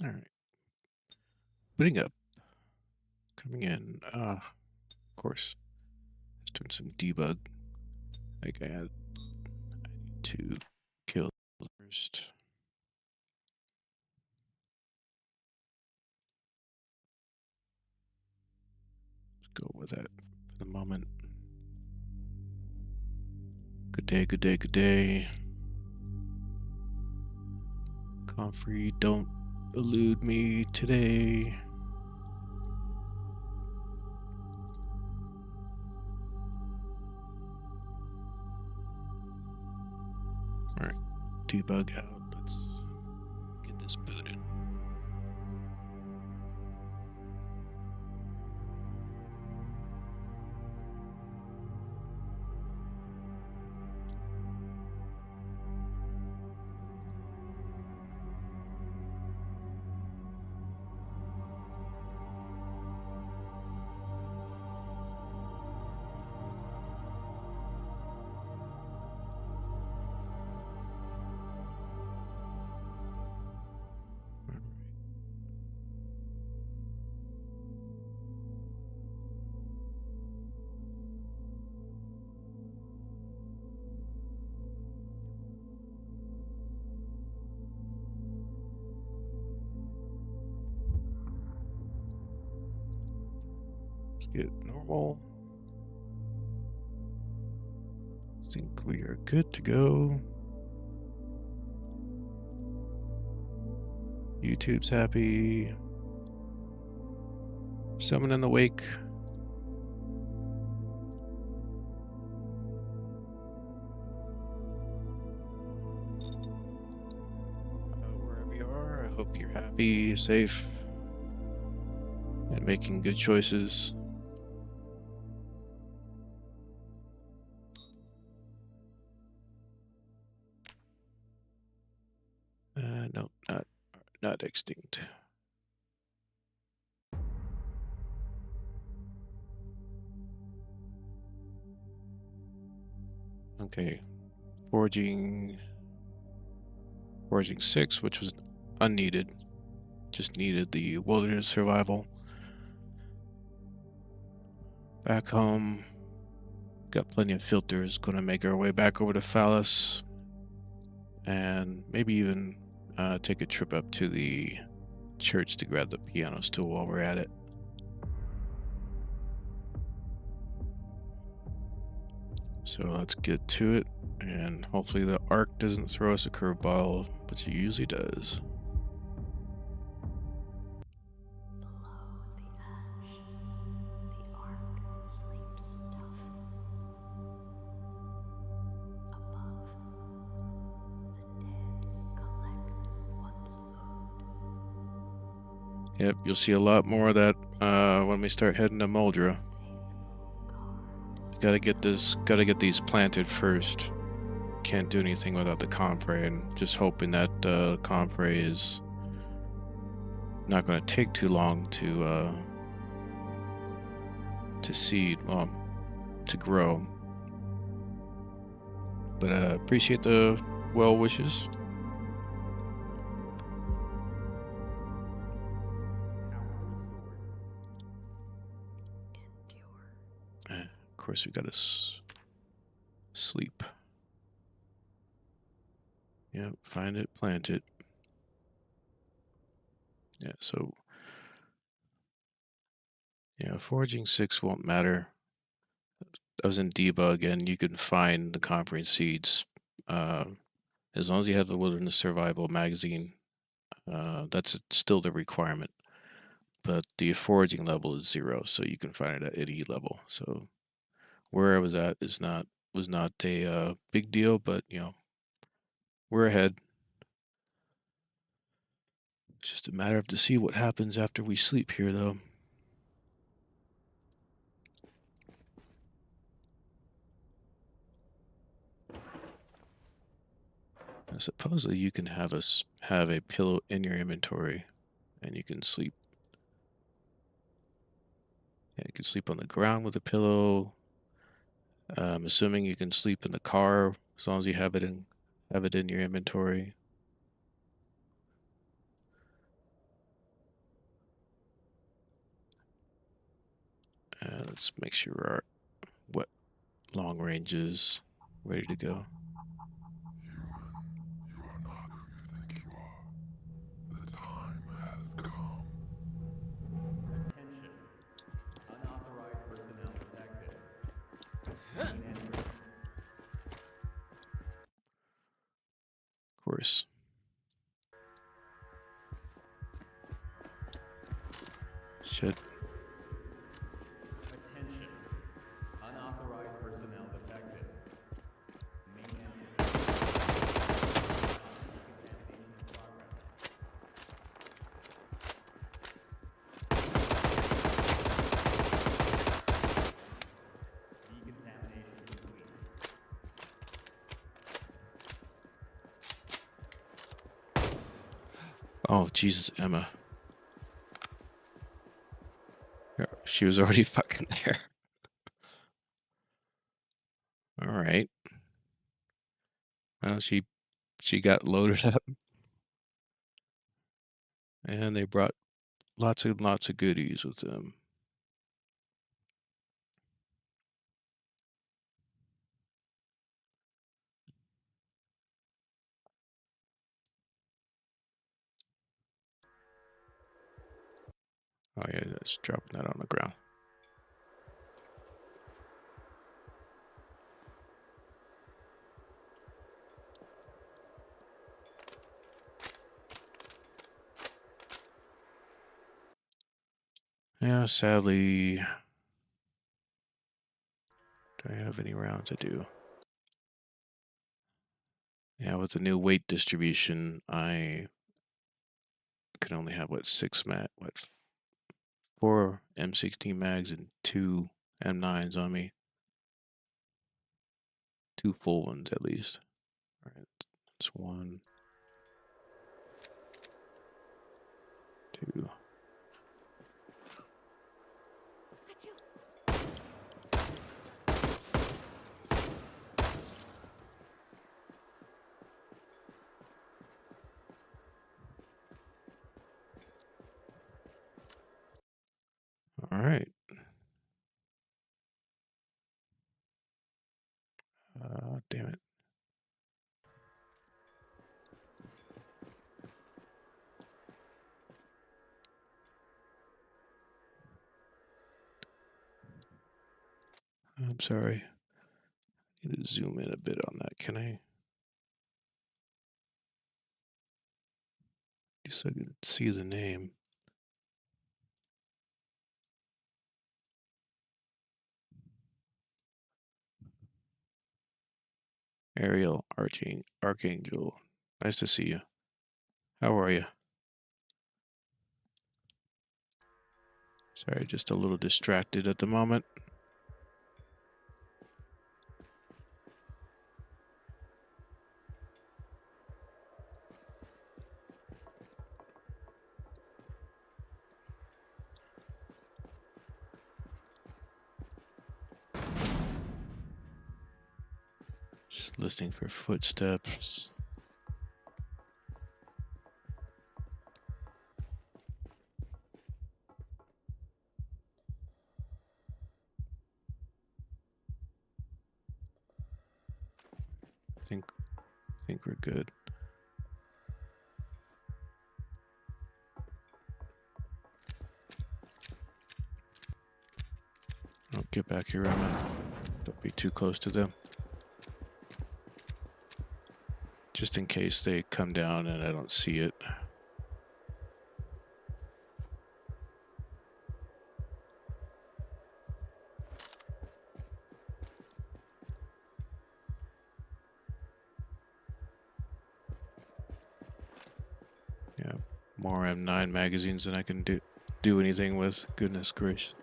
All right. Booting up. Coming in. Of course. Just doing some debug. Like I need to kill first. Let's go with that for the moment. Good day, good day, good day. Comfrey, don't elude me today. Alright, debug out. Let's get this booted. Let's get normal. I think we are good to go. YouTube's happy. Someone in the wake. Wherever you are, I hope you're happy, safe, and making good choices. No, not extinct. Okay, foraging 6, which was unneeded. Just needed the wilderness survival. Back home, got plenty of filters. Gonna make our way back over to Phallus, and maybe even take a trip up to the church to grab the piano stool while we're at it. So let's get to it, and hopefully the arc doesn't throw us a curveball, which it usually does. Yep, you'll see a lot more of that when we start heading to Muldraugh. Gotta get these planted first. Can't do anything without the comfrey, and just hoping that comfrey is not going to take too long to seed, well, to grow. But appreciate the well wishes. Of course, we gotta sleep. Yeah, find it, plant it. Yeah, so yeah, foraging 6 won't matter. I was in debug, and you can find the comfrey seeds as long as you have the wilderness survival magazine. That's still the requirement. But the foraging level is 0, so you can find it at any level. So where I was at was not a big deal, but you know, we're ahead. It's just a matter of to see what happens after we sleep here, though. Supposedly you can have a pillow in your inventory, and you can sleep. Yeah, you can sleep on the ground with a pillow. I'm assuming you can sleep in the car as long as you have it in your inventory. Let's make sure our what long range is ready to go. You are not who you think you are. The time has come. Attention. Unauthorized personnel detected. Main entrance. Of course. Shit. Attention. Unauthorized personnel detected. Main entrance. Decontamination in progress. Decontamination complete. Oh, Jesus, Emma. Yeah, she was already fucking there. All right. Well, she got loaded up, and they brought lots of goodies with them. Oh yeah, just dropping that on the ground. Yeah, sadly, do I have any rounds? I do. Yeah, with the new weight distribution, I can only have what 4 M16 mags and 2 M9s on me. 2 full ones at least. All right, that's 1, 2. All right. Damn it. I'm sorry. I need to zoom in a bit on that. Can I? Just so I can see the name. Ariel Archangel. Nice to see you. How are you? Sorry, just a little distracted at the moment. Just listening for footsteps. Think we're good. Oh, get back here, Emma. Don't be too close to them. Just in case they come down and I don't see it. Yeah, more M9 magazines than I can do anything with. Goodness gracious.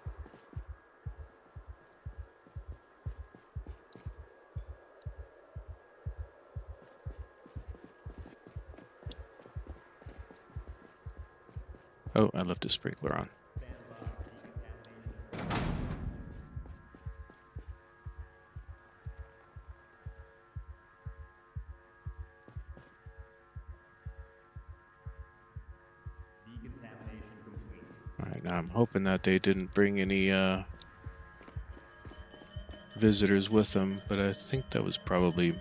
Oh, I left the sprinkler on. Stand by. Decontamination. Decontamination complete. All right, now I'm hoping that they didn't bring any visitors with them, but I think that was probably a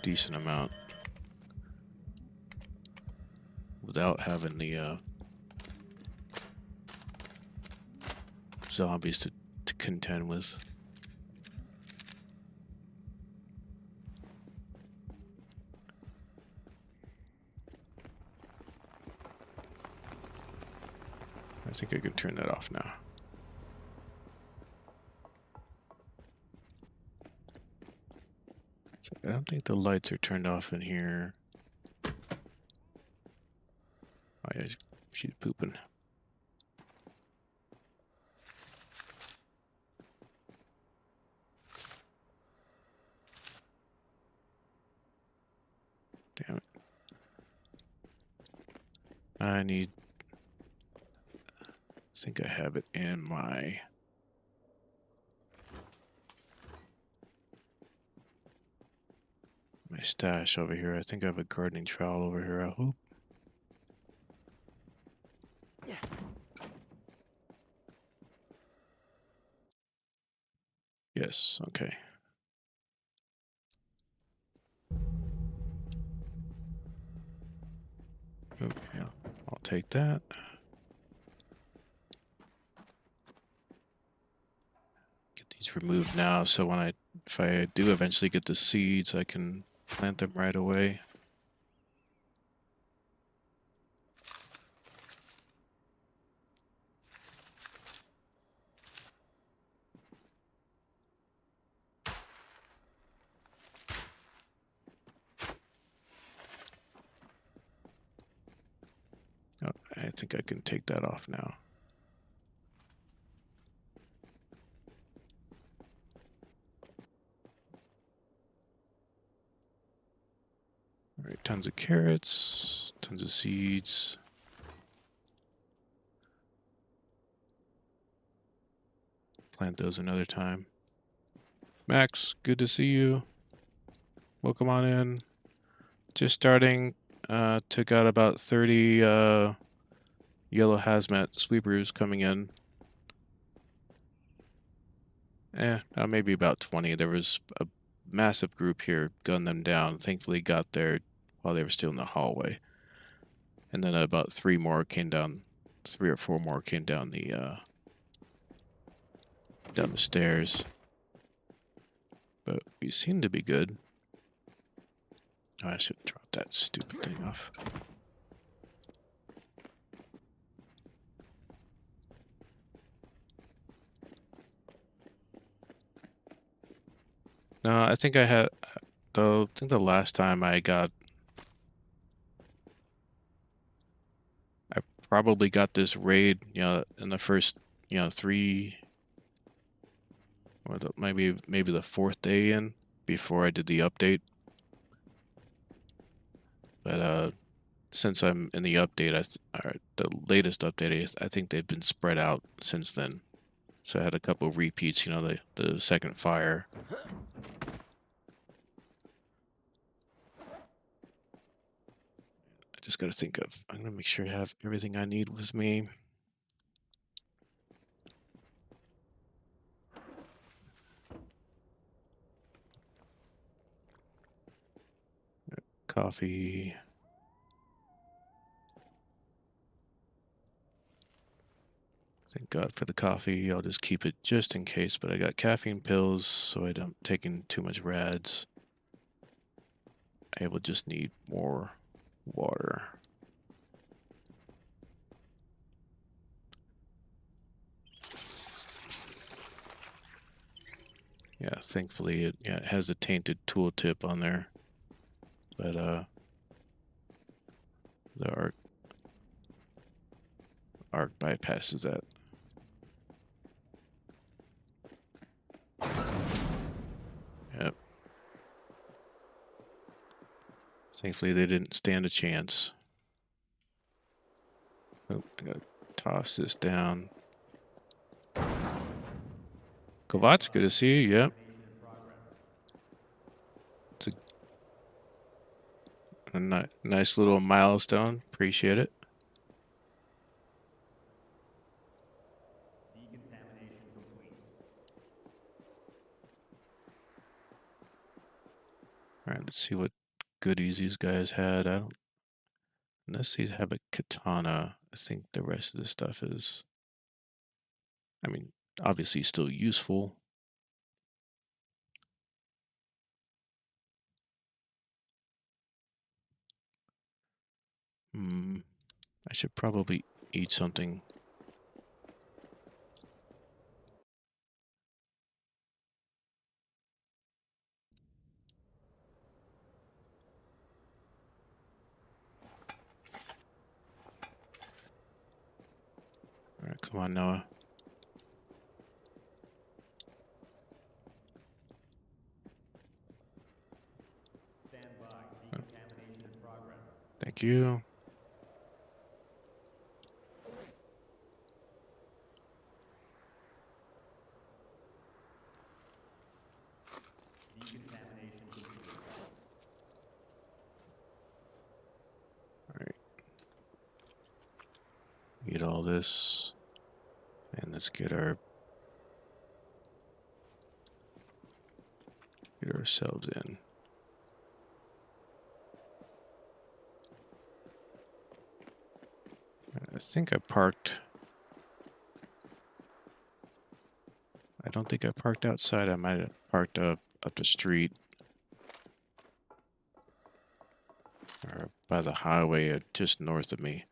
decent amount without having the zombies to contend with. I think I can turn that off now. So I don't think the lights are turned off in here. Oh yeah, she's pooping. Damn it. I think I have it in my stash over here. I think I have a gardening trowel over here, I hope. Yes, okay. Oh, yeah, I'll take that. Get these removed now, so when if I do eventually get the seeds, I can plant them right away. Oh, I think I can take that off now. All right, tons of carrots, tons of seeds. Plant those another time. Max, good to see you. Welcome on in. Just starting. Took out about 30 yellow hazmat sweepers coming in. Maybe about 20. There was a massive group here, gunned them down. Thankfully got there while they were still in the hallway. And then about 3 or 4 more came down the stairs. But we seem to be good. Oh, I should drop that stupid thing off. No, I think I had, though, I think the last time I probably got this raid, in the first, 3, or maybe the 4th day in, before I did the update. But since I'm in the update, or the latest update, I think they've been spread out since then. So I had a couple of repeats, the second fire. I just got to think of, I'm going to make sure I have everything I need with me. Coffee. Thank God for the coffee. I'll just keep it just in case, but I got caffeine pills, so I don't taking too much rads. I will just need more water. Yeah, thankfully it has a tainted tooltip on there. But the arc bypasses that. Yep. Thankfully they didn't stand a chance. Oh, I gotta toss this down. Kovac, good to see you. Yep. It's a nice little milestone. Appreciate it. Decontamination complete. Let's see what goodies these guys had. I don't, unless these have a katana, I think the rest of the stuff is, I mean, obviously still useful. Hmm. I should probably eat something. All right, come on, Noah. Stand by. Decontamination in progress. Thank you. Decontamination complete. All right. Eat all this. And let's get ourselves in. I think I parked. I don't think I parked outside. I might have parked up the street or by the highway just north of me.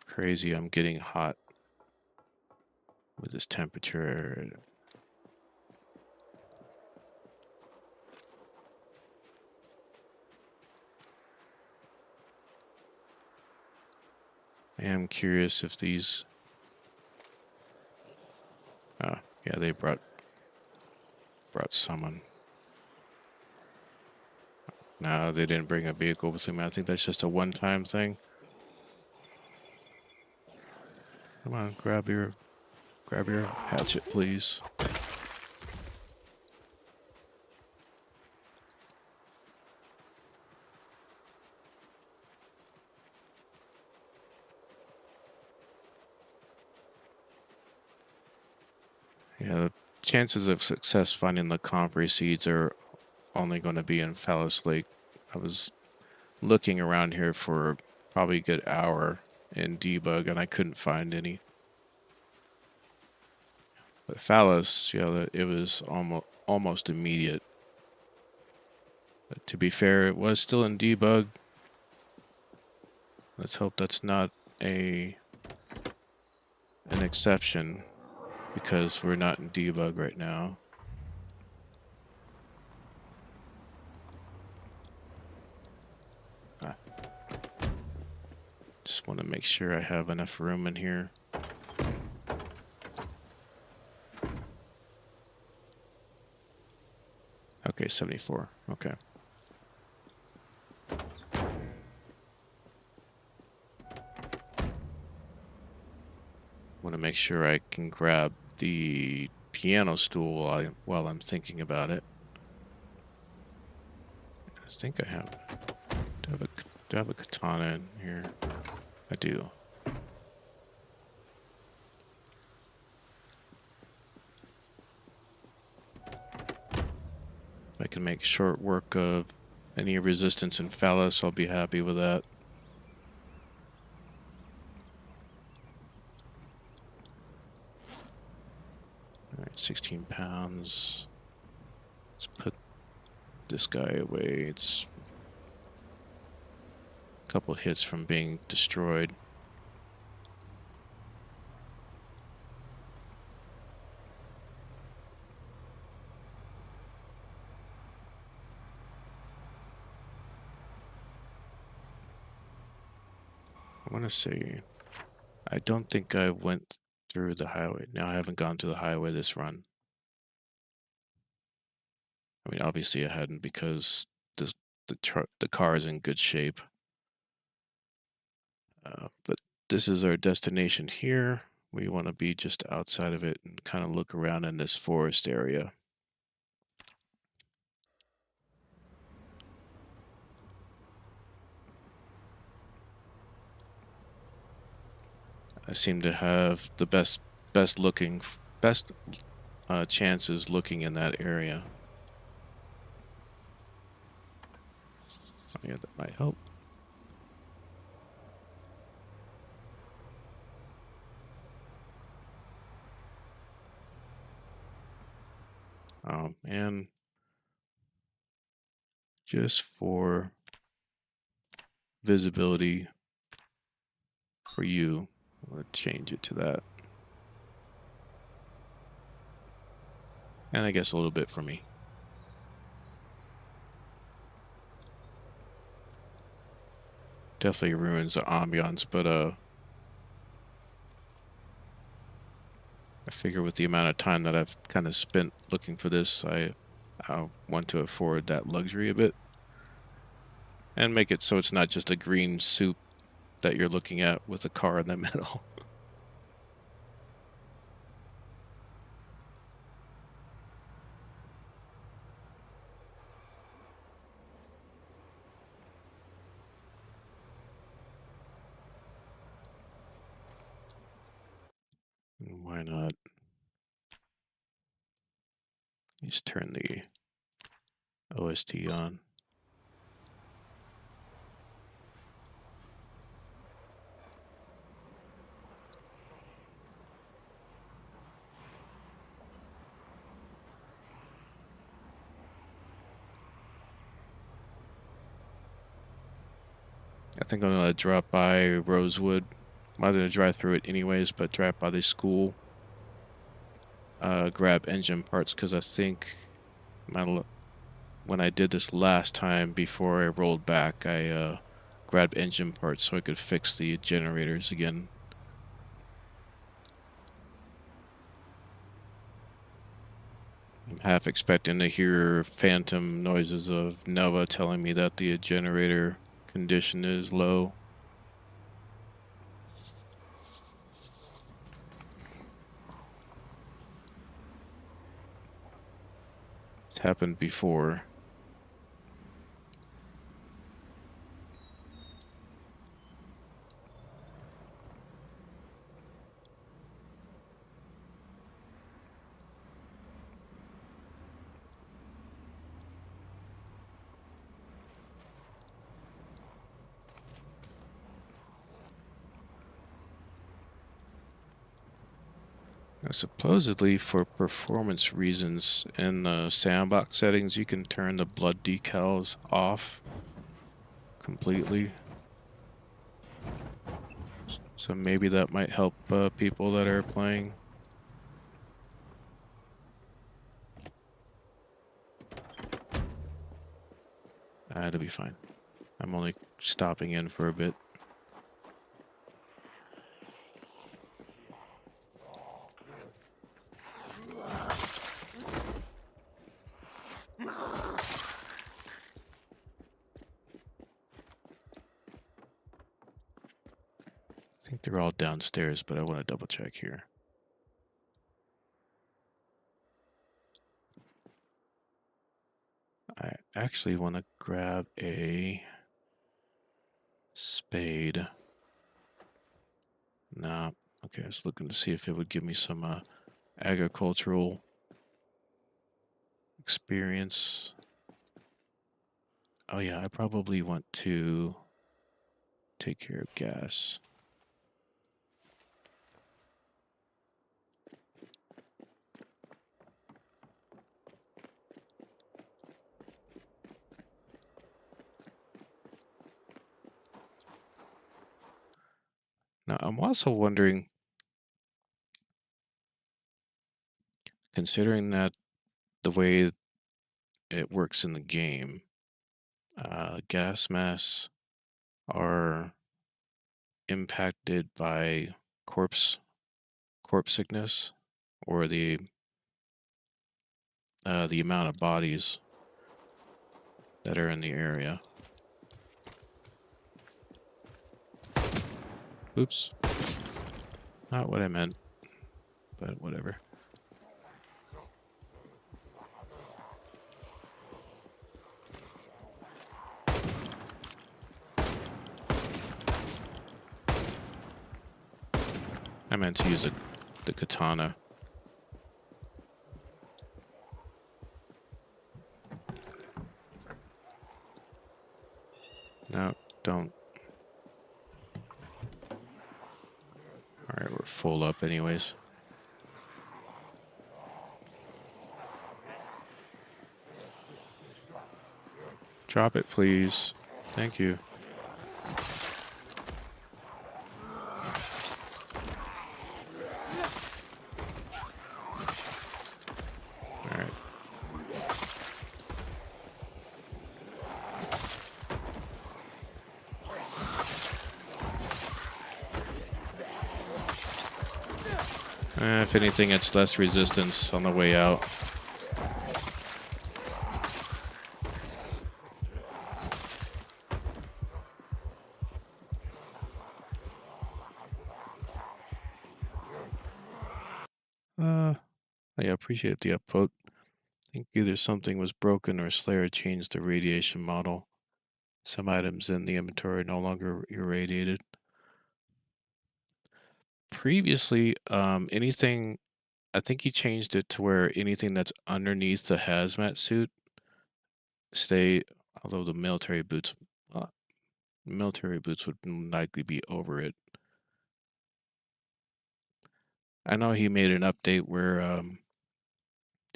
Crazy, I'm getting hot with this temperature. I am curious if these. Oh, yeah, they brought someone. No, they didn't bring a vehicle with them. I think that's just a one-time thing. Come on, grab your hatchet, please. Yeah, the chances of success finding the comfrey seeds are only going to be in Phallus Lake. I was looking around here for probably a good hour in debug and I couldn't find any. But Phallus, yeah, it was almost immediate. But to be fair, it was still in debug. Let's hope that's not an exception because we're not in debug right now. Ah, just want to make sure I have enough room in here. Okay, 74. Okay. Want to make sure I can grab the piano stool while I'm thinking about it. I think I have. Do I have a katana in here? I do. If I can make short work of any resistance in Phallus, I'll be happy with that. Alright, 16 pounds. Let's put this guy away. It's a couple hits from being destroyed. I want to say, I don't think I went through the highway. No, I haven't gone to the highway this run. I mean, obviously I hadn't because the car is in good shape. But this is our destination here. We want to be just outside of it and kind of look around in this forest area. I seem to have the best best chances looking in that area. Oh, yeah, that might help. And just for visibility for you, I'm going to change it to that. And I guess a little bit for me. Definitely ruins the ambiance, but I figure with the amount of time that I've kind of spent looking for this, I want to afford that luxury a bit. And make it so it's not just a green soup that you're looking at with a car in the middle. Why not? Just turn the OST on. I think I'm gonna drop by Rosewood. I'm gonna drive through it anyways, but drive by the school. Grab engine parts because I think when I did this last time before I rolled back, I grabbed engine parts so I could fix the generators again. I'm half expecting to hear phantom noises of Nova telling me that the generator condition is low. It's happened before. Now, supposedly, for performance reasons, in the sandbox settings, you can turn the blood decals off completely. So maybe that might help people that are playing. It'll be fine. I'm only stopping in for a bit. I think they're all downstairs, but I want to double check here. I actually want to grab a spade. Nah. Okay, I was looking to see if it would give me some agricultural experience. Oh yeah, I probably want to take care of gas. Now, I'm also wondering, considering that the way it works in the game, gas masks are impacted by corpse sickness, or the amount of bodies that are in the area. Oops. Not what I meant, but whatever. I meant to use the the katana. No, don't. Alright, we're full up anyways. Drop it, please. Thank you. Alright. If anything, it's less resistance on the way out. I appreciate the upvote. I think either something was broken or Slayer changed the radiation model. Some items in the inventory are no longer irradiated. Previously, anything, I think he changed it to where anything that's underneath the hazmat suit stay, although the uh, military boots would likely be over it. I know he made an update where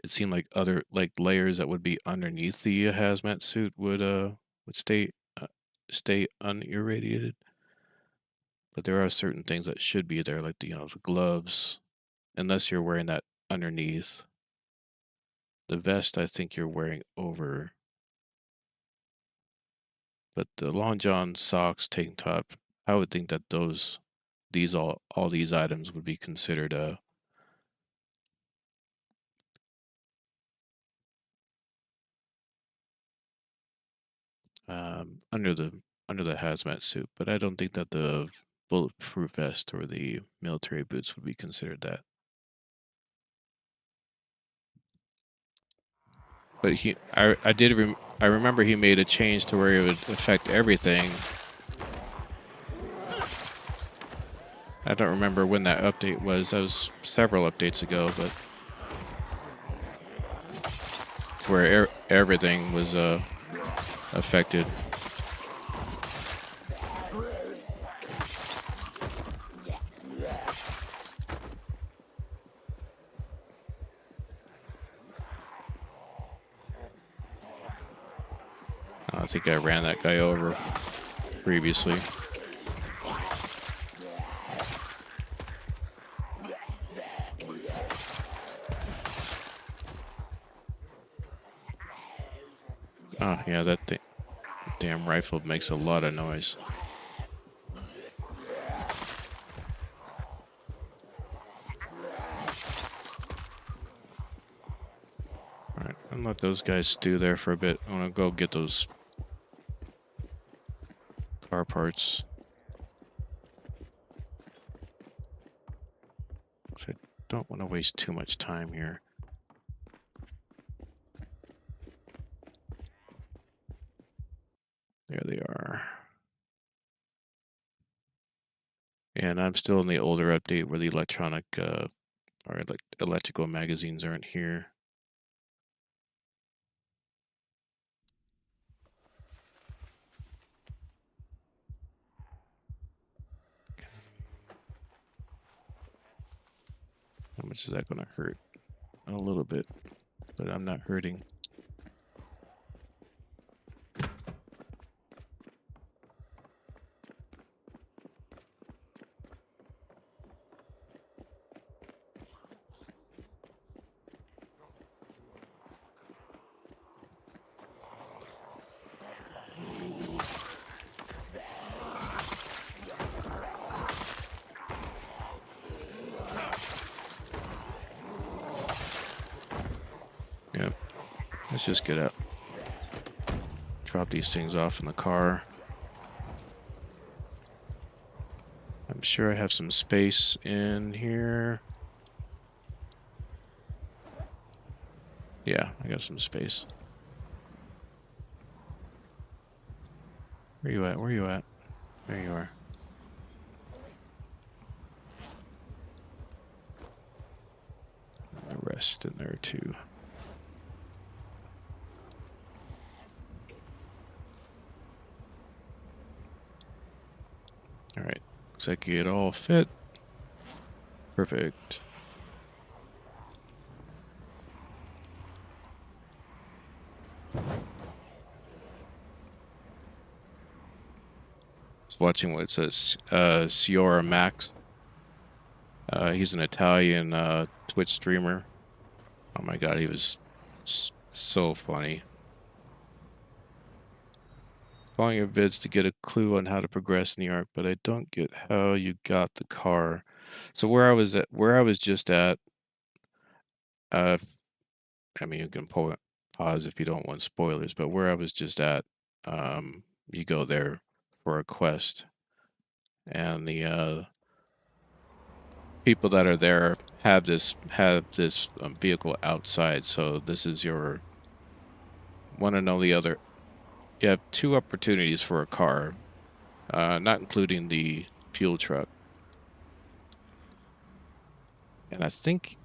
it seemed like other layers that would be underneath the hazmat suit would stay unirradiated. But there are certain things that should be there, like the gloves, unless you're wearing that underneath. The vest, I think you're wearing over. But the long john, socks, tank top, I would think that all these items would be considered under the hazmat suit. But I don't think that the bulletproof vest or the military boots would be considered that. But I remember he made a change to where it would affect everything. I don't remember when that update was. That was several updates ago, but to where everything was affected. I think I ran that guy over previously. Oh, yeah, that damn rifle makes a lot of noise. Alright, I'm gonna let those guys stew there for a bit. I wanna go get those car parts. I don't want to waste too much time here. There they are. And I'm still in the older update where the electrical magazines aren't here. How much is that going to hurt? A little bit, but I'm not hurting. Yep. Let's just get up. Drop these things off in the car. I'm sure I have some space in here. Yeah, I got some space. Where you at? Where you at? There you are. rest in there too. All right, looks like it all fit. Perfect. Just watching what it says, Ciora Max. He's an Italian Twitch streamer. Oh my god, he was so funny. Following your vids to get a clue on how to progress in the arc, but I don't get how you got the car. So where I was just at, uh, I mean, you can pause if you don't want spoilers, but where I was just at, you go there for a quest, and the people that are there have this vehicle outside. So this is your one and only other. You have two opportunities for a car, not including the fuel truck, and I think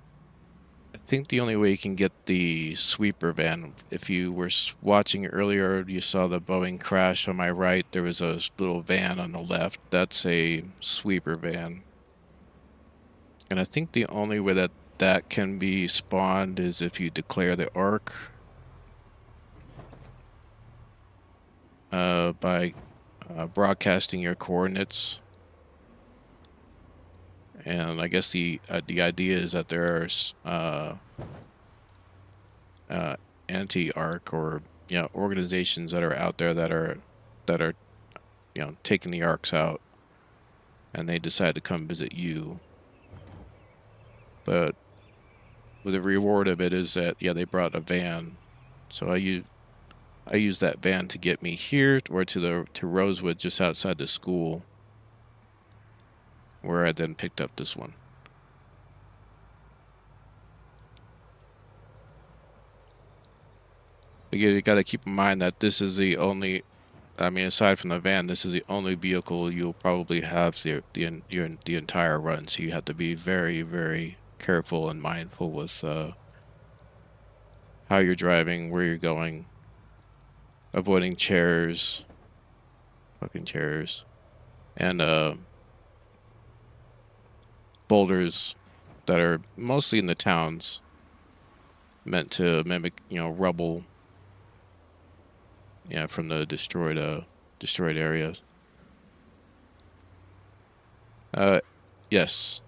the only way you can get the sweeper van, if you were watching earlier, you saw the Boeing crash on my right. There was a little van on the left. That's a sweeper van. And I think the only way that that can be spawned is if you declare the arc by broadcasting your coordinates. And I guess the idea is that there's anti-arc or organizations that are out there that are taking the arcs out, and they decide to come visit you. But the reward of it is that they brought a van, so I used that van to get me here or to Rosewood just outside the school, where I then picked up this one. But you got to keep in mind that this is the only, I mean, aside from the van, this is the only vehicle you'll probably have the entire run. So you have to be very, very careful and mindful with how you're driving, where you're going, avoiding chairs, fucking chairs, and boulders that are mostly in the towns, meant to mimic, rubble, from the destroyed areas. Yes,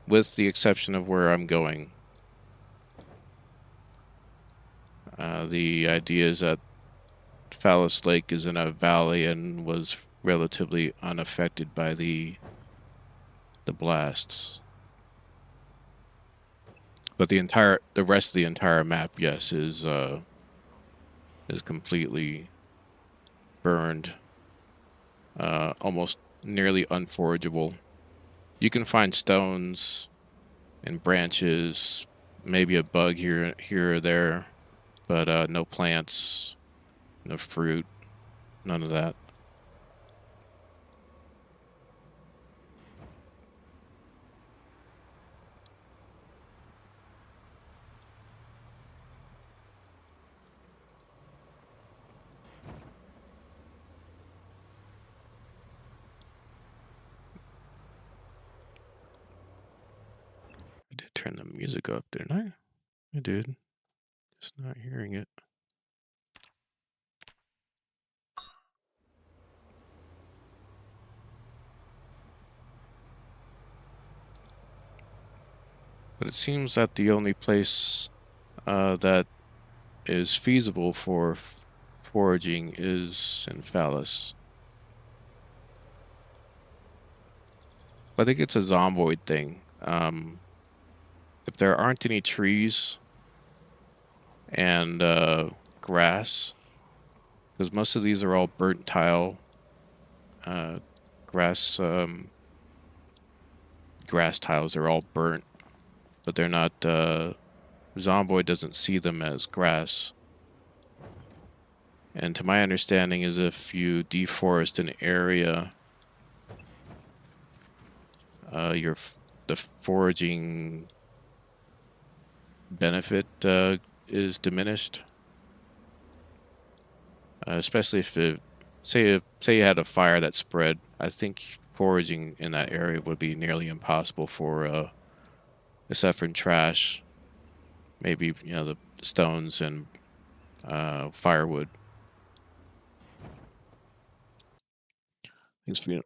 with the exception of where I'm going. The idea is that Phallus Lake is in a valley and was relatively unaffected by the blasts. But the rest of the entire map, yes, is completely burned, almost nearly unforageable. You can find stones and branches, maybe a bug here or there, but no plants, no fruit, none of that. I did turn the music up, didn't I? I did. Just not hearing it. But it seems that the only place that is feasible for foraging is in Phallus. I think it's a Zomboid thing. If there aren't any trees and grass, because most of these are all burnt tile, uh, grass grass tiles are all burnt, but they're not. Zomboid doesn't see them as grass. And to my understanding is if you deforest an area, the foraging benefit is diminished, especially say you had a fire that spread. I think foraging in that area would be nearly impossible for except for trash, maybe the stones and firewood.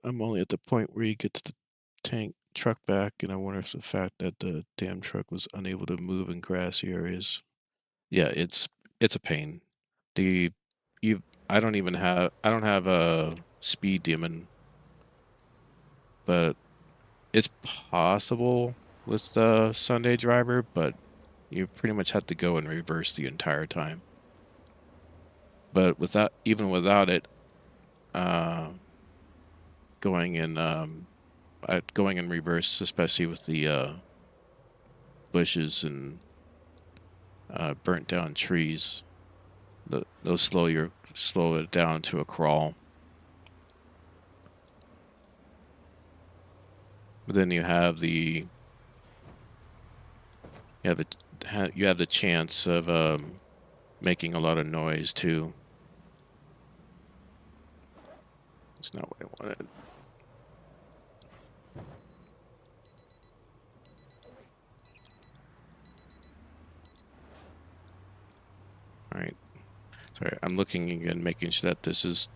I'm only at the point where you get to the tank truck back, and I wonder if the fact that the damn truck was unable to move in grassy areas. Yeah, it's a pain. The you I don't have a speed demon, but it's possible with the Sunday driver, but you pretty much have to go in reverse the entire time. But even without it, uh, going in going in reverse, especially with the bushes and burnt down trees, those slow it down to a crawl. But then you have you have the chance of making a lot of noise too. It's not what I wanted. All right. Sorry, I'm looking again, making sure that this is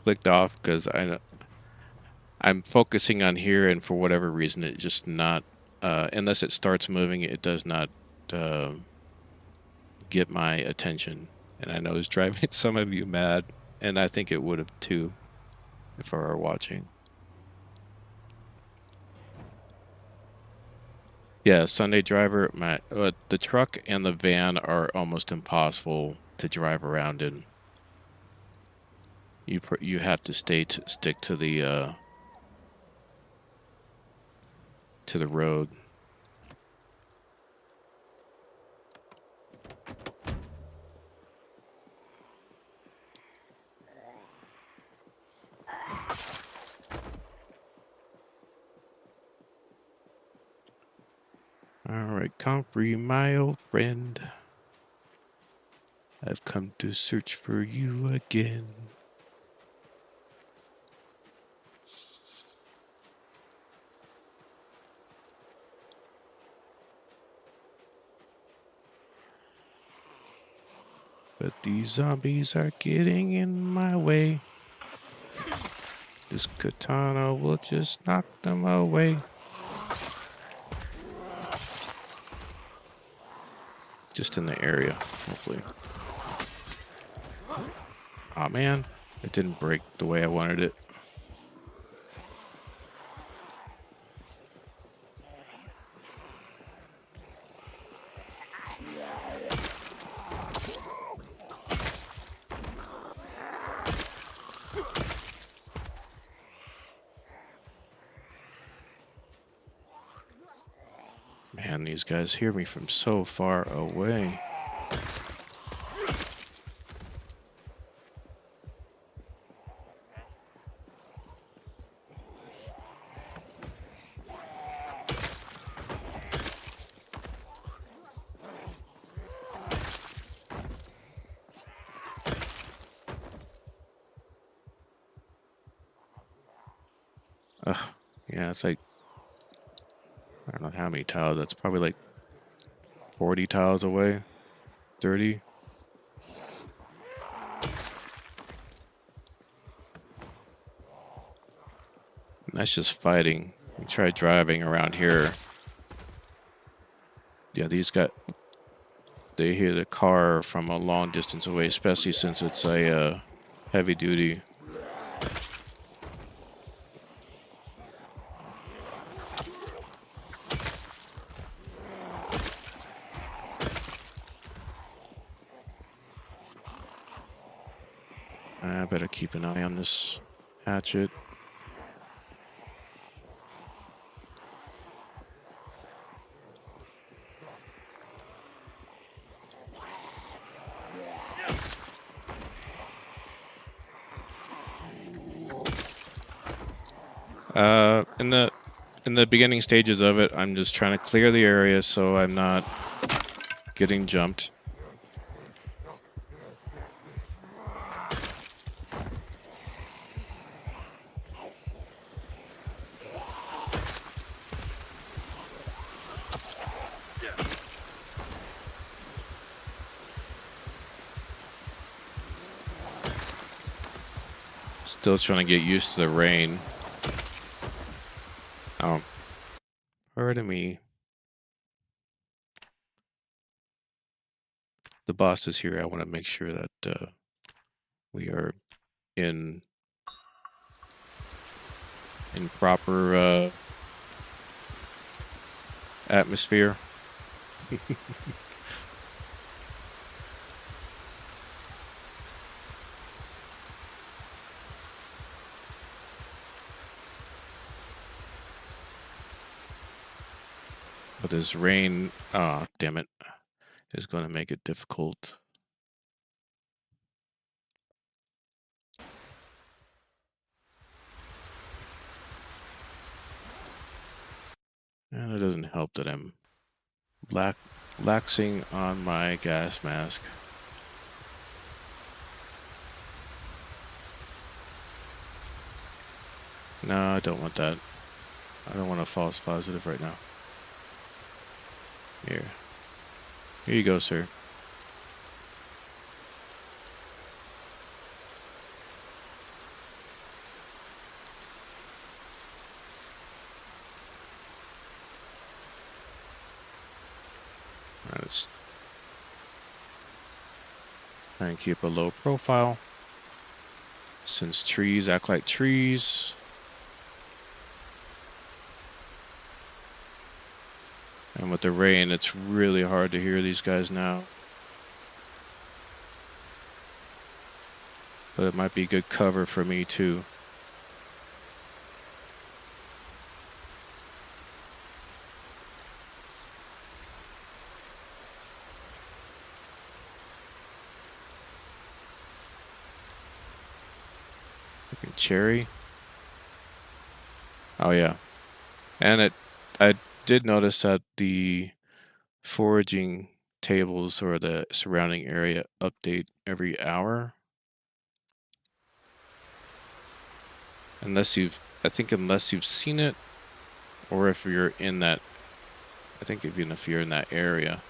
clicked off because I'm focusing on here, and for whatever reason, it just not unless it starts moving, it does not uh, get my attention. And I know it's driving some of you mad, and I think it would have too if I were watching. Yeah, Sunday driver, the truck and the van are almost impossible to drive around in. You have to stick to the road. All right, comfrey, my old friend. I've come to search for you again. But these zombies are getting in my way. This katana will just knock them away. Just in the area, hopefully. Aw, man. It didn't break the way I wanted it. Man, these guys hear me from so far away. Ugh, yeah, it's like, I don't know how many tiles. That's probably like 40 tiles away. 30. And that's just fighting. We try driving around here. Yeah, they hear the car from a long distance away, especially since it's a heavy duty. I better keep an eye on this hatchet. In the beginning stages of it, I'm just trying to clear the area so I'm not getting jumped. Still trying to get used to the rain. Oh, pardon me. The boss is here. I want to make sure that we are in proper atmosphere. But this rain, oh, damn it, is going to make it difficult. And it doesn't help that I'm laxing on my gas mask. No, I don't want that. I don't want a false positive right now. Here. Here you go, sir. Alright, let's try and keep a low profile. Since trees act like trees. And with the rain, it's really hard to hear these guys now. But it might be good cover for me too. Looking cherry. Oh yeah. And I did notice that the foraging tables or the surrounding area update every hour. Unless you've seen it, or if you're in that, I think even if you're in that area.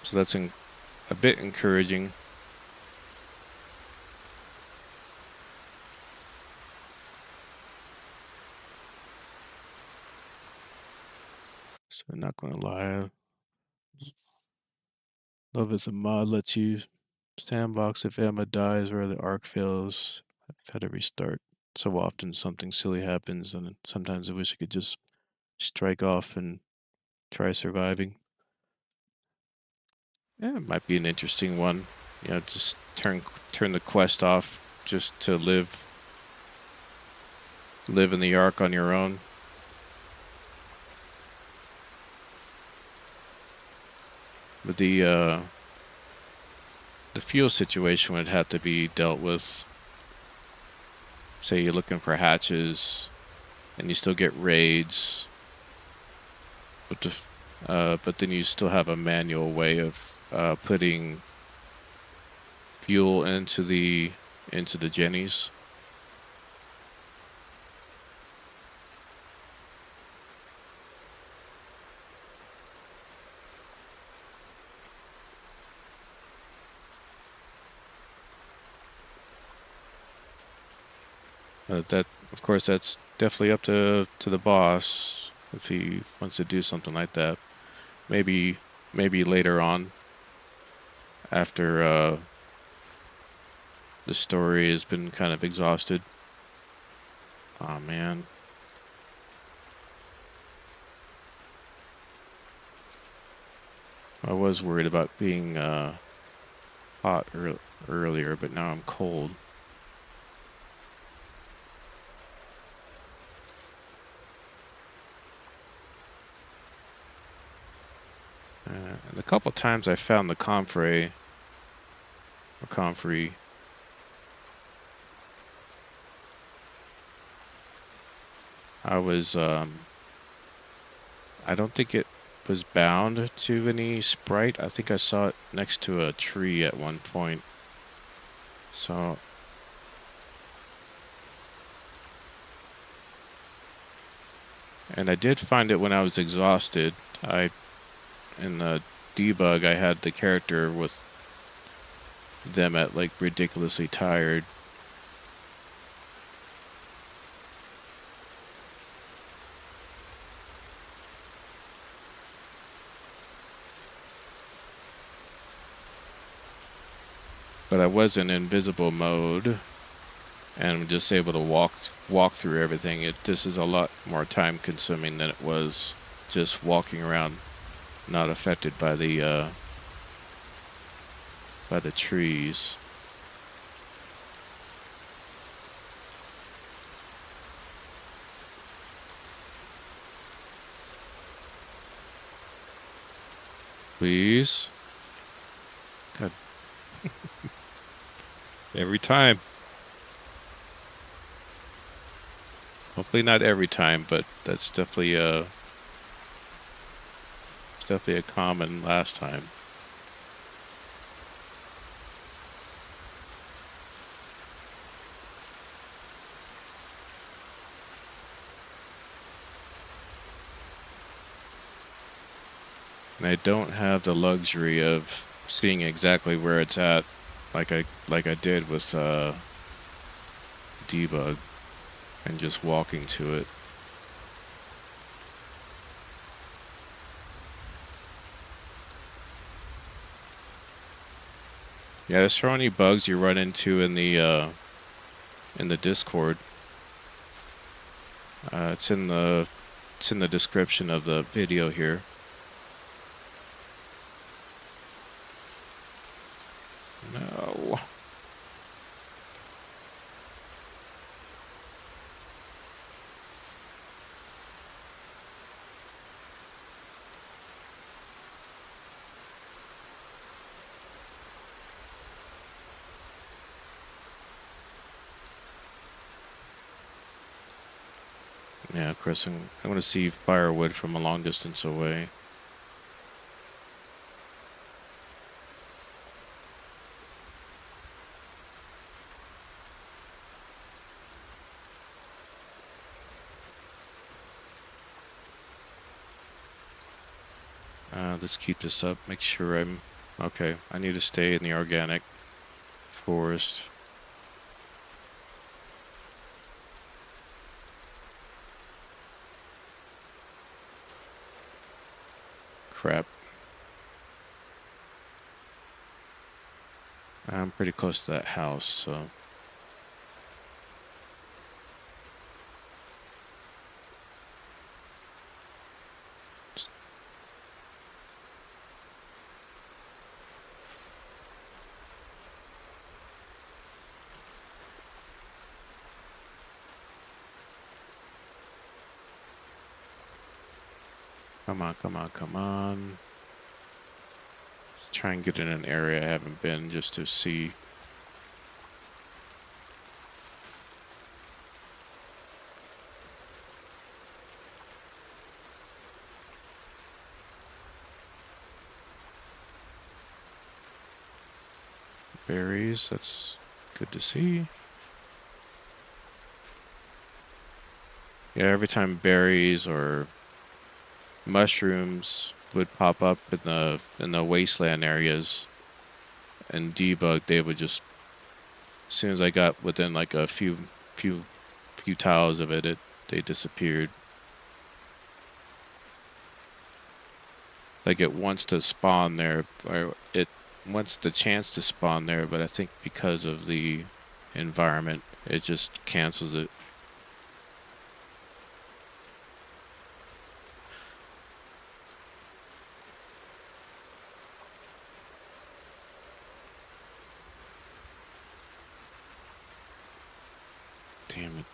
So that's a bit encouraging. So I'm not gonna lie. Love is a mod lets you sandbox if Emma dies or the arc fails. I've had to restart. So often something silly happens, and sometimes I wish I could just strike off and try surviving. Yeah, it might be an interesting one. You know, just turn the quest off just to live in the arc on your own. But the fuel situation would have to be dealt with. Say you're looking for hatches, and you still get raids, but then you still have a manual way of putting fuel into the jennies. That, of course, that's definitely up to the boss if he wants to do something like that. Maybe later on, after the story has been kind of exhausted. Oh man. I was worried about being hot earlier, but now I'm cold. And a couple times I found the comfrey, I was, I don't think it was bound to any sprite. I think I saw it next to a tree at one point. So, and I did find it when I was exhausted. In the debug, I had the character with them at like ridiculously tired. But I was in invisible mode and I'm just able to walk through everything. This is a lot more time consuming than it was just walking around, not affected by the trees. Please. God. Every time. Hopefully not every time, but that's definitely a common last time. And I don't have the luxury of seeing exactly where it's at like I did with debug and just walking to it. Yeah, just throw any bugs you run into in the Discord. It's in the description of the video here. No. Yeah, Chris, I want to see firewood from a long distance away. Let's keep this up. Make sure I'm okay. I need to stay in the organic forest. Crap. I'm pretty close to that house, so. Come on, come on, come on. Let's try and get in an area I haven't been just to see. Berries, that's good to see. Yeah, every time berries or mushrooms would pop up in the wasteland areas and debug, they would just, as soon as I got within like a few tiles of it, they disappeared. Like it wants to spawn there, or it wants the chance to spawn there, but I think because of the environment, it just cancels it. Damn it.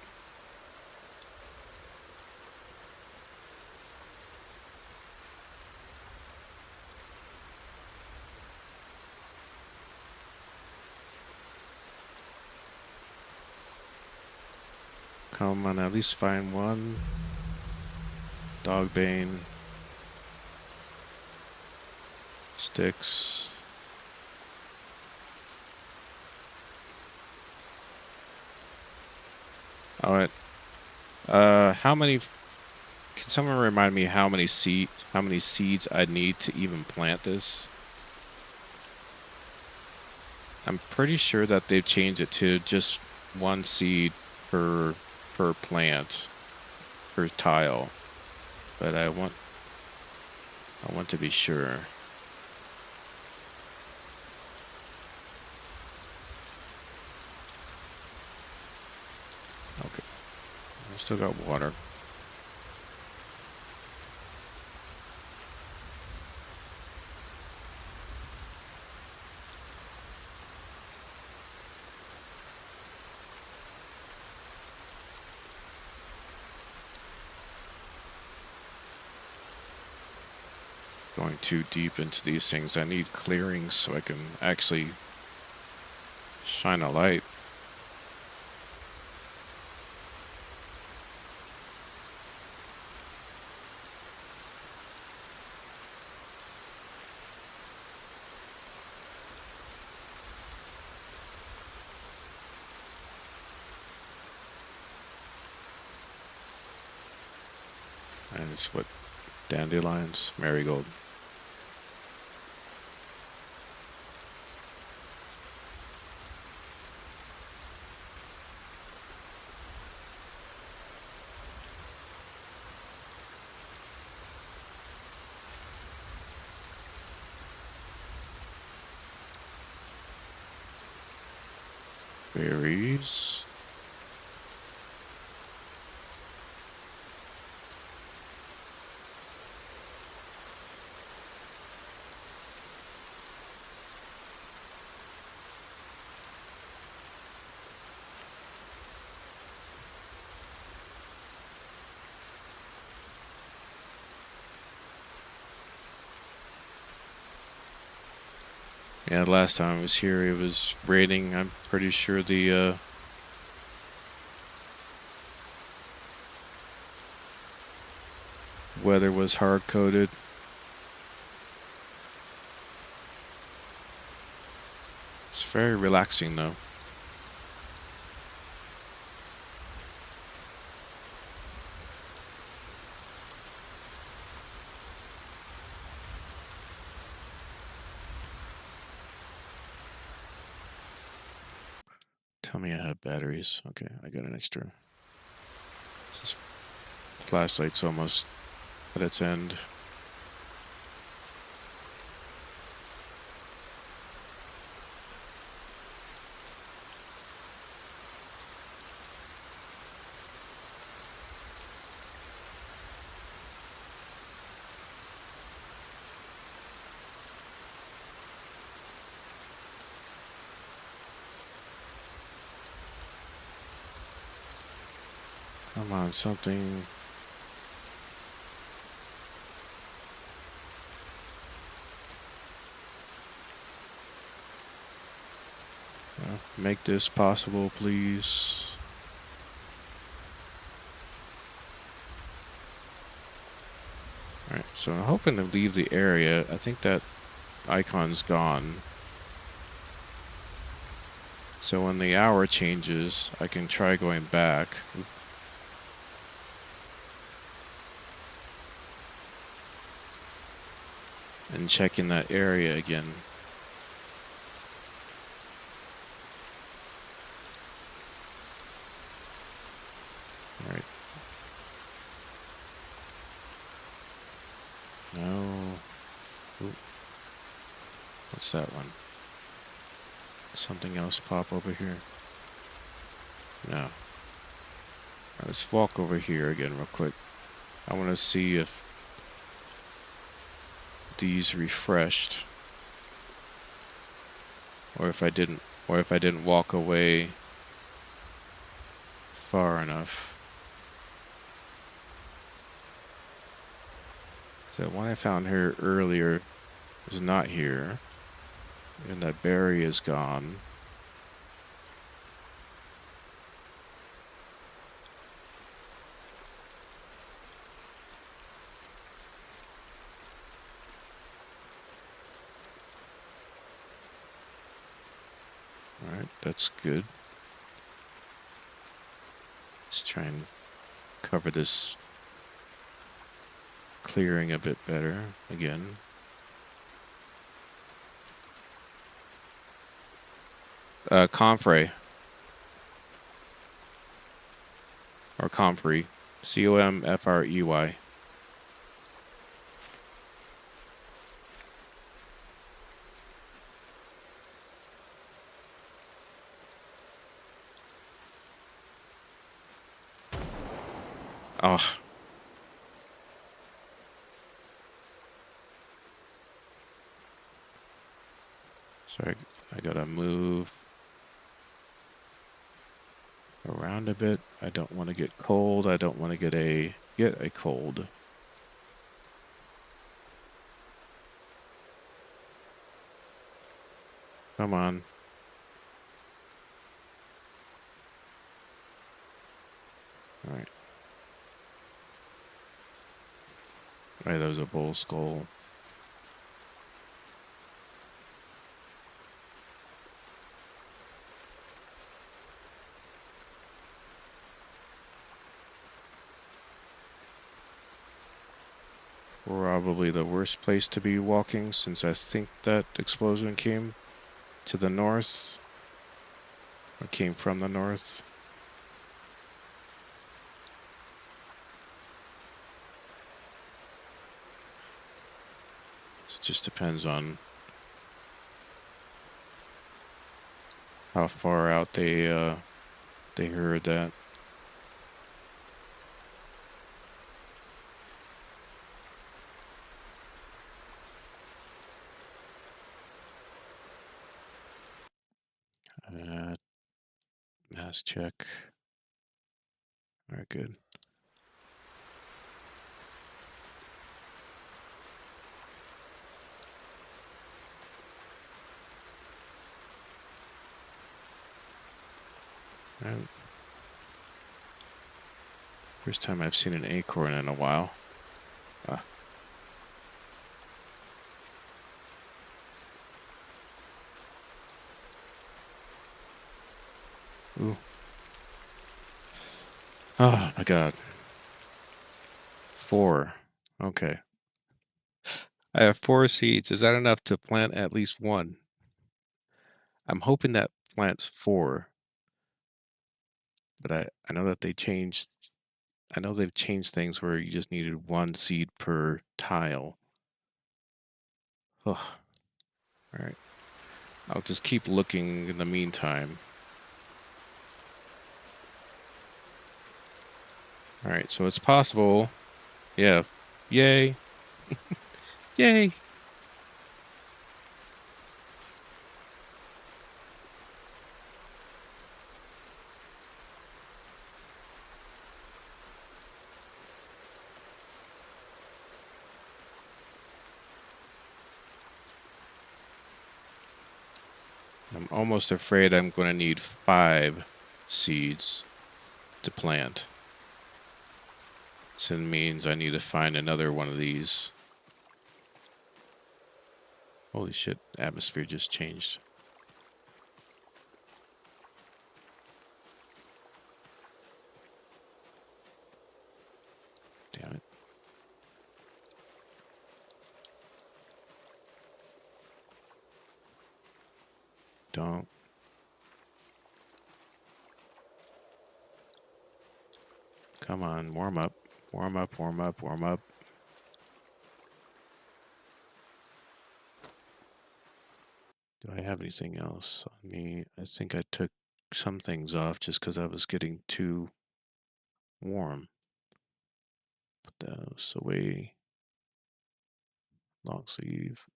Come on, at least find one. Dogbane. Sticks. Alright. How many... Can someone remind me how many seeds I need to even plant this? I'm pretty sure that they've changed it to just one seed per plant, per tile. But I want to be sure. Okay. I still got water. Going too deep into these things. I need clearings so I can actually shine a light. And it's what? Dandelions? Marigold. Berries. Yeah, last time I was here, it was raining. I'm pretty sure the weather was hard-coded. It's very relaxing, though. Tell me I have batteries. Okay, I got an extra. This flashlight's almost at its end. Come on, something. Make this possible, please. Alright, so I'm hoping to leave the area. I think that icon's gone. So when the hour changes, I can try going back. And checking that area again. Alright. No. Ooh. What's that one? Something else pop over here? No. Alright, let's walk over here again real quick. I want to see if these refreshed. Or if I didn't walk away far enough. So the one I found here earlier is not here. And that berry is gone. Alright, that's good. Let's try and cover this clearing a bit better again. Comfrey. Or comfrey. Comfrey. Oh. Sorry, I gotta move around a bit. I don't want to get cold. I don't want to get a cold. Come on. All right. All right, that was a bull skull. Probably the worst place to be walking, since I think that explosion came to the north. Or came from the north. It just depends on how far out they heard that. Mass check. All right, good. All right. First time I've seen an acorn in a while. Ah. Ooh. Oh my god. 4. Okay. I have 4 seeds. Is that enough to plant at least one? I'm hoping that plants 4. But I know that I know they've changed things where you just needed 1 seed per tile. Ugh. Alright. I'll just keep looking in the meantime. Alright, so it's possible. Yeah. Yay. Yay. I'm almost afraid I'm going to need 5 seeds to plant. So it means I need to find another one of these. Holy shit, atmosphere just changed. Damn it. Don't. Come on, warm up. Warm up, warm up, warm up. Do I have anything else on me? I think I took some things off just because I was getting too warm. Put those away. Long sleeve.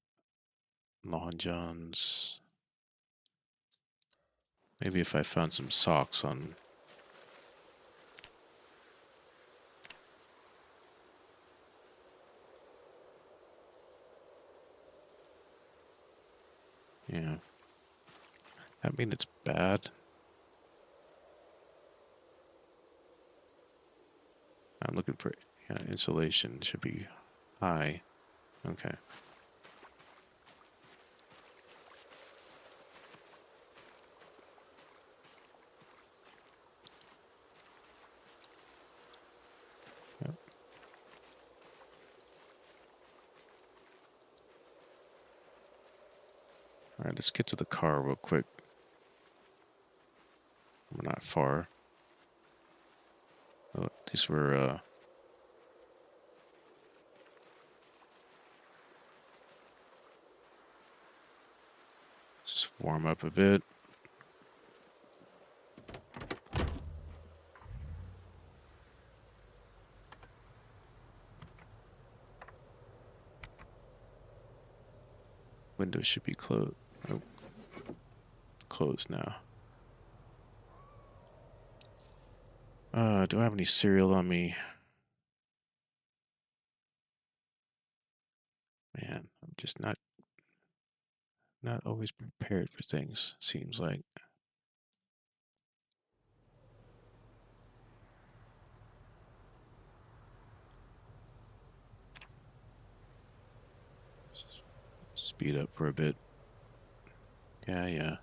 Long johns. Maybe if I found some socks on. Yeah. I mean, it's bad. I'm looking for, yeah, insulation should be high. Okay. Alright, let's get to the car real quick. We're not far. Oh, these were, just warm up a bit. Windows should be closed. Oh, closed now. Do I have any cereal on me? Man, I'm just not always prepared for things, seems like. Just speed up for a bit. Yeah, yeah.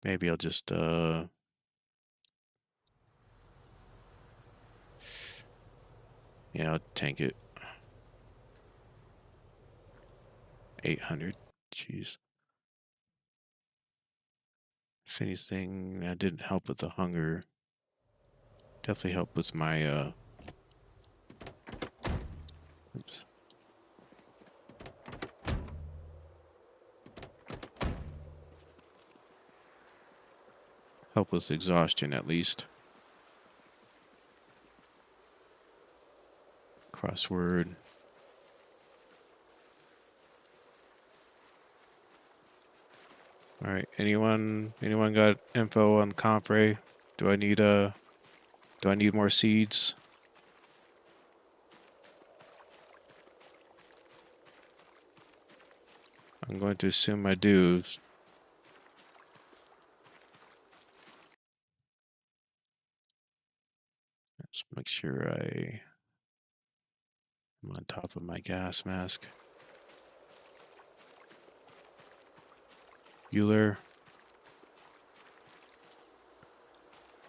Maybe I'll just yeah, I'll tank it. 800. Jeez. If anything, that didn't help with the hunger. Definitely helped with my oops. Help with exhaustion at least. Crossword. All right. Anyone got info on comfrey? Do I need more seeds? I'm going to assume I do. Let's make sure I'm on top of my gas mask. Bueller.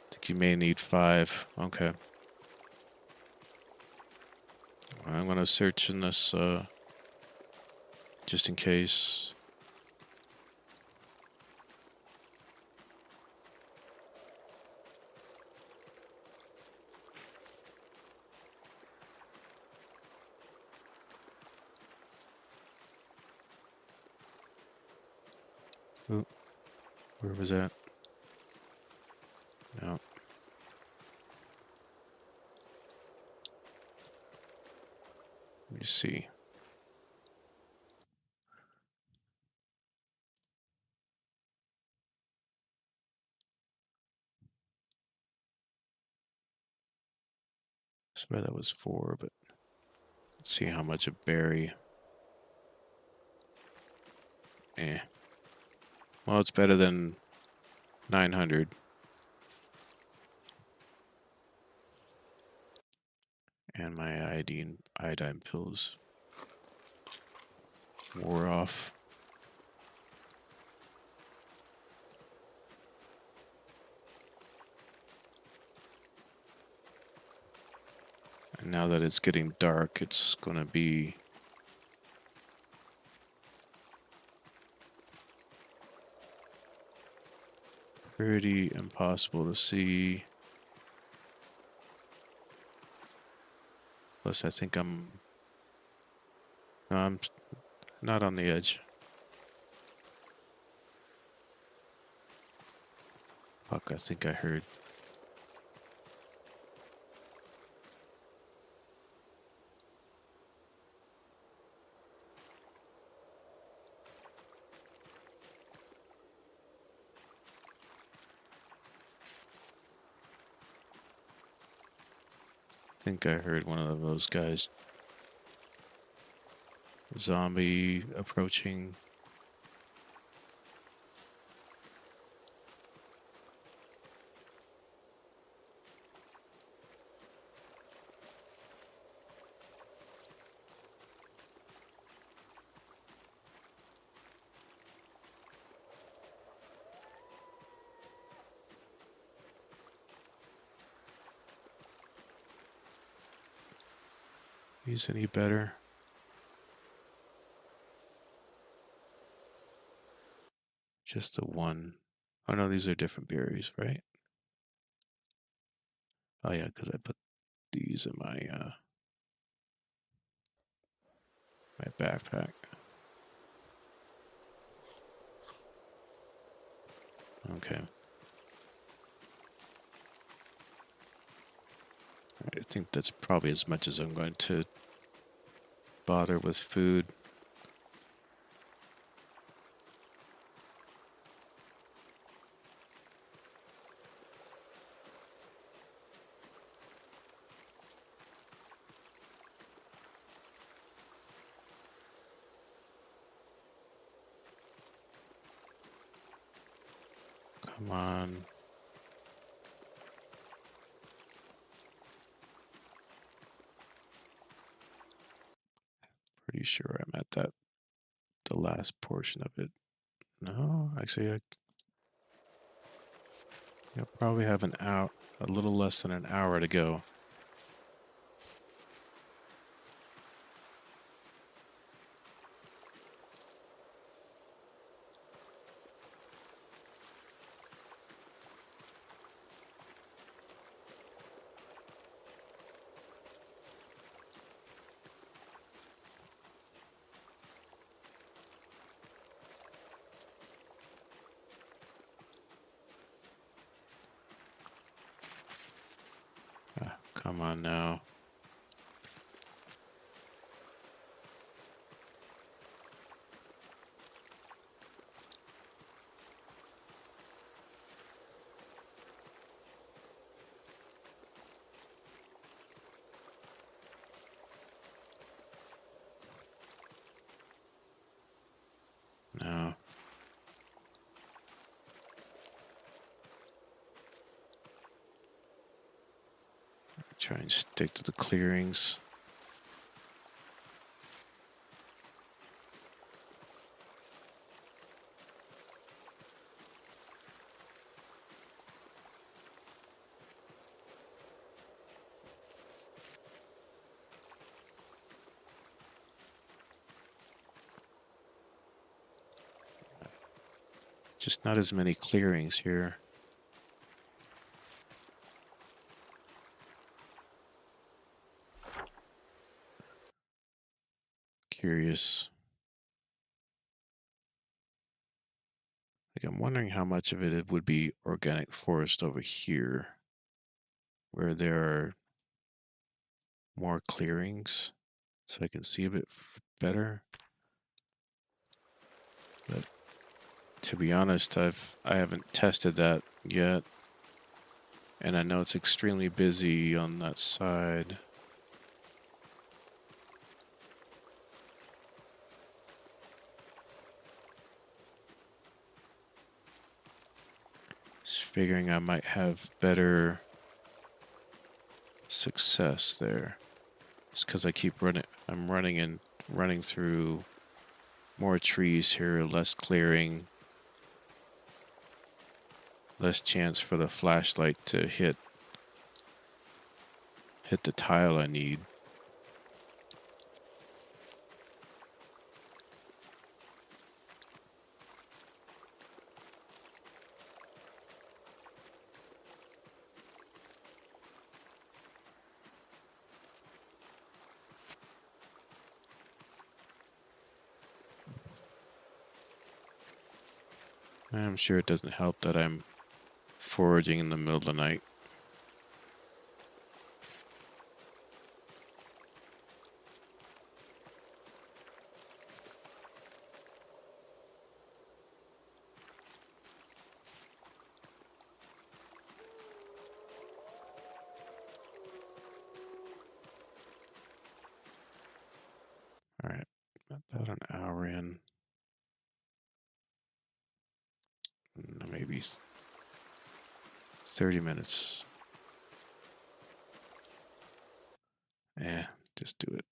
I think you may need 5. Okay. I'm gonna search in this just in case. Ooh, where was that? No. Let me see. I swear that was 4, but let's see how much a berry. Eh. Well, it's better than 900. And my iodine pills wore off. And now that it's getting dark, it's gonna be pretty impossible to see. Plus, I think no, I'm not on the edge. Fuck, I think I heard. I think I heard one of those guys. Zombie approaching. He's any better? Just the one. Oh no, these are different berries, right? Oh yeah, because I put these in my backpack. Okay. I think that's probably as much as I'm going to bother with food. Come on. Pretty sure I'm at the last portion of it. No, actually, I'll probably have an hour, a little less than an hour to go. Come on now. No. Try and stick to the clearings. Just not as many clearings here. Curious. Like, I'm wondering how much of it would be organic forest over here, where there are more clearings, so I can see a bit better. But to be honest, I haven't tested that yet, and I know it's extremely busy on that side. Just figuring I might have better success there. It's because I keep running. I'm running through more trees here, less clearing, less chance for the flashlight to hit the tile I need. I'm sure it doesn't help that I'm foraging in the middle of the night. All right, about an hour in. Maybe 30 minutes. Yeah, just do it.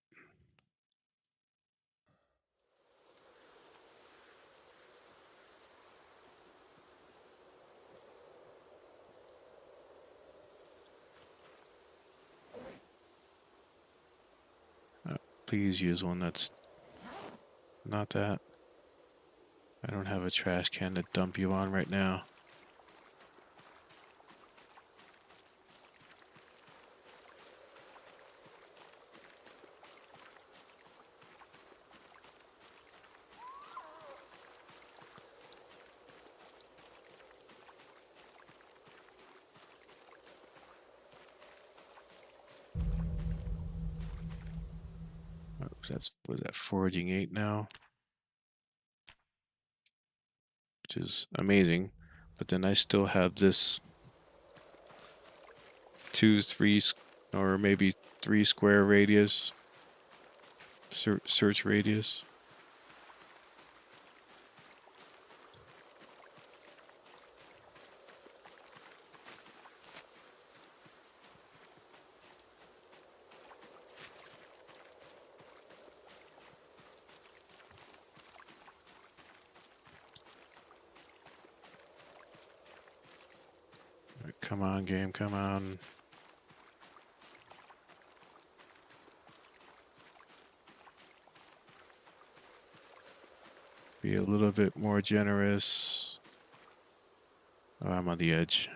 Please use one that's not that. I don't have a trash can to dump you on right now. Oh, was that foraging 8 now? Which is amazing. But then I still have this 2, 3, or maybe 3 square radius, search radius. Right, come on, game, come on. Be a little bit more generous. Oh, I'm on the edge.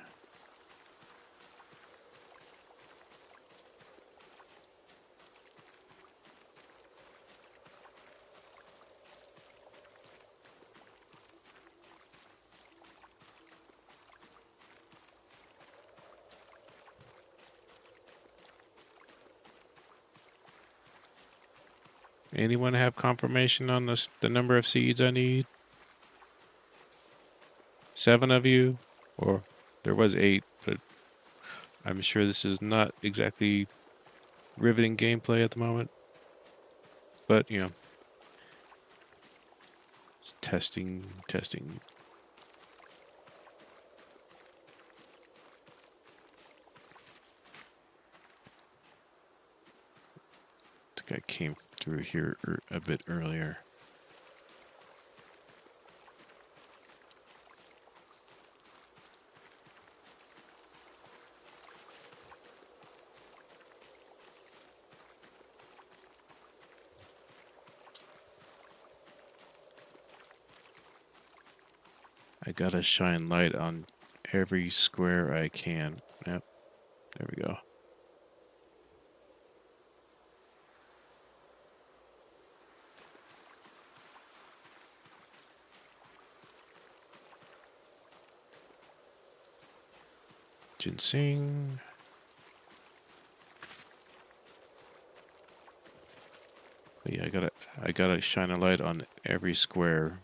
Anyone have confirmation on the number of seeds I need? 7 of you? Or there was 8, but I'm sure this is not exactly riveting gameplay at the moment. But, you know, it's testing. I think I came through here a bit earlier. I gotta shine light on every square I can. Yep, there we go. Ginseng. But yeah, I gotta shine a light on every square.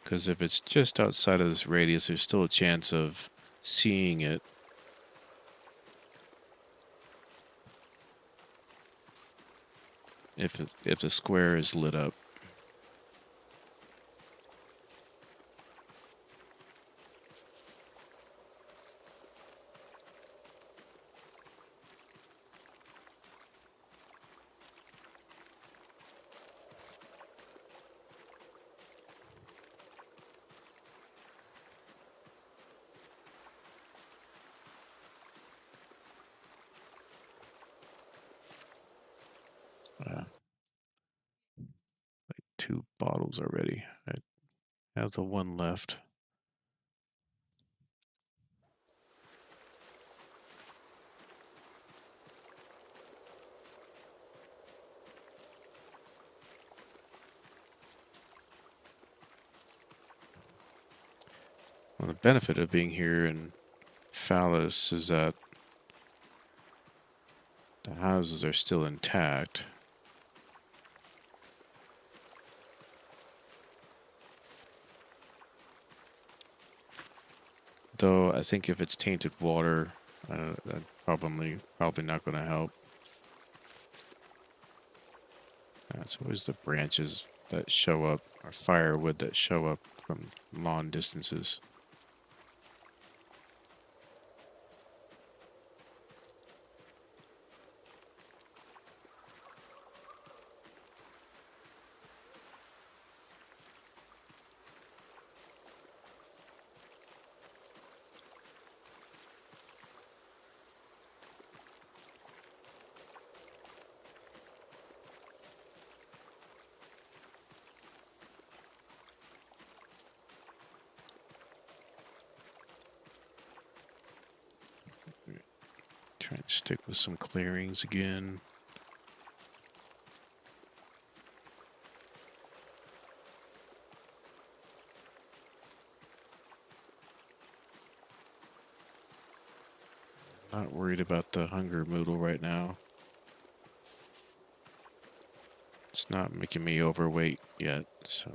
Because if it's just outside of this radius, there's still a chance of seeing it. If the square is lit up. Like 2 bottles already. I have the 1 left. Well, the benefit of being here in Phallus is that the houses are still intact. Though I think if it's tainted water, that's probably not going to help. It's always the branches that show up, or firewood that show up from long distances. Trying to stick with some clearings again. Not worried about the hunger moodle right now. It's not making me overweight yet, so.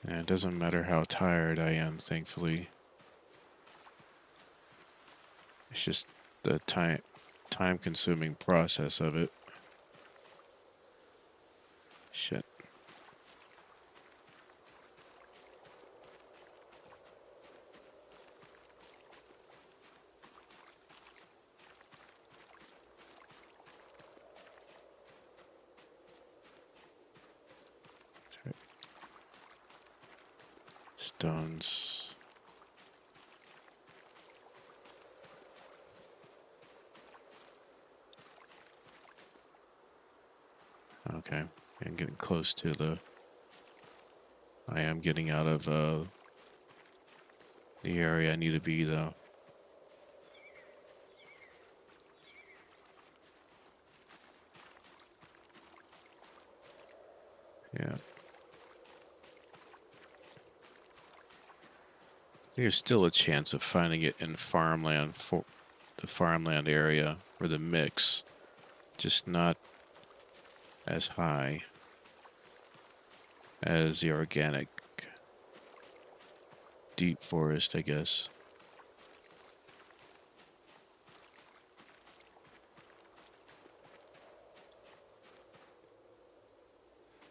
And it doesn't matter how tired I am, thankfully. It's just the time-consuming process of it. Shit. Stones. Okay, I'm getting close to the. I am getting out of the area I need to be, though. Yeah. There's still a chance of finding it in farmland, for the farmland area, or the mix, just not as high as the organic deep forest, I guess.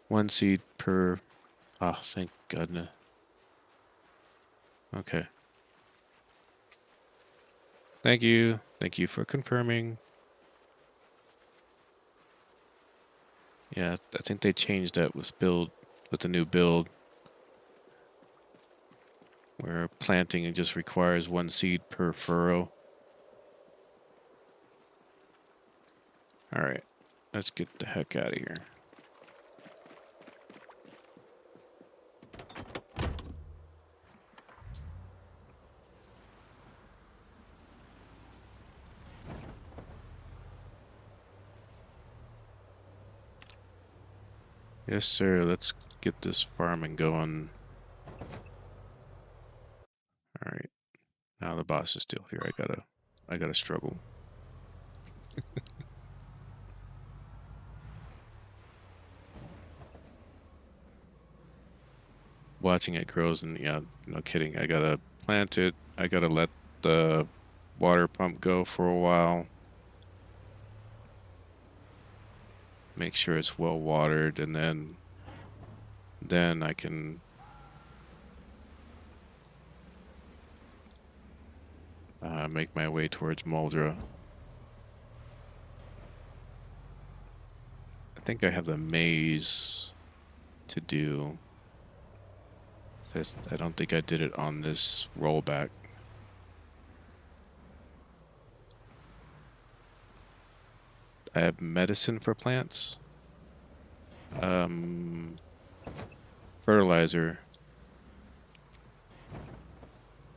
One seed per. Oh, thank goodness. Okay. Thank you. Thank you for confirming. Yeah, I think they changed that with the new build, where planting it just requires one seed per furrow. All right, let's get the heck out of here. Yes, sir. Let's get this farming going. All right. Now the boss is still here. I gotta struggle. Watching it grows, and yeah, no kidding. I gotta plant it. I gotta let the water pump go for a while. Make sure it's well watered, and then I can make my way towards Muldraugh. I think I have the maze to do. I don't think I did it on this rollback. I have medicine for plants. Um, Fertilizer.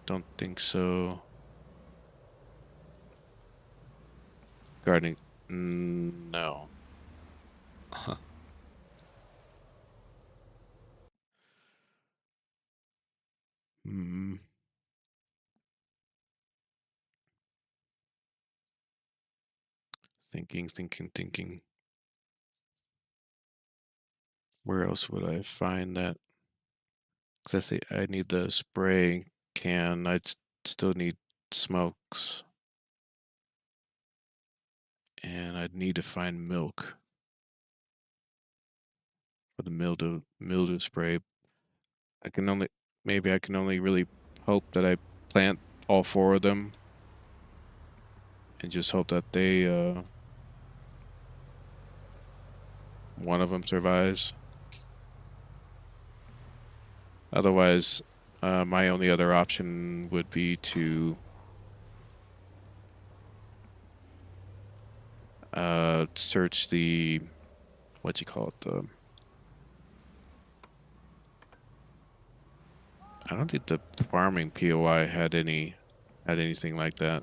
Don't think so. Gardening. No. Hmm. Thinking. Where else would I find that? Because I say I need the spray can. Still need smokes. And I'd need to find milk for the mildew spray. I can only maybe I can only really hope that I plant all four of them and just hope that they one of them survives. Otherwise, my only other option would be to search the what you call it, the I don't think the farming POI had anything like that.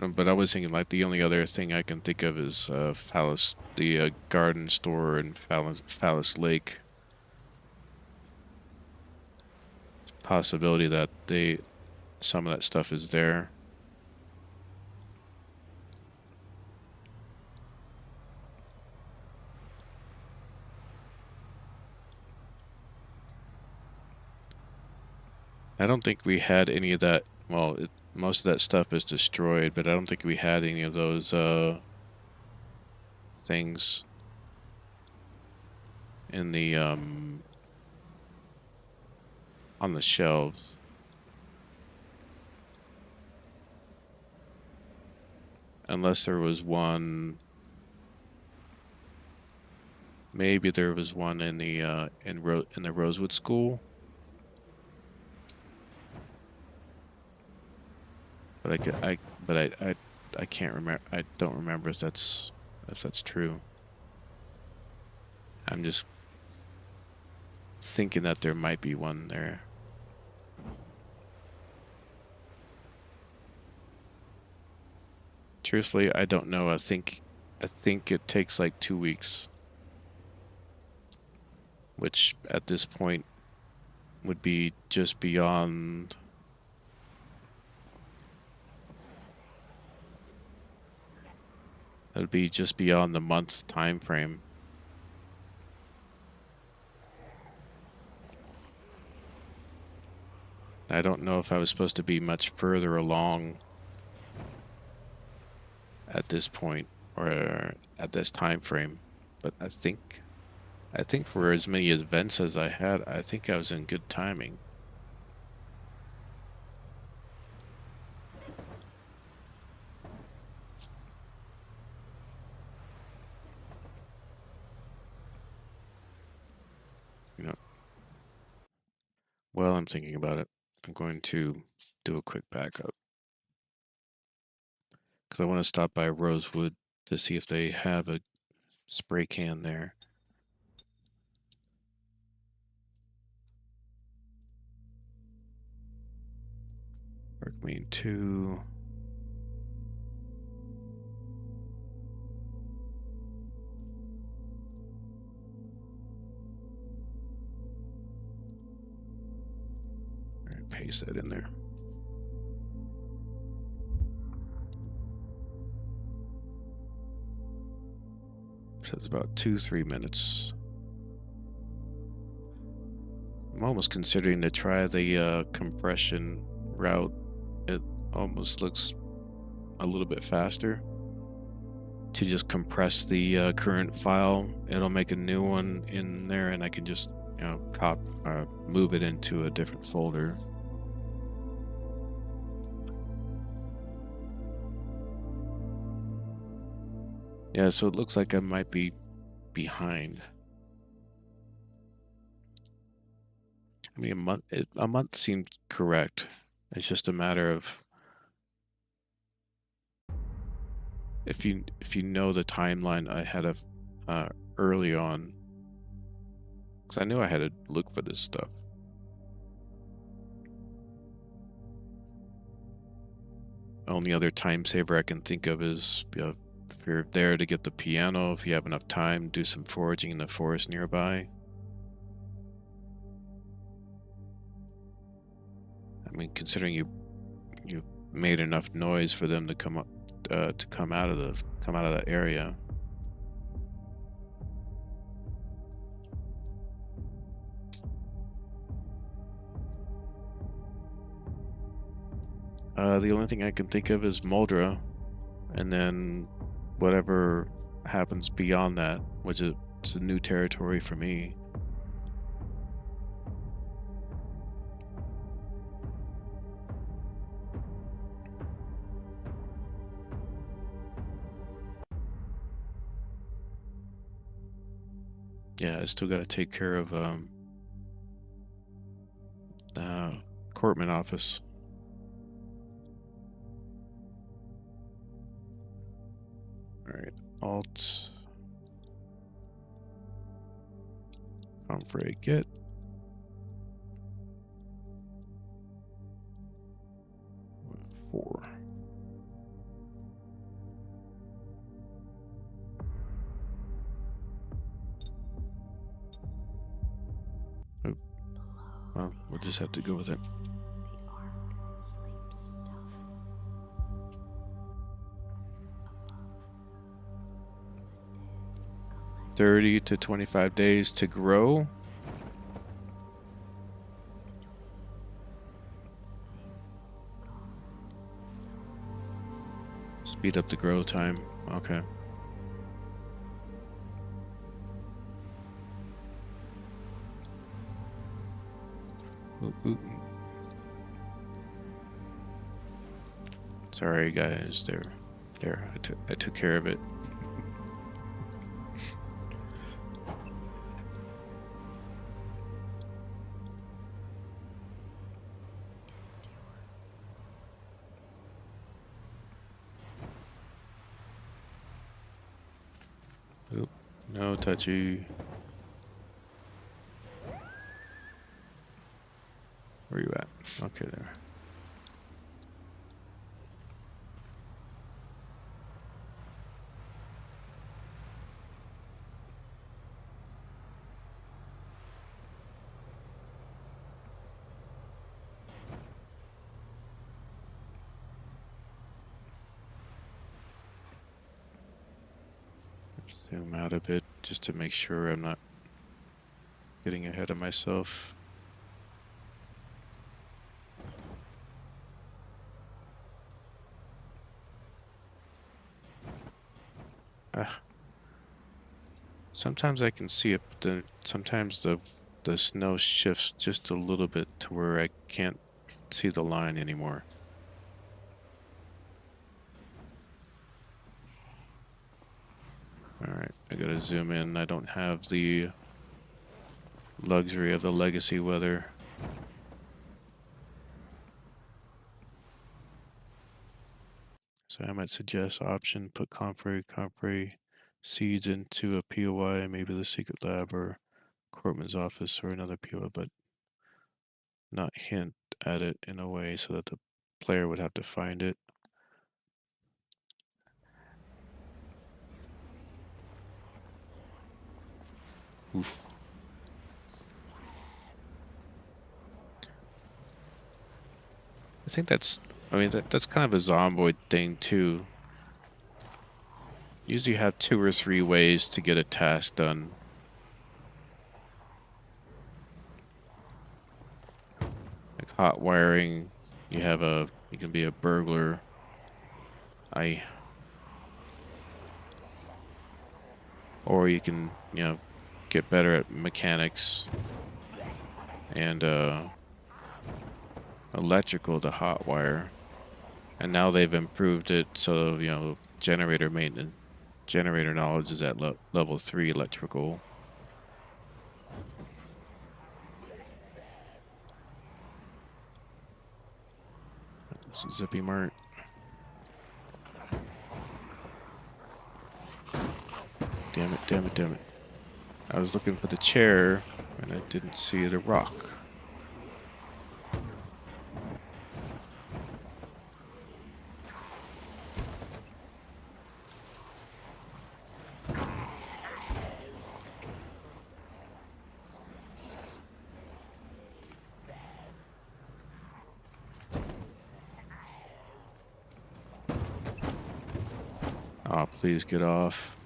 But I was thinking like the only other thing I can think of is Phallus, the garden store in Phallus Lake. Possibility that some of that stuff is there. I don't think we had any of that. Well, most of that stuff is destroyed, but I don't think we had any of those things in the on the shelves. Unless there was one. Maybe there was one in the in the Rosewood school. But I can't remember. I don't remember if that's true. I'm just thinking that there might be one there. Truthfully, I don't know. I think it takes like 2 weeks, which at this point would be just beyond. That would be just beyond the month's time frame. I don't know if I was supposed to be much further along at this point or at this time frame, but I think for as many events as I had, I think I was in good timing. You know, while I'm thinking about it, I'm going to do a quick backup because I want to stop by Rosewood to see if they have a spray can there. Workmean 2. All right, paste that in there. So it's about 2-3 minutes. I'm almost considering to try the compression route. It almost looks a little bit faster to just compress the current file. It'll make a new one in there, and I can just move it into a different folder. Yeah, so it looks like I might be behind. I mean, a month seemed correct. It's just a matter of if you know the timeline I had of early on, because I knew I had to look for this stuff. Only other time saver I can think of is if you're there to get the piano, if you have enough time, do some foraging in the forest nearby. I mean, considering you made enough noise for them to come up to come out of that area. The only thing I can think of is Muldraugh, and then whatever happens beyond that, which is it's a new territory for me. Yeah, I still got to take care of Courtman office. All right, Alt. comfrey. Get. Four. Oh, well, we'll just have to go with it. 30 to 25 days to grow. Speed up the grow time. Okay. Oop, oop. Sorry, guys. There. I took care of it. Oop. No touchy. Where you at? Okay, there. Zoom out a bit just to make sure I'm not getting ahead of myself. Sometimes I can see it, but then sometimes the snow shifts just a little bit to where I can't see the line anymore. Alright, I gotta zoom in. I don't have the luxury of the legacy weather. So I might suggest option, put comfrey seeds into a POI, maybe the secret lab or Cortman's office or another POI, but not hint at it in a way so that the player would have to find it. Oof. I think that's kind of a Zomboid thing too. Usually have 2 or 3 ways to get a task done. Like hot wiring, you can be a burglar. Or you can, get better at mechanics and electrical to hot wire. And now they've improved it so, generator maintenance, generator knowledge is at level 3 electrical. Zippy Mart. Damn it. I was looking for the chair and I didn't see the rock. Oh, please get off.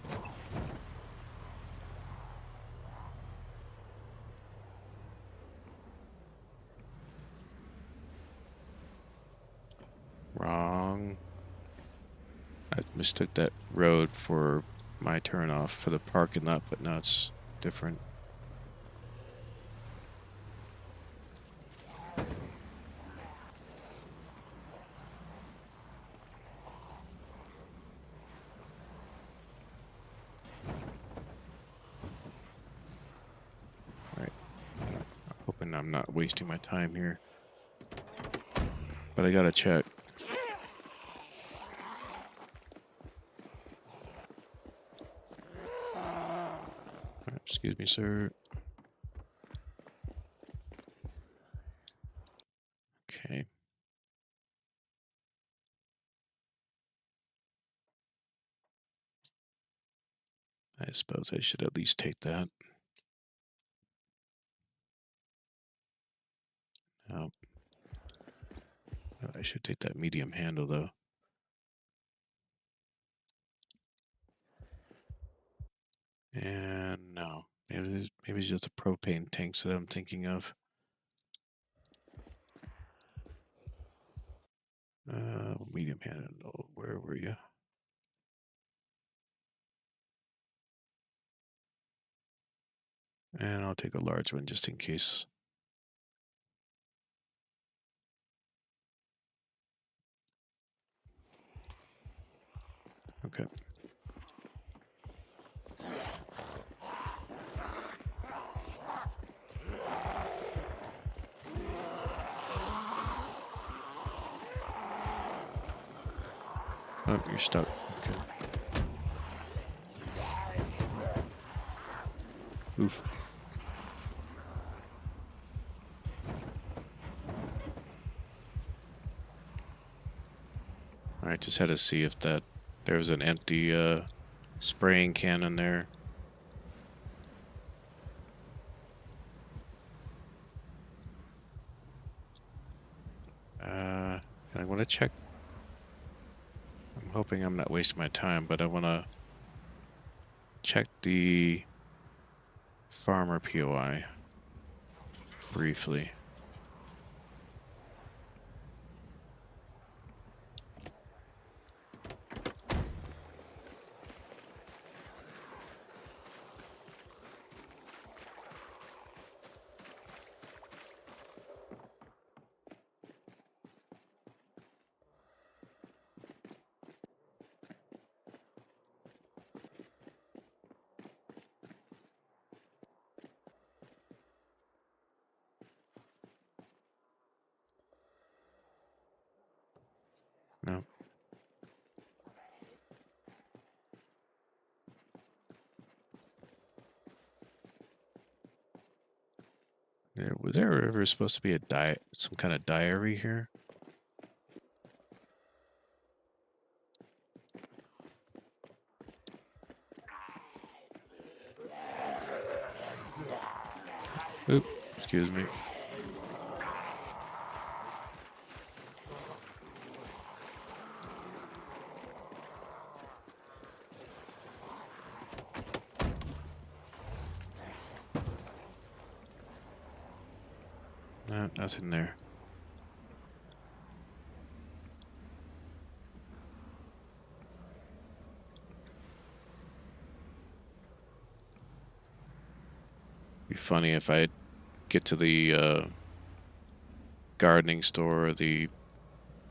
Wrong. I mistook that road for my turnoff for the parking lot, but now it's different. Right. I'm hoping I'm not wasting my time here. But I gotta check. Excuse me, sir. I suppose I should at least take that. Oh, I should take that medium handle though. And no, maybe it's just the propane tanks that I'm thinking of. Medium handle. Where were you? And I'll take a large one just in case. Okay. Oh, you're stuck. Okay. Oof. All right, just had to see if there was an empty spraying can in there. And I want to check. I'm hoping I'm not wasting my time, but I want to check the farmer POI briefly. No. Was there ever supposed to be some kind of diary here? Oop, excuse me. No, nothing there. Be funny if I get to the gardening store, the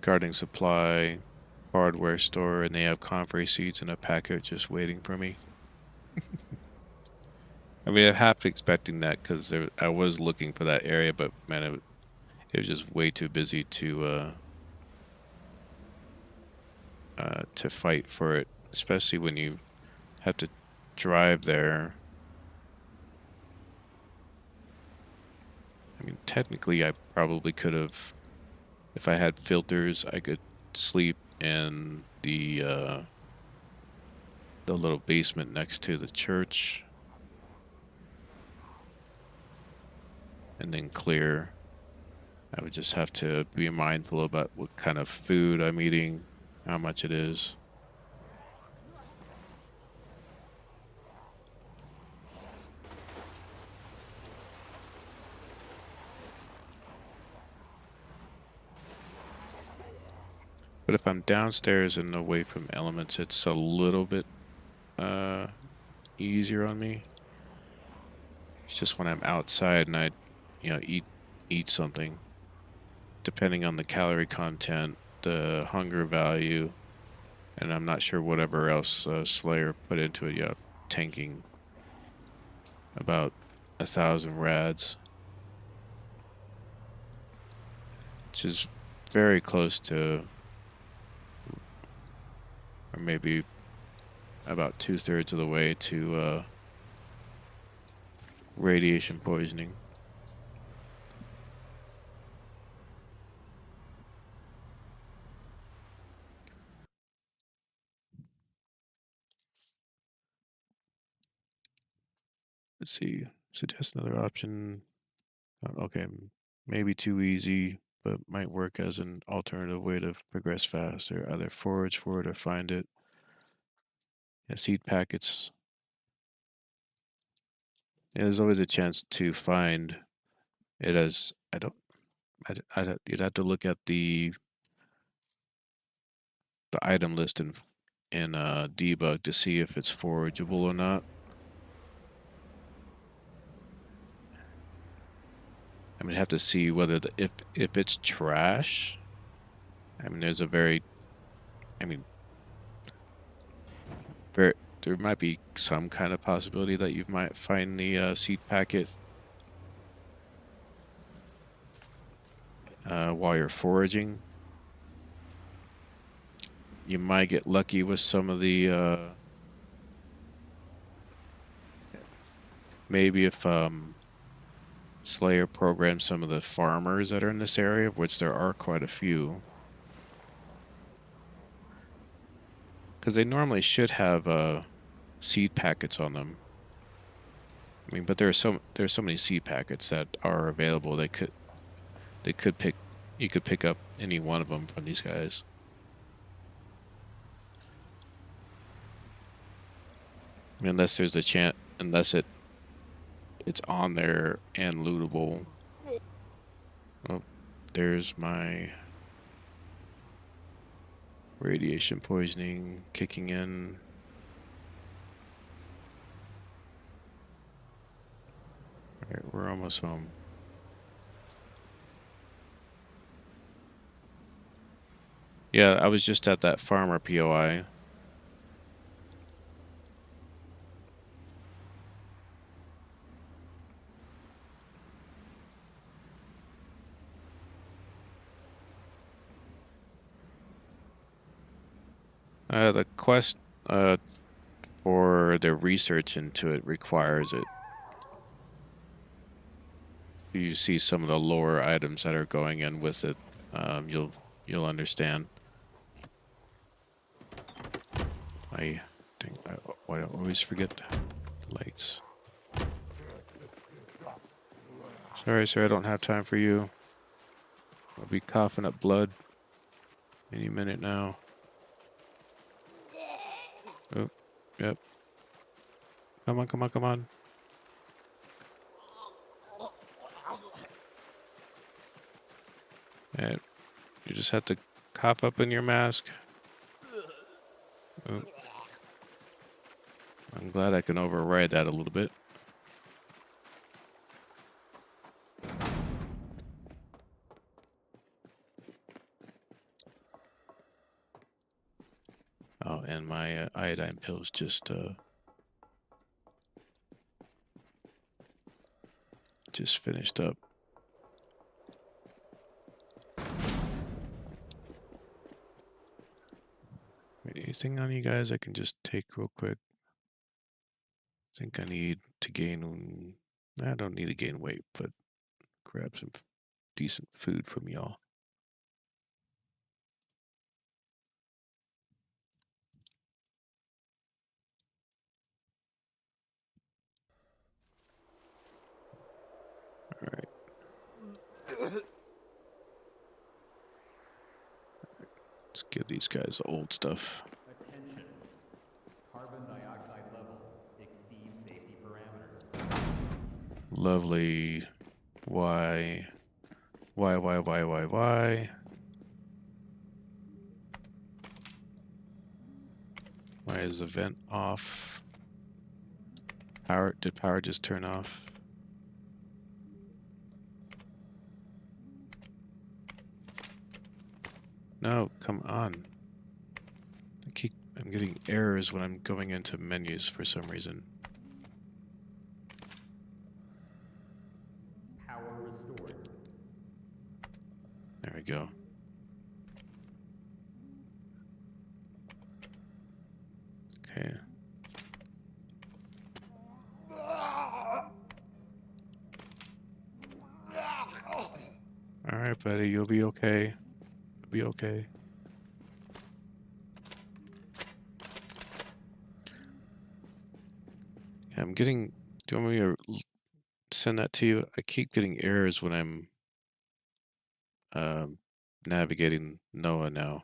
gardening supply, hardware store, and they have comfrey seeds in a packet just waiting for me. I mean, I'm half expecting that because I was looking for that area, but man, it was just way too busy to fight for it, especially when you have to drive there. I mean, technically, I probably could have, if I had filters, I could sleep in the little basement next to the church, and then clear. I would just have to be mindful about what kind of food I'm eating, how much it is. But if I'm downstairs and away from elements, it's a little bit uh, easier on me. It's just when I'm outside and eat something, depending on the calorie content, the hunger value, and I'm not sure whatever else Slayer put into it. Yeah, tanking about 1,000 rads, which is very close to, or maybe about 2/3 of the way to radiation poisoning. Let's see. Suggest another option. Okay, maybe too easy, but might work as an alternative way to progress faster. Either forage for it or find it. Yeah, seed packets. Yeah, there's always a chance to find it as I don't. You'd have to look at the item list in debug to see if it's forageable or not. I mean, have to see whether if it's trash. I mean, there's a very. I mean, very. There might be some kind of possibility that you might find the seed packet while you're foraging. You might get lucky with some of the maybe if Slayer programs some of the farmers that are in this area, of which there are quite a few. Because they normally should have seed packets on them. I mean, but there's so many seed packets that are available. They could pick you could pick up any one of them from these guys. I mean, unless there's a chance, unless it's on there and lootable. Oh, there's my radiation poisoning kicking in. All right, we're almost home. Yeah, I was just at that farmer POI. The quest for the research into it requires it. You see some of the lower items that are going in with it, you'll understand. Why do I always forget the lights? Sorry, sir, I don't have time for you. I'll be coughing up blood any minute now. Oh, yep. Come on, come on, come on. And you just have to cough up in your mask. Oh. I'm glad I can override that a little bit. Oh, and my iodine pills just finished up. Wait, anything on you guys I can just take real quick? I think I need to gain. I don't need to gain weight, but grab some decent food from y'all. All right. Let's give these guys the old stuff. Attention. Carbon dioxide level exceeds safety parameters. Lovely. Why? Why? Why is the vent off? Did power just turn off? No, come on. I'm getting errors when I'm going into menus for some reason. Power restored. There we go. Okay. All right, buddy, you'll be okay. You'll be okay. I'm getting Do you want me to send that to you? I keep getting errors when I'm um, navigating Noah now.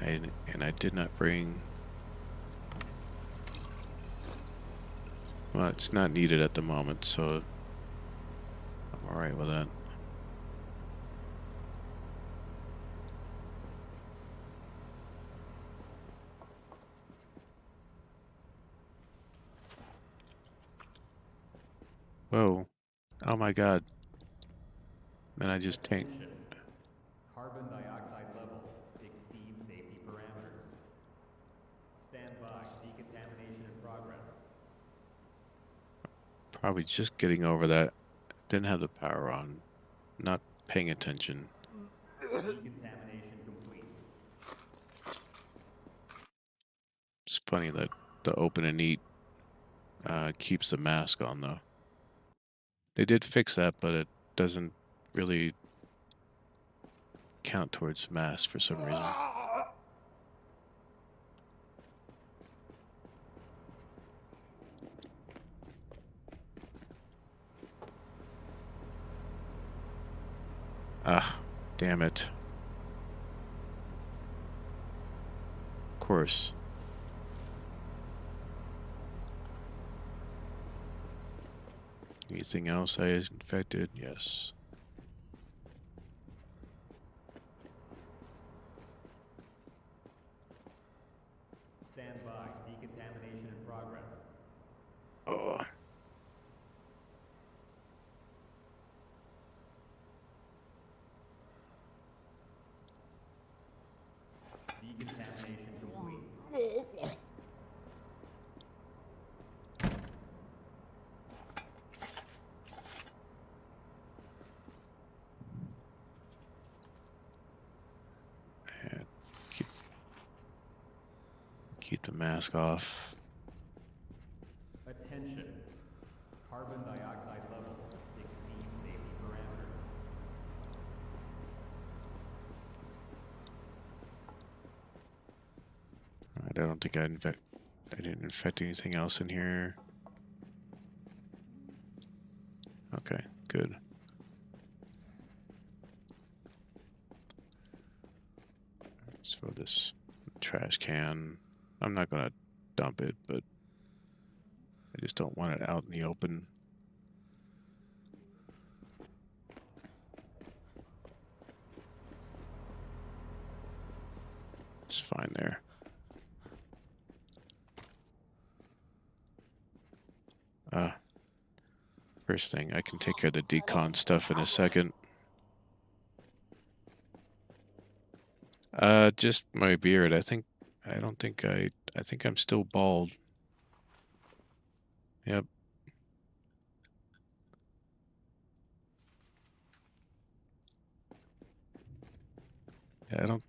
And I did not bring. Well, it's not needed at the moment, so I'm all right with that. Whoa! Oh my God! Then I just tanked. Attention. Carbon dioxide level exceeds safety parameters. Stand by. Decontamination in progress. Probably just getting over that. Didn't have the power on. Not paying attention. Decontamination complete. It's funny that the open and eat keeps the mask on though. They did fix that, but it doesn't really count towards mask for some reason. Ah, damn it. Of course. Anything else I infected? Yes. Stand by. Decontamination in progress. Oh. Decontamination complete. And keep the mask off. Attention. Carbon dioxide level exceeds safety parameters. I don't think I didn't infect anything else in here. Okay, good. Let's throw this trash can. I'm not gonna dump it, but I just don't want it out in the open. It's fine there. First thing, I can take care of the decon stuff in a second. Just my beard. I don't think I think I'm still bald. Yep. Yeah, I don't.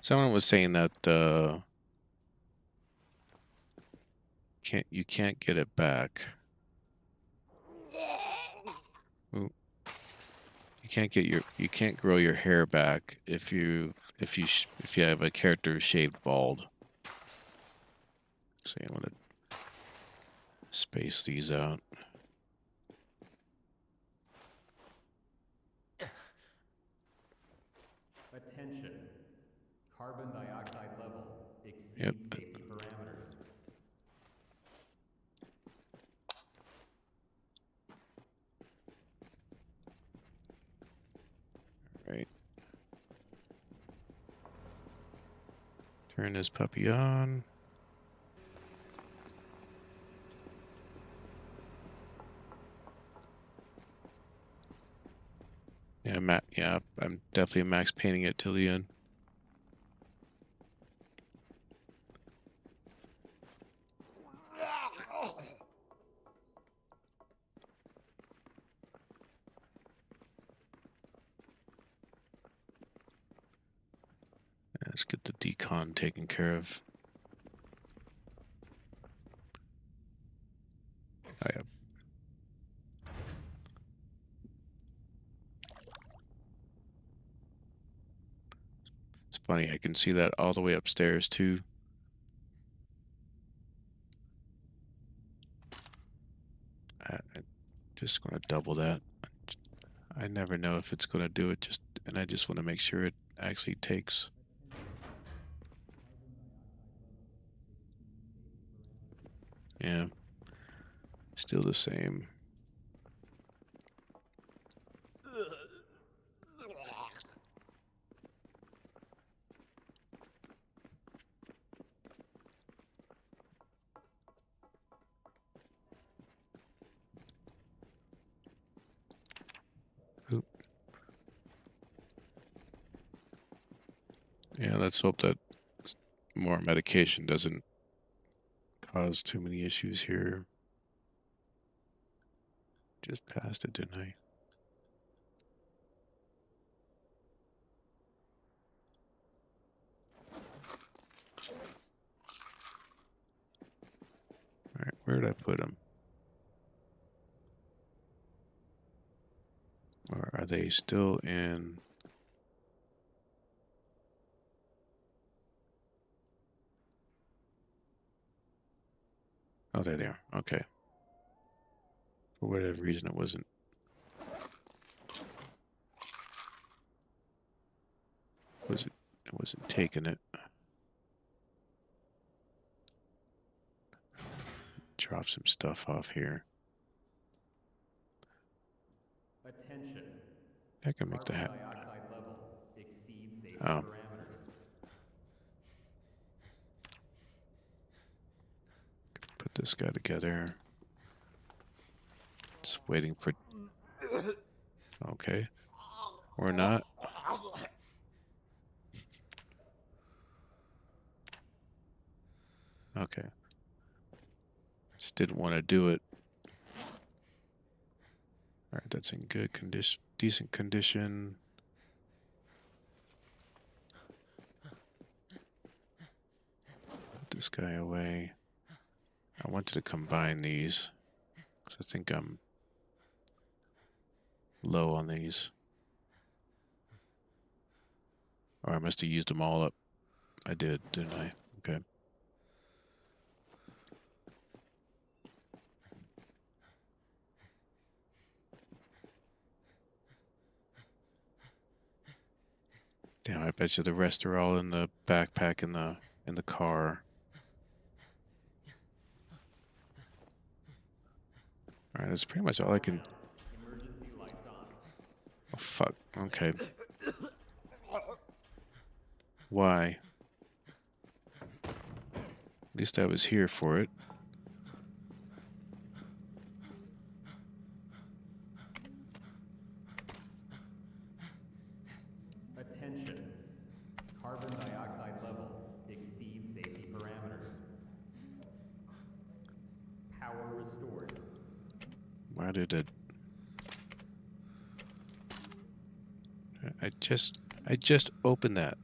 Someone was saying that you can't get it back. Ooh. You can't grow your hair back if you have a character shaved bald. So I'm gonna space these out. Attention. Carbon dioxide level Yep. exceeds safety parameters. Right. Turn this puppy on. Yeah, I'm definitely max painting it till the end. Let's get the decon taken care of. Oh, yeah. funny. I can see that all the way upstairs too. I'm just gonna double that. I never know if it's gonna do it. And I just want to make sure it actually takes. Yeah, still the same. Oop. Yeah, let's hope that more medication doesn't cause too many issues here. Just passed it, didn't I? All right, where did I put them? Or are they still in? Oh, there they are. Okay. For whatever reason, it wasn't. It wasn't taking it. Drop some stuff off here. Attention. I can make the Carbon hat. dioxide level exceeds safety Oh, parameters. put this guy together. Just waiting for. Okay. Or not. Okay. Just didn't want to do it. All right, that's in good condition, decent condition. Put this guy away. I wanted to combine these because I think I'm low on these. Or I must have used them all up. I did, didn't I? Okay. Damn, I bet you the rest are all in the backpack in the car. All right, that's pretty much all I can. Emergency lights on. Oh fuck. Okay. Why? At least I was here for it. Attention. Carbon dioxide level exceeds safety parameters. Power restored. Why did it? I just opened that.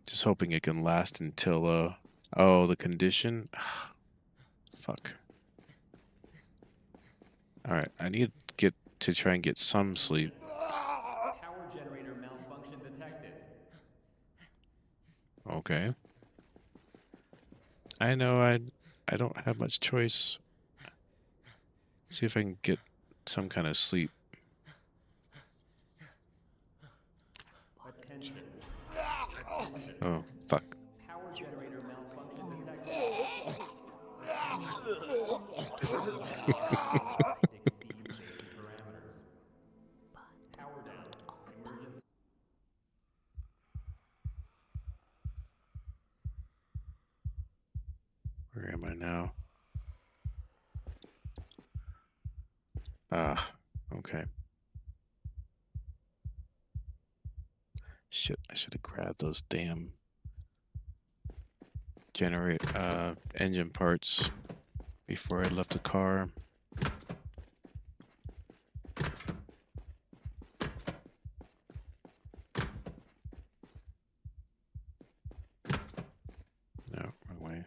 Just hoping it can last until oh, the condition. Fuck. All right, I need to try and get some sleep. Power generator malfunction detected. Okay. I know I don't have much choice. See if I can get some kind of sleep. Attention. Attention. Oh, fuck. Power generator malfunction detected. Exceeds safety parameters. Power down. Emergency. Where am I now? Ah, okay. Shit, I should have grabbed those damn engine parts before I left the car. No, wrong way.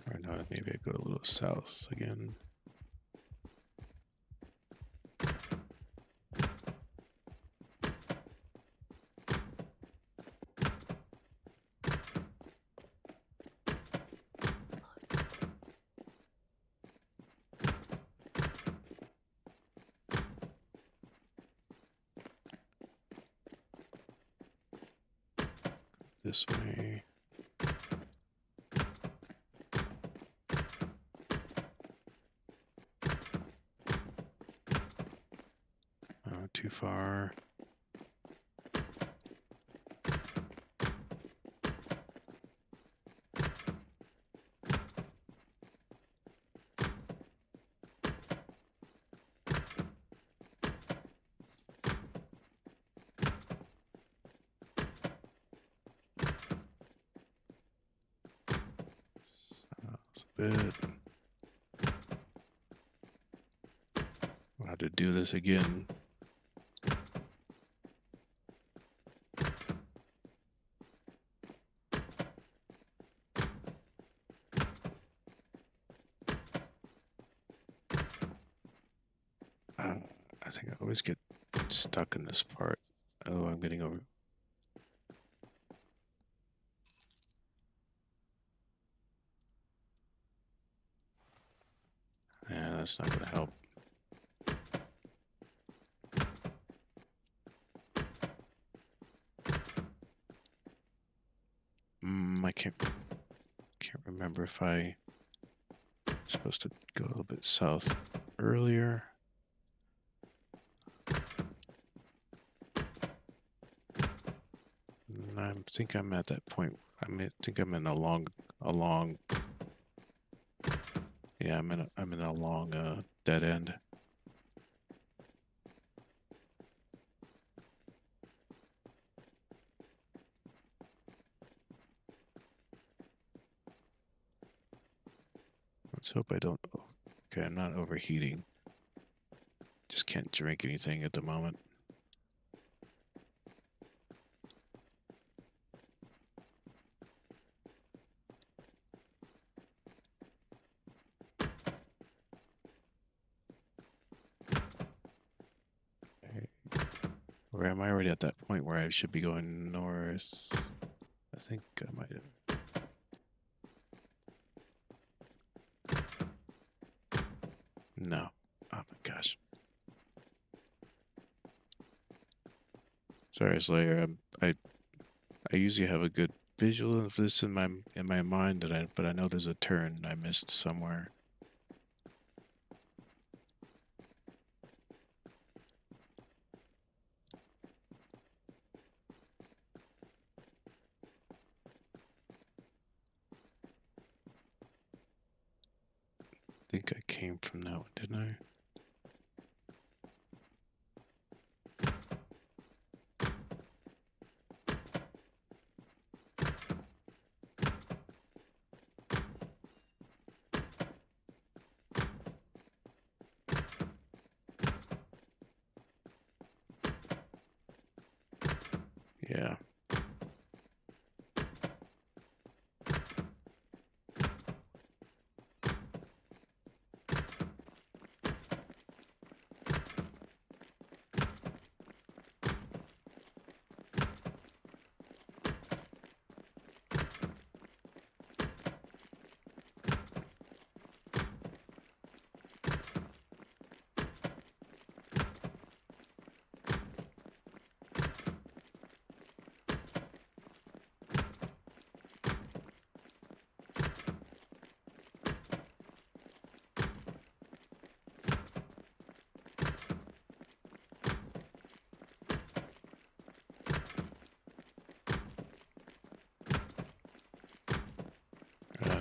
Or no, Maybe I go a little south again. This way. Too far. That's a bit. I'll have to do this again. I think I always get stuck in this part. Oh, I'm getting over. Yeah, that's not gonna help. I can't remember if I'm supposed to go a little bit south earlier. I think I'm at that point. I think I'm in a long. Yeah, I'm in a long dead end. Let's hope I don't. Okay, I'm not overheating. Just can't drink anything at the moment. Or am I already at that point where I should be going north? I think I might have. No. Oh my gosh. Sorry, Slayer. I usually have a good visual of this in my mind, but I know there's a turn I missed somewhere. I think I came from that one, didn't I? Yeah.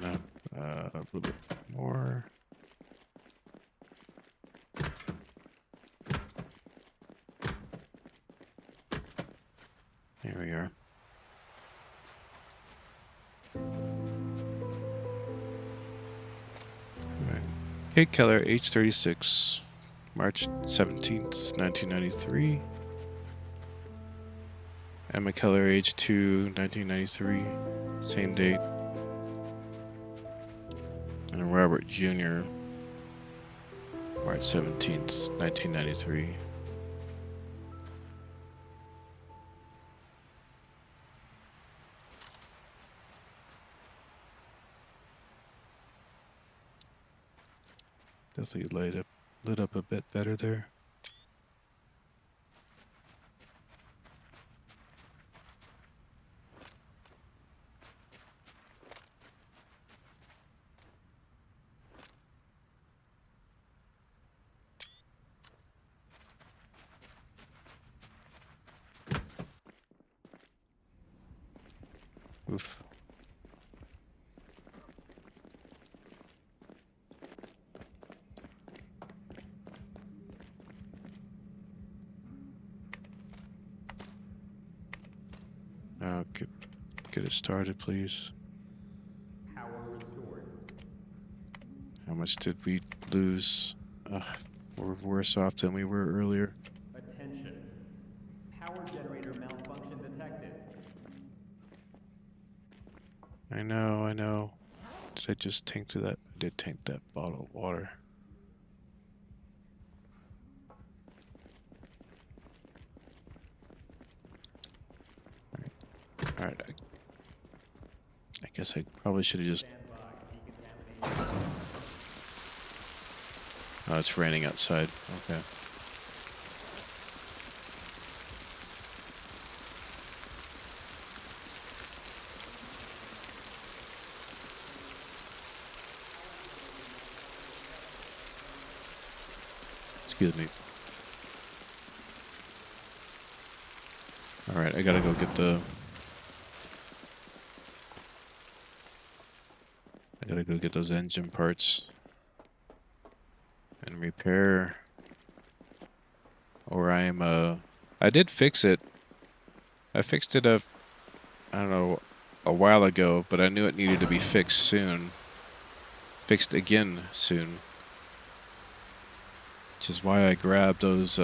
No. A little bit more. There we are. Right. Kate Keller, age 36, March 17th, 1993. Emma Keller, age 2, 1993, same date. And Robert Jr., March 17th, 1993. Definitely lit up a bit better there. Oof. Get it started, please. Power restored. How much did we lose? We're worse off than we were earlier. Attention. Power generator malfunction detected. I know. Did I just tank to that? I did tank that bottle of water. Alright. I guess I probably should have just... Stand by. Decontamination. Oh, it's raining outside. Okay. Excuse me. Alright, I gotta go get the... I gotta go get those engine parts. And repair. Or I did fix it. I fixed it I don't know, a while ago, but I knew it needed to be fixed soon. Fixed again soon. Which is why I grabbed those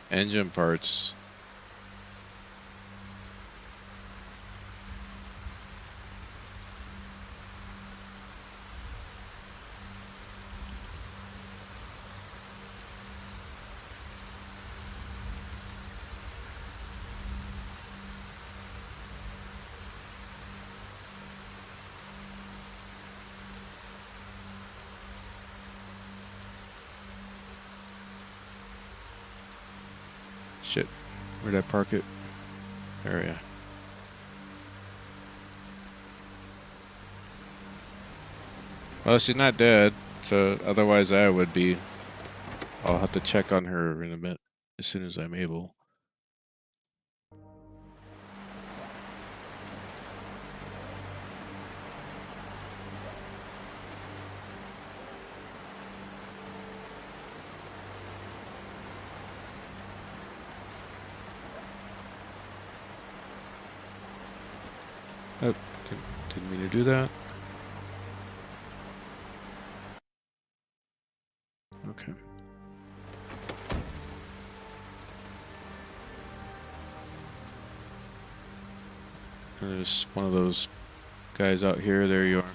engine parts. Shit. Where'd I park it? There, yeah. Well, she's not dead, so otherwise I would be. I'll have to check on her in a bit, as soon as I'm able. Oh, didn't mean to do that. Okay. There's one of those guys out here. There you are.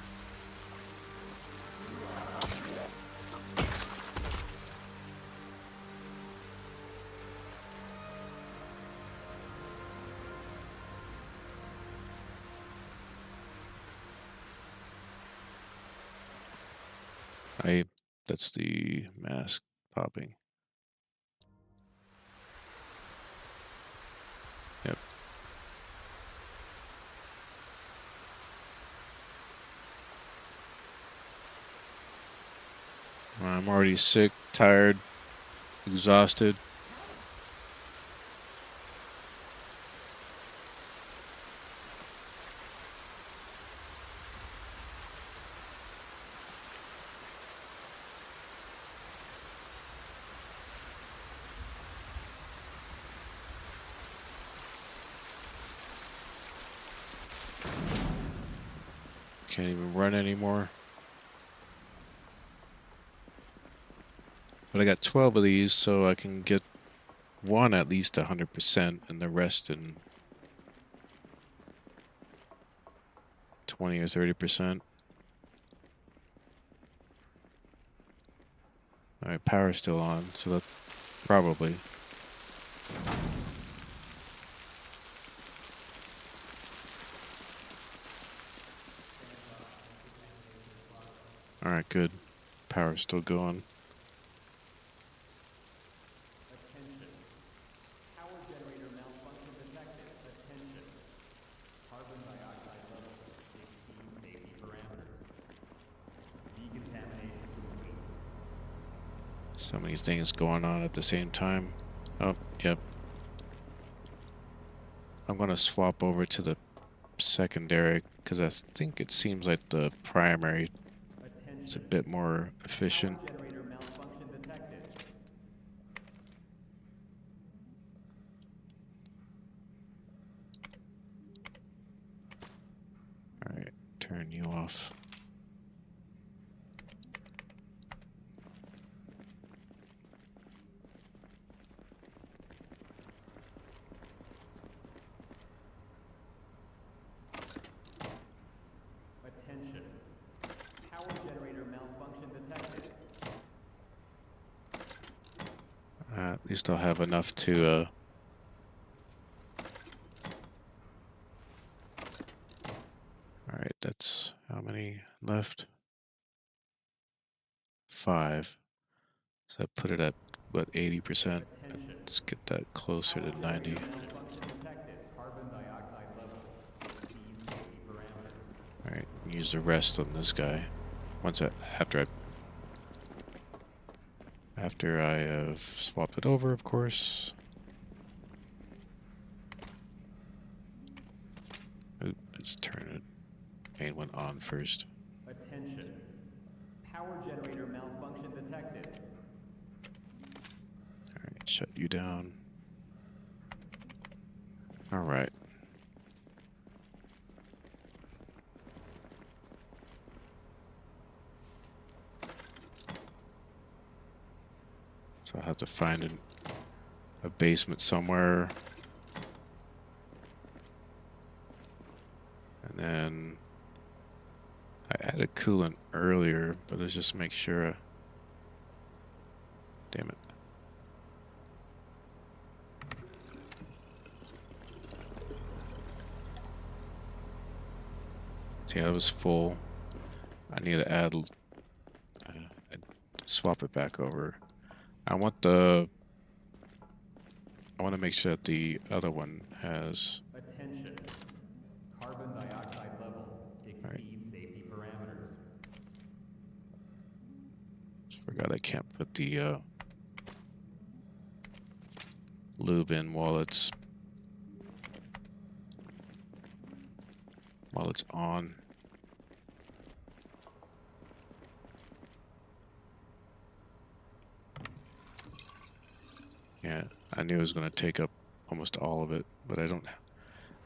That's the mask popping. Yep. I'm already sick, tired, exhausted. Can't even run anymore. But I got 12 of these, so I can get one at least 100% and the rest in 20 or 30%. Alright, power's still on, so that probably. Alright, good. Power's still going. Attention. Power generator malfunction detected. Attention. Carbon dioxide levels exceed safety parameters. Decontamination complete. So many things going on at the same time. Oh, yep. I'm gonna swap over to the secondary because I think it seems like the primary is a Attention. bit more Power efficient. generator malfunction detected. Alright, turn you off. Attention. Power generator malfunction detected. At least I'll have enough to Alright, that's how many left? 5. So that put it at what, 80%? Attention. Let's get that closer Power to generator 90. malfunction detected. Carbon dioxide level exceeds safety parameters. Alright, use the rest on this guy. Once I after I have swapped it over, of course. Oop, let's turn it main one on first. Attention. Power generator malfunction detected. Alright, shut you down. Alright. So I'll have to find a basement somewhere. And then I added coolant earlier, but let's just make sure. Damn it. See, that was full. I need to add. I'd swap it back over. I want to make sure that the other one has. Attention. Carbon dioxide level Alright, exceeds safety parameters. just forgot I can't put the lube in while it's on. Yeah, I knew it was going to take up almost all of it, but I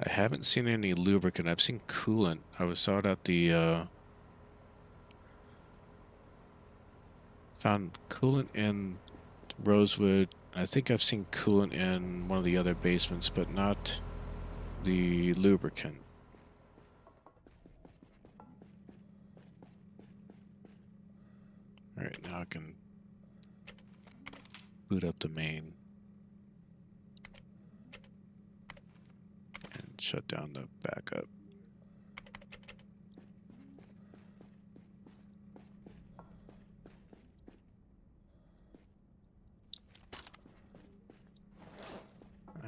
haven't seen any lubricant. I've seen coolant. I saw it at the found coolant in Rosewood. I think I've seen coolant in one of the other basements, but not the lubricant. All right, now I can boot up the main and shut down the backup.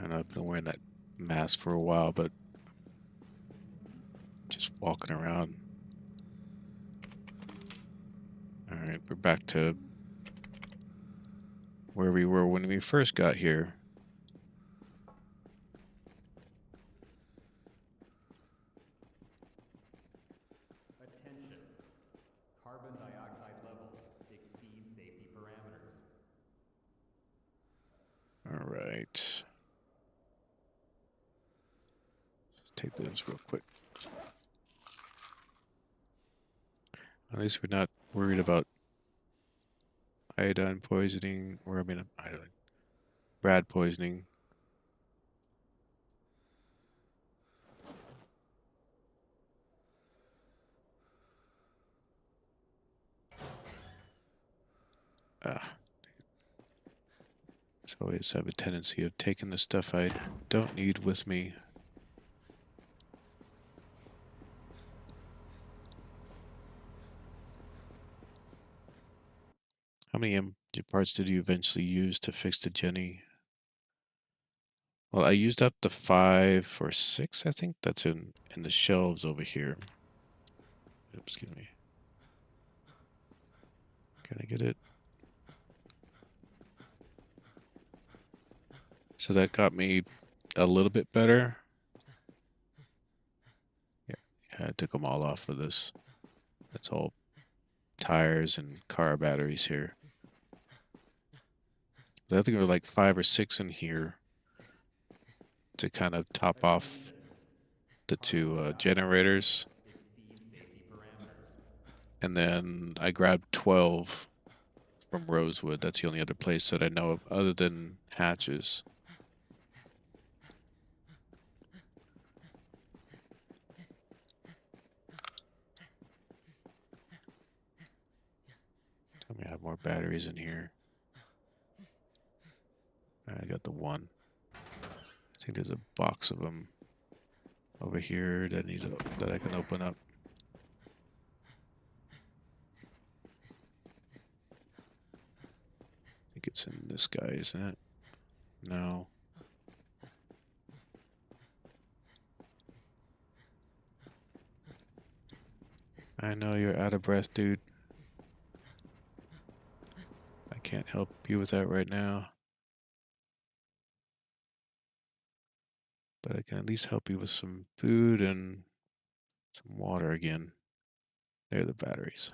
And I've been wearing that mask for a while, but just walking around. All right, we're back to where we were when we first got here. Attention. Carbon dioxide level exceeds safety parameters. All right. Let's take those real quick. At least we're not worried about iodine poisoning, or I mean, iodine, Brad poisoning. Ah. So I always have a tendency of taking the stuff I don't need with me. How many parts did you eventually use to fix the Jenny? Well, I used up the 5 or 6, I think. That's in the shelves over here. Oops, excuse me. Can I get it? So that got me a little bit better. Yeah, I took them all off of this. That's all tires and car batteries here. I think there were like 5 or 6 in here to kind of top off Attention. the Carbon two dioxide generators. level exceeds safety parameters. And then I grabbed 12 from Rosewood. That's the only other place that I know of other than hatches. Tell me I have more batteries in here. I got the one. I think there's a box of them over here that I can open up. I think it's in this guy, isn't it? No. I know you're out of breath, dude. I can't help you with that right now. But I can at least help you with some food and some water again. There are the batteries.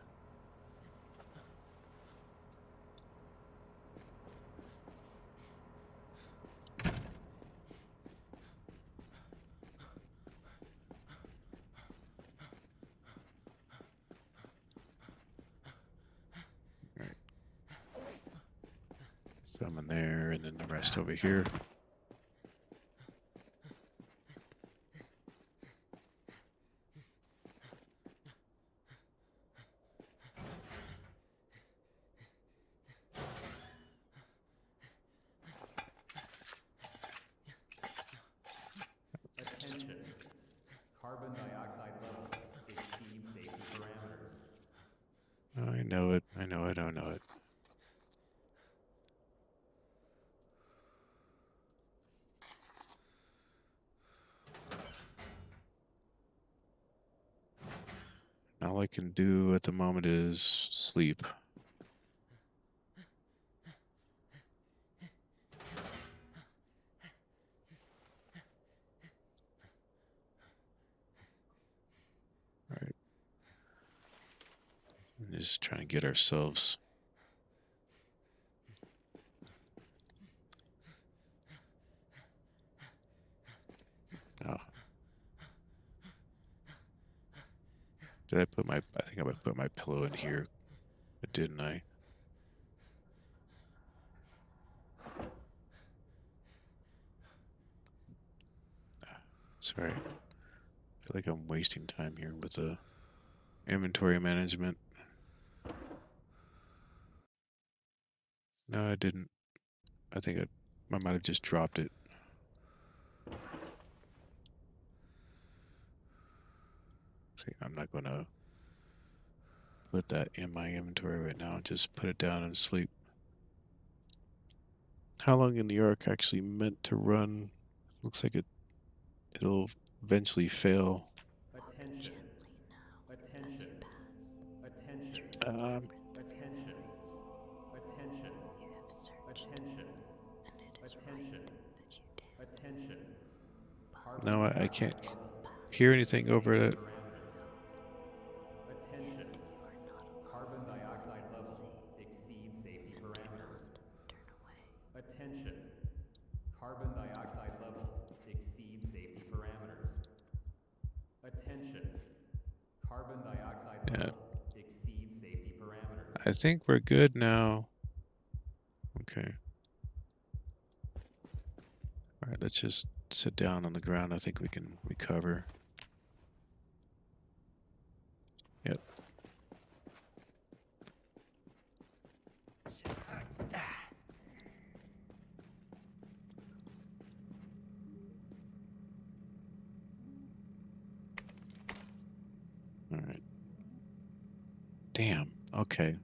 All right. Some in there and then the rest over here. Attention. Carbon dioxide level exceeds safety parameters. I know it. I know it. I know it. All I can do at the moment is sleep. All right. Just trying to get ourselves. Oh. Did I put my, I think I might put my pillow in here, but didn't I? Sorry. I feel like I'm wasting time here with the inventory management. No, I didn't. I think I might have just dropped it. See, I'm not going to put that in my inventory right now. Just put it down and sleep. How long in the arc actually meant to run? Looks like it'll eventually fail. Attention. Attention. Attention. Um, Attention. Attention. Attention. Attention. Attention. Carbon no, I can't dioxide level hear exceeds anything over safety it. parameters. Attention. Carbon dioxide level exceeds safety parameters. Attention. Carbon dioxide level exceeds safety parameters. Attention. Carbon dioxide Yeah, level exceeds safety parameters. I think we're good now. Okay. All right, let's just sit down on the ground. I think we can recover. Yep. Damn. Okay.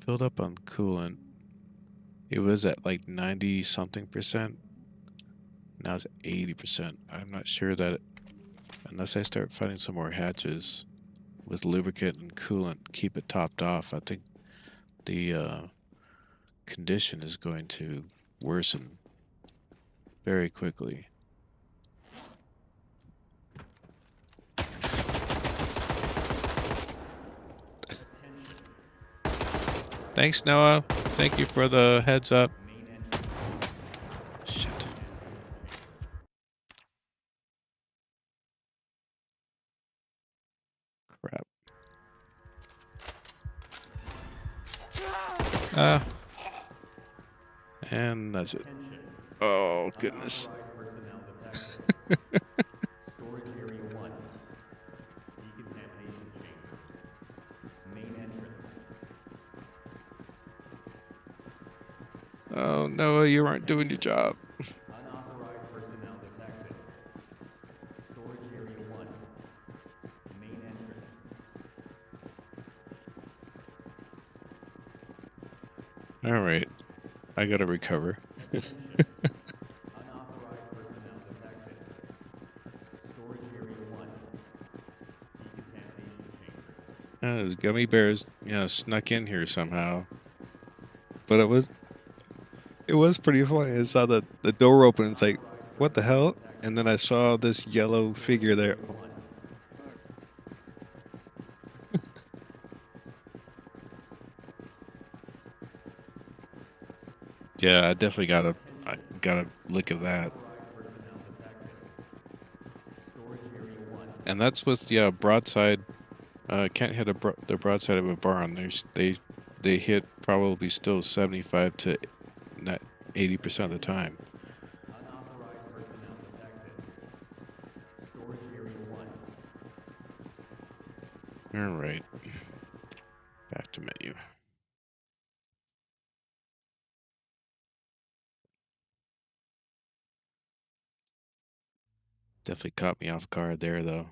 Filled up on coolant. It was at like 90 something percent. Now it's 80%. I'm not sure that unless I start finding some more hatches with lubricant and coolant, keep it topped off, I think the condition is going to worsen very quickly. Thanks, Noah. Thank you for the heads up. Shit. Crap. And that's it. Oh, goodness. Storage area 1. Decontamination chamber. Main entrance. Oh, Noah, you aren't doing your job. Unauthorized personnel detected. Storage area 1. Main entrance. All right. I gotta recover. Unauthorized personnel detected. Storage area 1. Decontamination chamber. Those gummy bears, snuck in here somehow. But it was pretty funny. I saw the door open. It's like, what the hell? And then I saw this yellow figure there. Oh, yeah, I definitely got a look at that. And that's with the broadside. Can't hit the broadside of a barn. They hit probably still 75 to 80% of the time. Unauthorized personnel detected. Storage area 1. All right. Back to menu. Definitely caught me off guard there, though.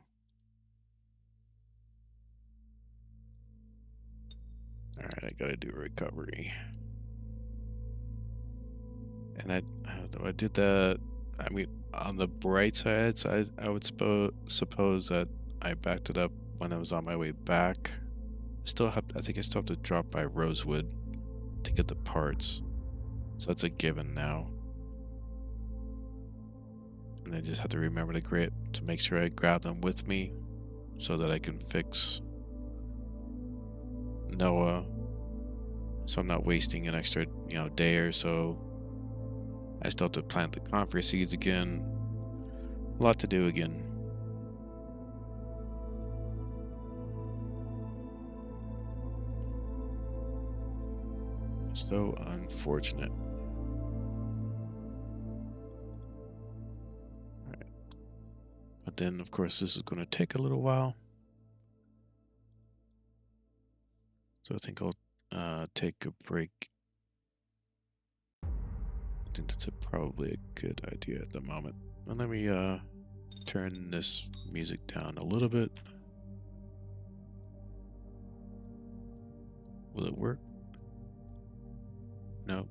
All right, I gotta do a recovery. And I did that. I mean, on the bright side, I would suppose that I backed it up when I was on my way back. I think I still have to drop by Rosewood to get the parts. So that's a given now. And I just have to remember to make sure I grab them with me so that I can fix Noah. So I'm not wasting an extra, day or so. I still have to plant the comfrey seeds again. A lot to do again. So unfortunate. Alright. But then, of course, this is going to take a little while. So I think I'll take a break. I think that's probably a good idea at the moment. And let me turn this music down a little bit. Will it work? No.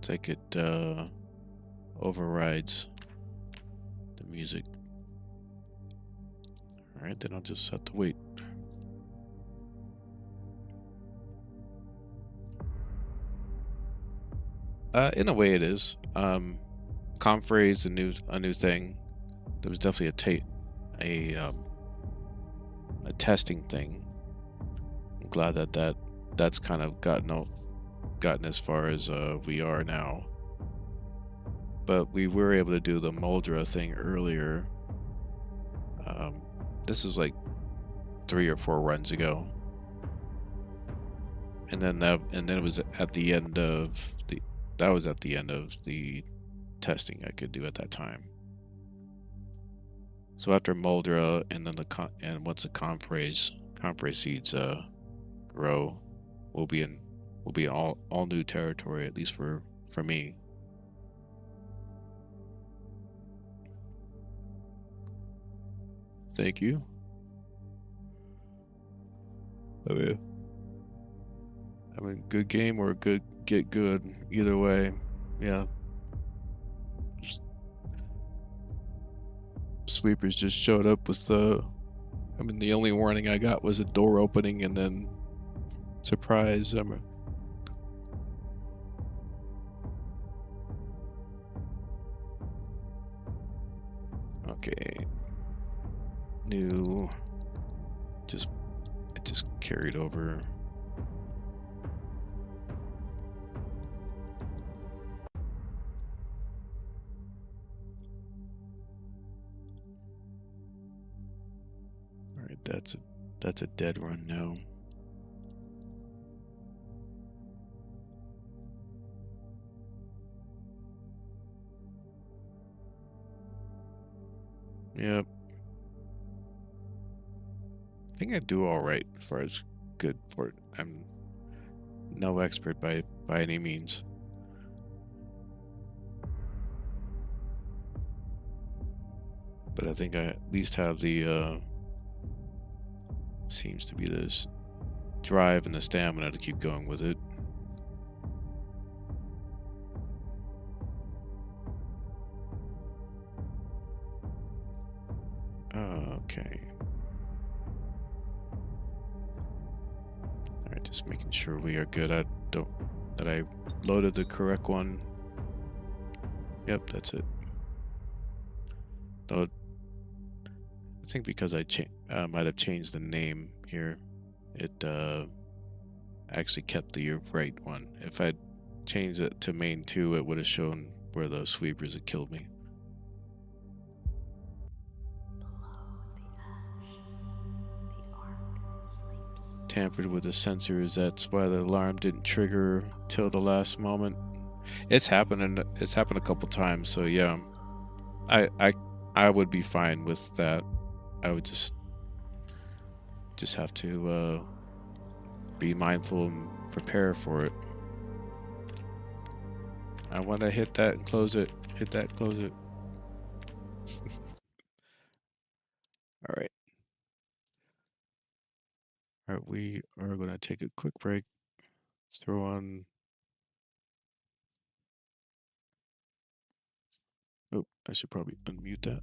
It's like it overrides the music. Alright, then I'll just have to wait. In a way, it is. Comfrey is a new thing. There was definitely a testing thing. I'm glad that's kind of gotten as far as we are now. But we were able to do the Muldraugh thing earlier. This is like 3 or 4 runs ago. And then it was at the end of the testing I could do at that time. So after Muldraugh and then once the comfrey seeds grow, we'll be in all new territory, at least for me. Thank you. I mean, good game or good get good. Either way, yeah. Sweepers just showed up with the. I mean, the only warning I got was a door opening, and then surprise. Okay. New. It just carried over. All right, that's a dead run now. Yep. I think I do all right as far as good for it. I'm no expert by any means. But I think I at least have the seems to be this drive and the stamina to keep going with it. Okay. Alright, just making sure we are good. That I loaded the correct one. Yep, that's it. Though I think because I might have changed the name here, it actually kept the right one. If I'd changed it to main 2, it would have shown where the sweepers had killed me. Tampered with the sensors. That's why the alarm didn't trigger till the last moment. It's happened a couple times. So yeah, I would be fine with that. I would just have to be mindful and prepare for it. I want to hit that and close it. Hit that, close it. All right. All right, we are going to take a quick break. Throw on. Oh, I should probably unmute that.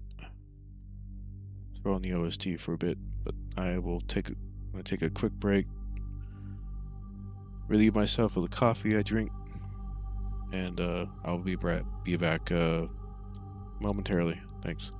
Throw on the OST for a bit, but I'm going to take a quick break. Relieve myself with the coffee I drink, and I'll be back momentarily. Thanks.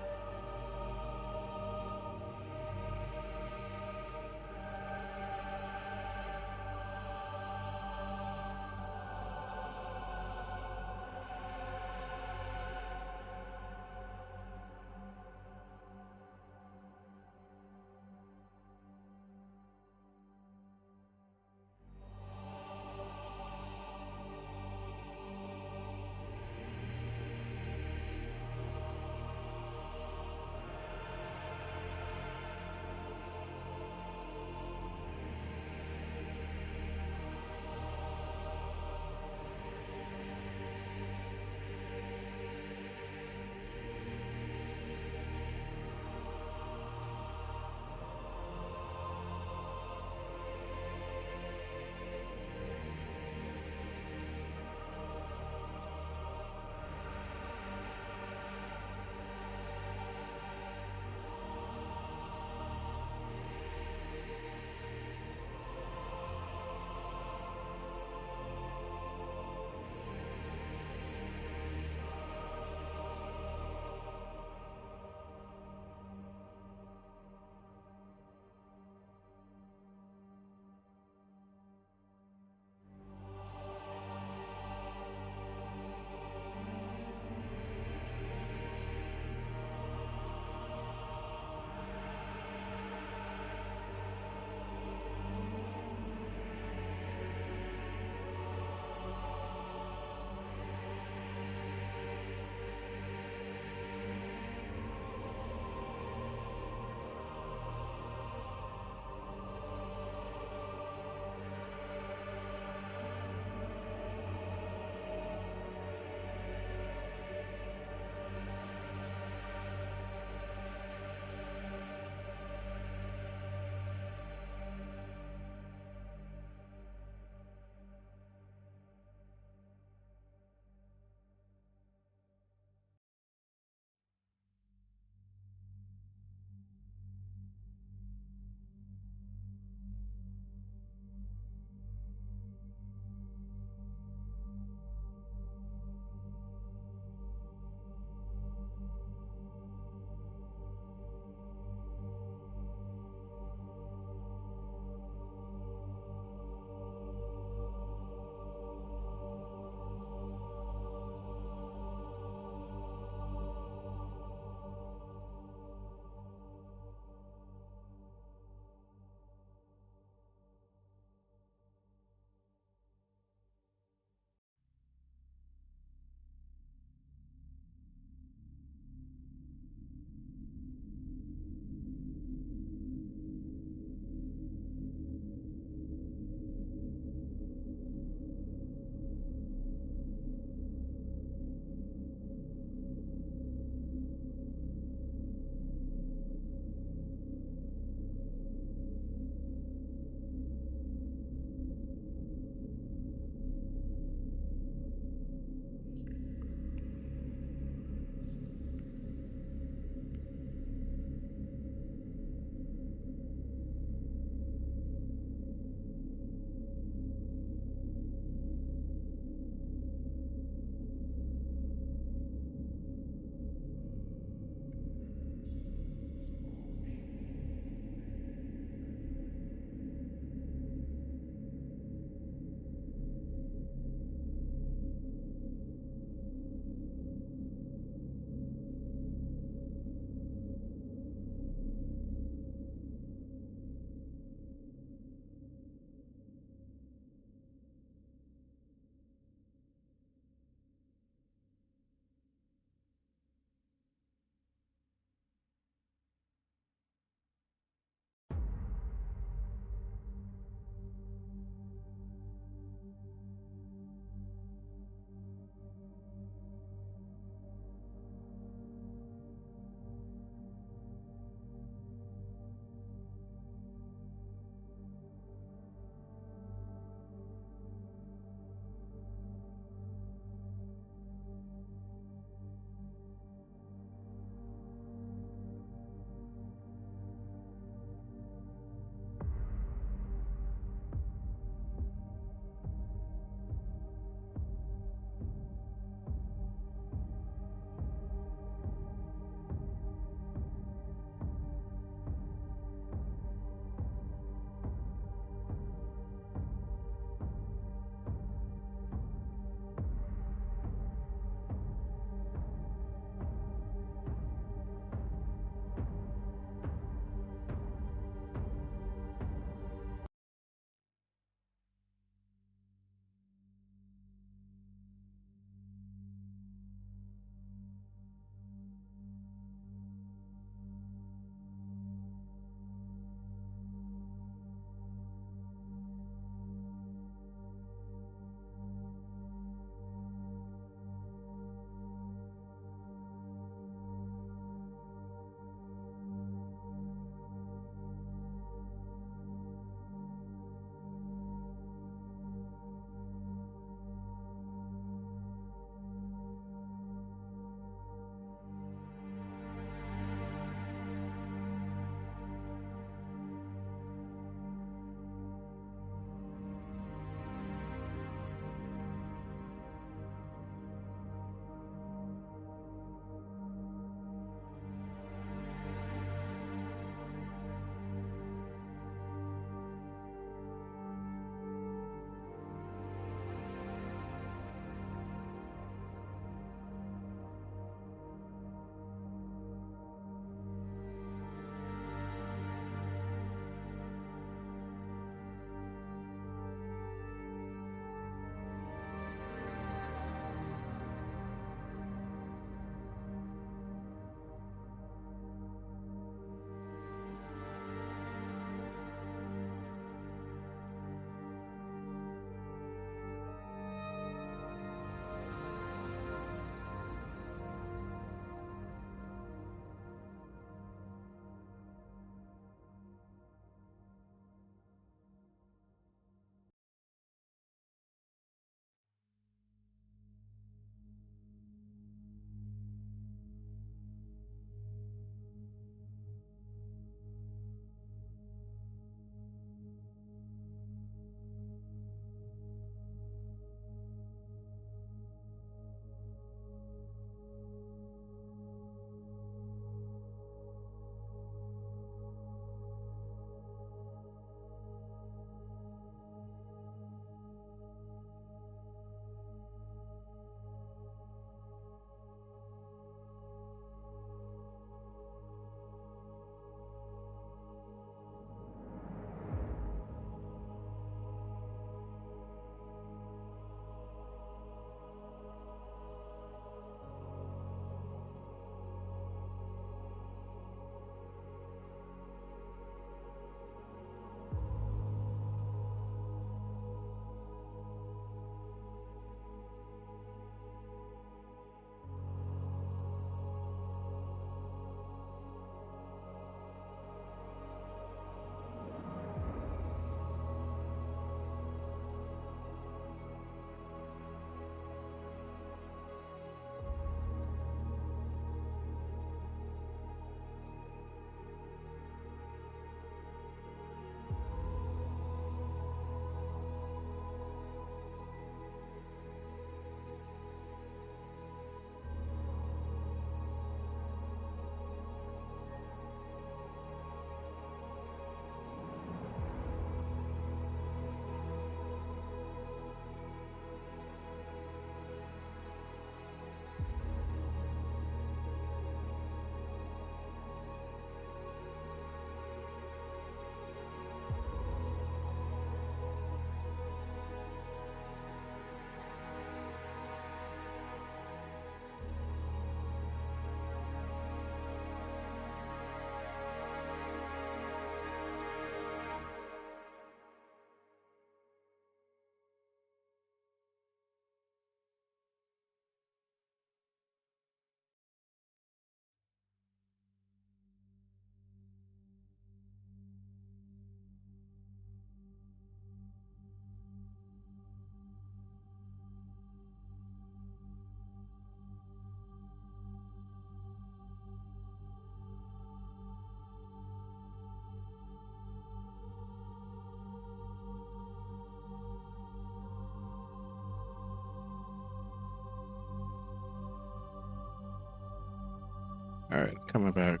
All right, coming back.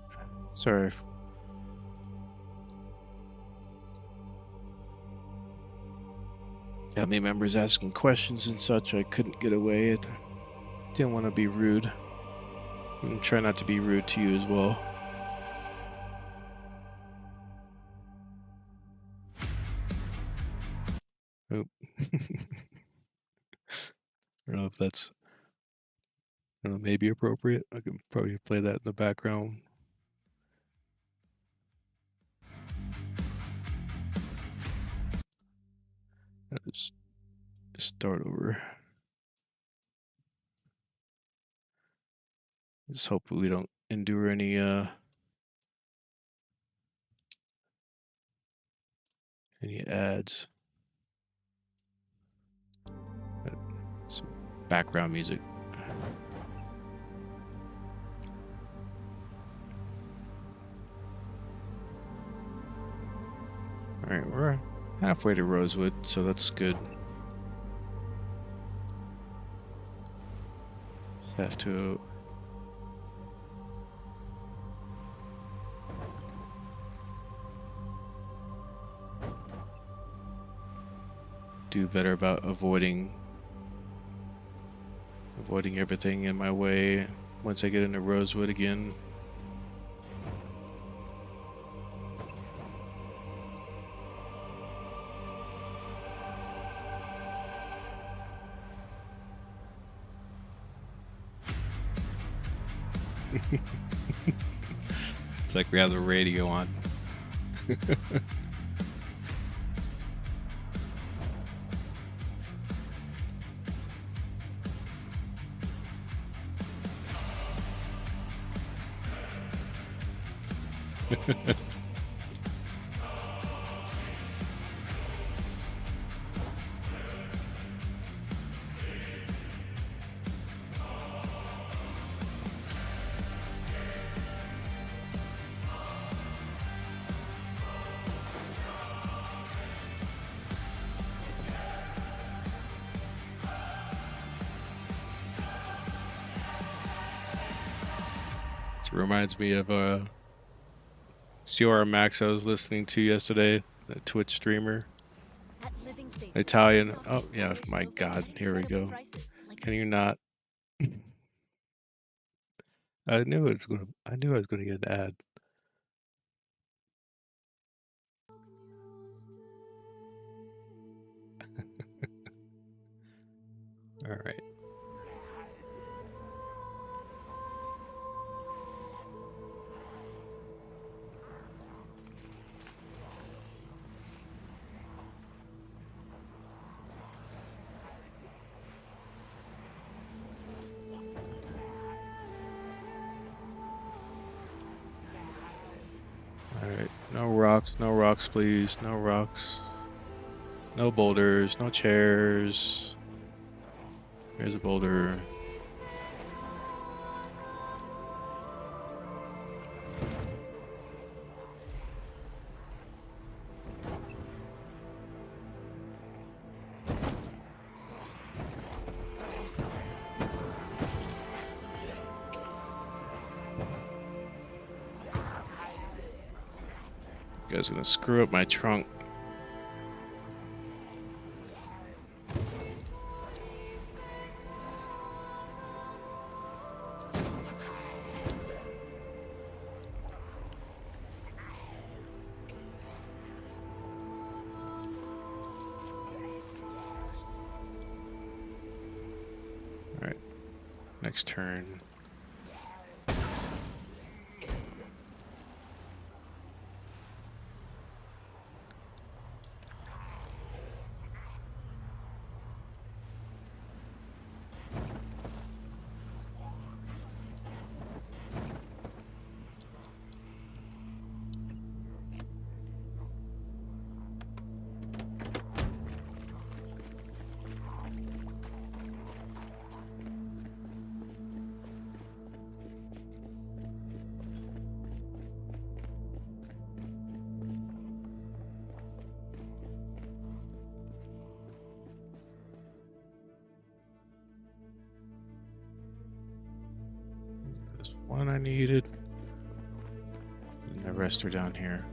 Sorry. Family members asking questions and such. I couldn't get away. I didn't want to be rude. And try not to be rude to you as well. Oh. I don't know if that's maybe appropriate. I could probably play that in the background. Let's start over. Just hope we don't endure any ads. Some background music. All right, we're halfway to Rosewood, so that's good. Just have to do better about avoiding everything in my way once I get into Rosewood again. It's like we have the radio on. It reminds me of CR Max I was listening to yesterday, the Twitch streamer. Italian. Oh yeah, my God, here we go. Can you not? I knew I was gonna get an ad. All right. Alright, no rocks please, no rocks. No boulders, no chairs. Here's a boulder. You guys are gonna screw up my trunk. Alright, next turn. There's one I needed. And the rest are down here.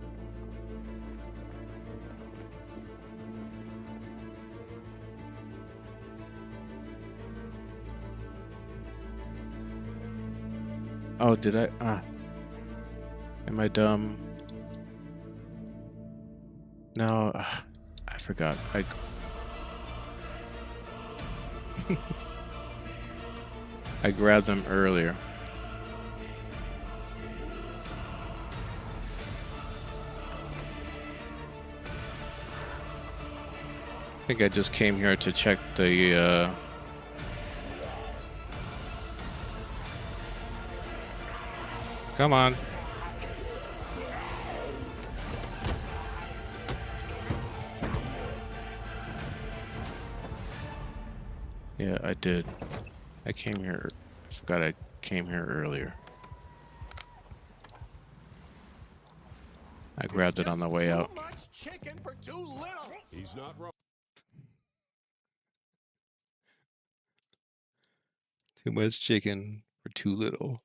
Oh, did I? Am I dumb? No, I forgot. I grabbed them earlier. I think I just came here to check the Come on. Yeah, I did. I came here. I forgot I came here earlier. I grabbed it on the way out. Too much chicken for too little. He's not wrong. Too much chicken for too little.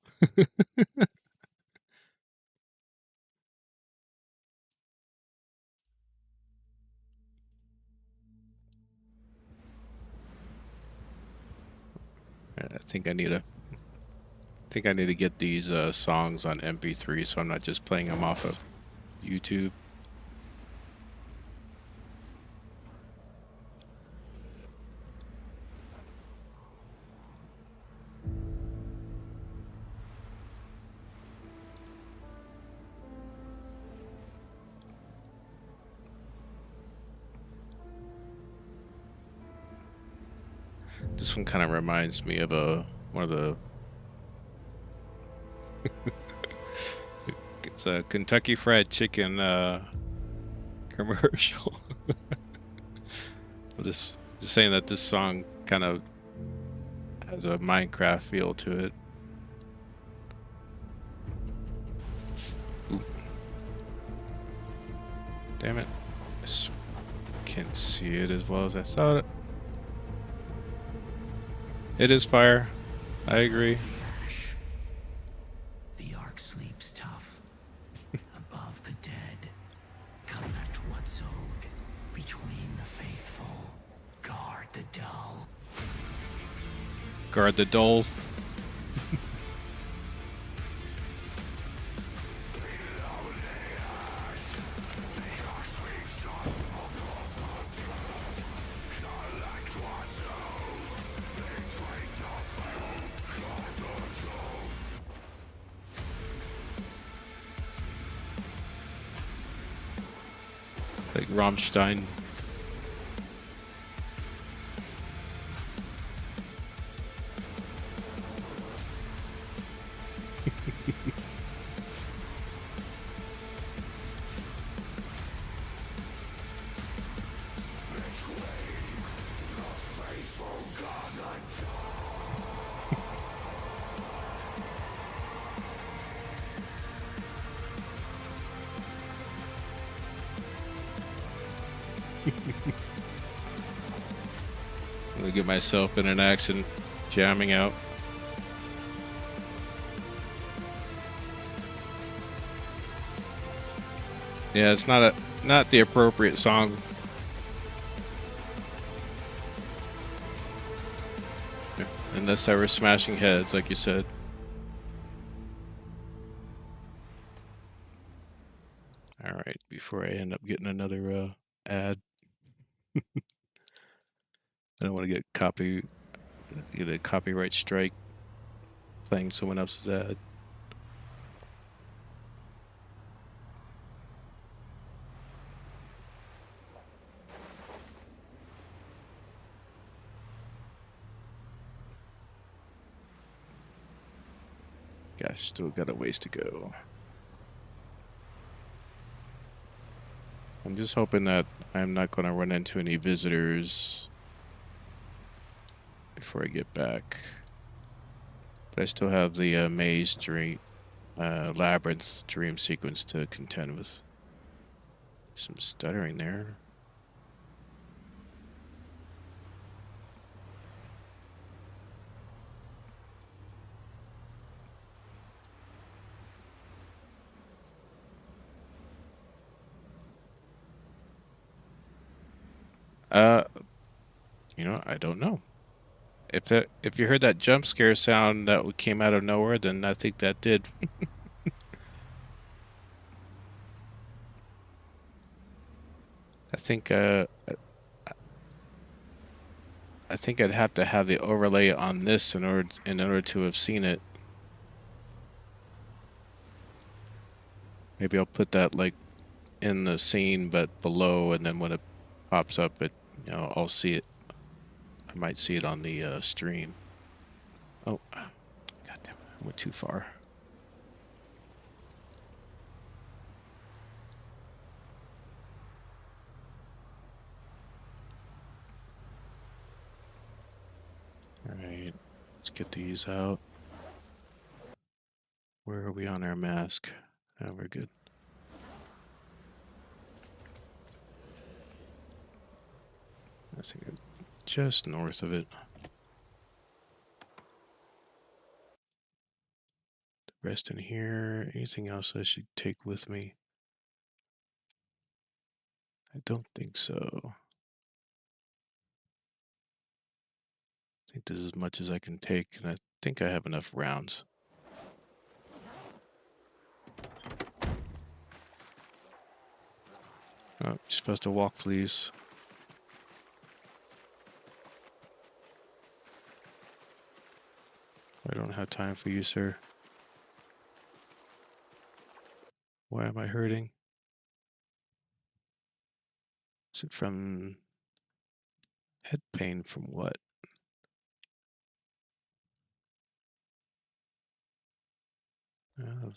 I think I need to get these songs on MP3 so I'm not just playing them off of YouTube. This one kind of reminds me of one of the it's a Kentucky Fried Chicken commercial. Just saying that this song kind of has a Minecraft feel to it. Ooh. Damn it. I can't see it as well as I thought it. It is fire. I agree. The Ark sleeps tough. Above the dead. Collect what's owed. Between the faithful. Guard the dull. Guard the dole. Like Rammstein. I'm gonna get myself in an accident jamming out. Yeah, it's not the appropriate song. Unless I were smashing heads, like you said. Alright, before I end up getting another ad. I don't want to get a copyright strike playing someone else's ad. Gosh, still got a ways to go. I'm just hoping that I'm not going to run into any visitors before I get back. But I still have the maze dream, labyrinth dream sequence to contend with. Some stuttering there. Uh, I don't know. If you heard that jump scare sound that came out of nowhere, then I think that did. I think I think I'd have to have the overlay on this in order to have seen it. Maybe I'll put that like in the scene, but below, and then when it pops up, I'll see it. I might see it on the stream. Oh, God damn it! I went too far. All right, let's get these out. Where are we on our mask? Oh, we're good. I think I'm just north of it. The rest in here. Anything else I should take with me? I don't think so. I think this is as much as I can take, and I think I have enough rounds. Oh, you're supposed to walk, please. I don't have time for you, sir. Why am I hurting? Is it from head pain from what? Oh,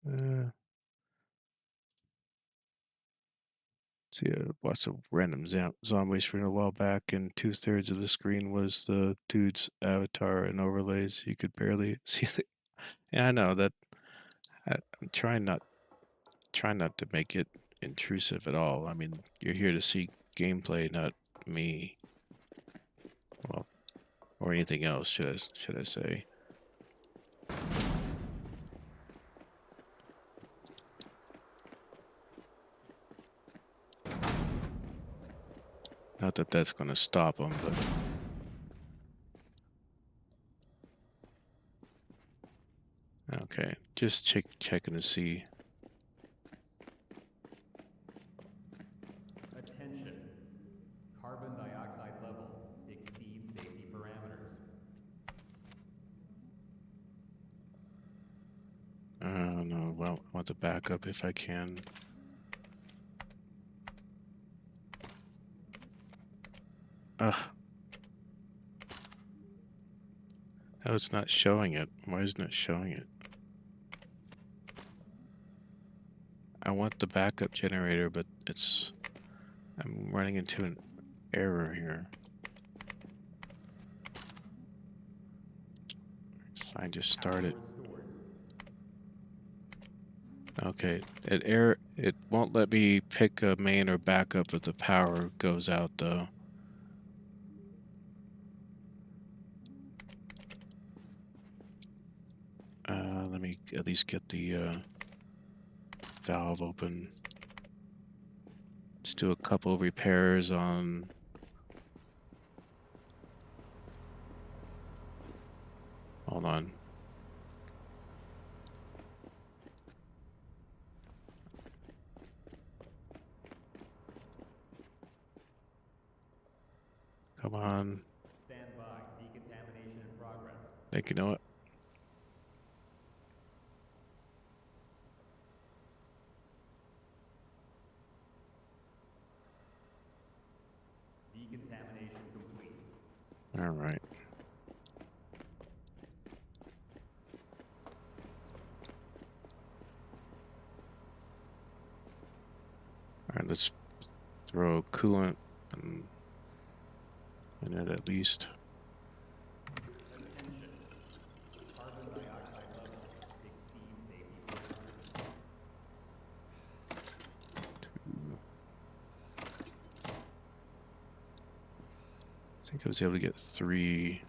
uh, see, I watched a random zombies stream a while back, and 2/3 of the screen was the dude's avatar and overlays. You could barely see the. Yeah, I know that. I'm trying not to make it intrusive at all. I mean, you're here to see gameplay, not me. Well, or anything else, should I say? Not that that's going to stop them, but okay. Just checking to see. Attention. Carbon dioxide level exceeds safety parameters. No, well, I want the backup if I can. Ugh. Oh, it's not showing it. Why isn't it showing it? I want the backup generator, but I'm running into an error here. Fine, just start it. Power restored. Okay, it won't let me pick a main or backup if the power goes out though. Let me at least get the valve open. Let's do a couple repairs on. Hold on. Come on. Stand by. Decontamination in progress. Think you know what? Decontamination complete. All right. All right, let's throw coolant And minute at least. Attention. Carbon dioxide levels exceed safety parameters. Two. I think I was able to get 3,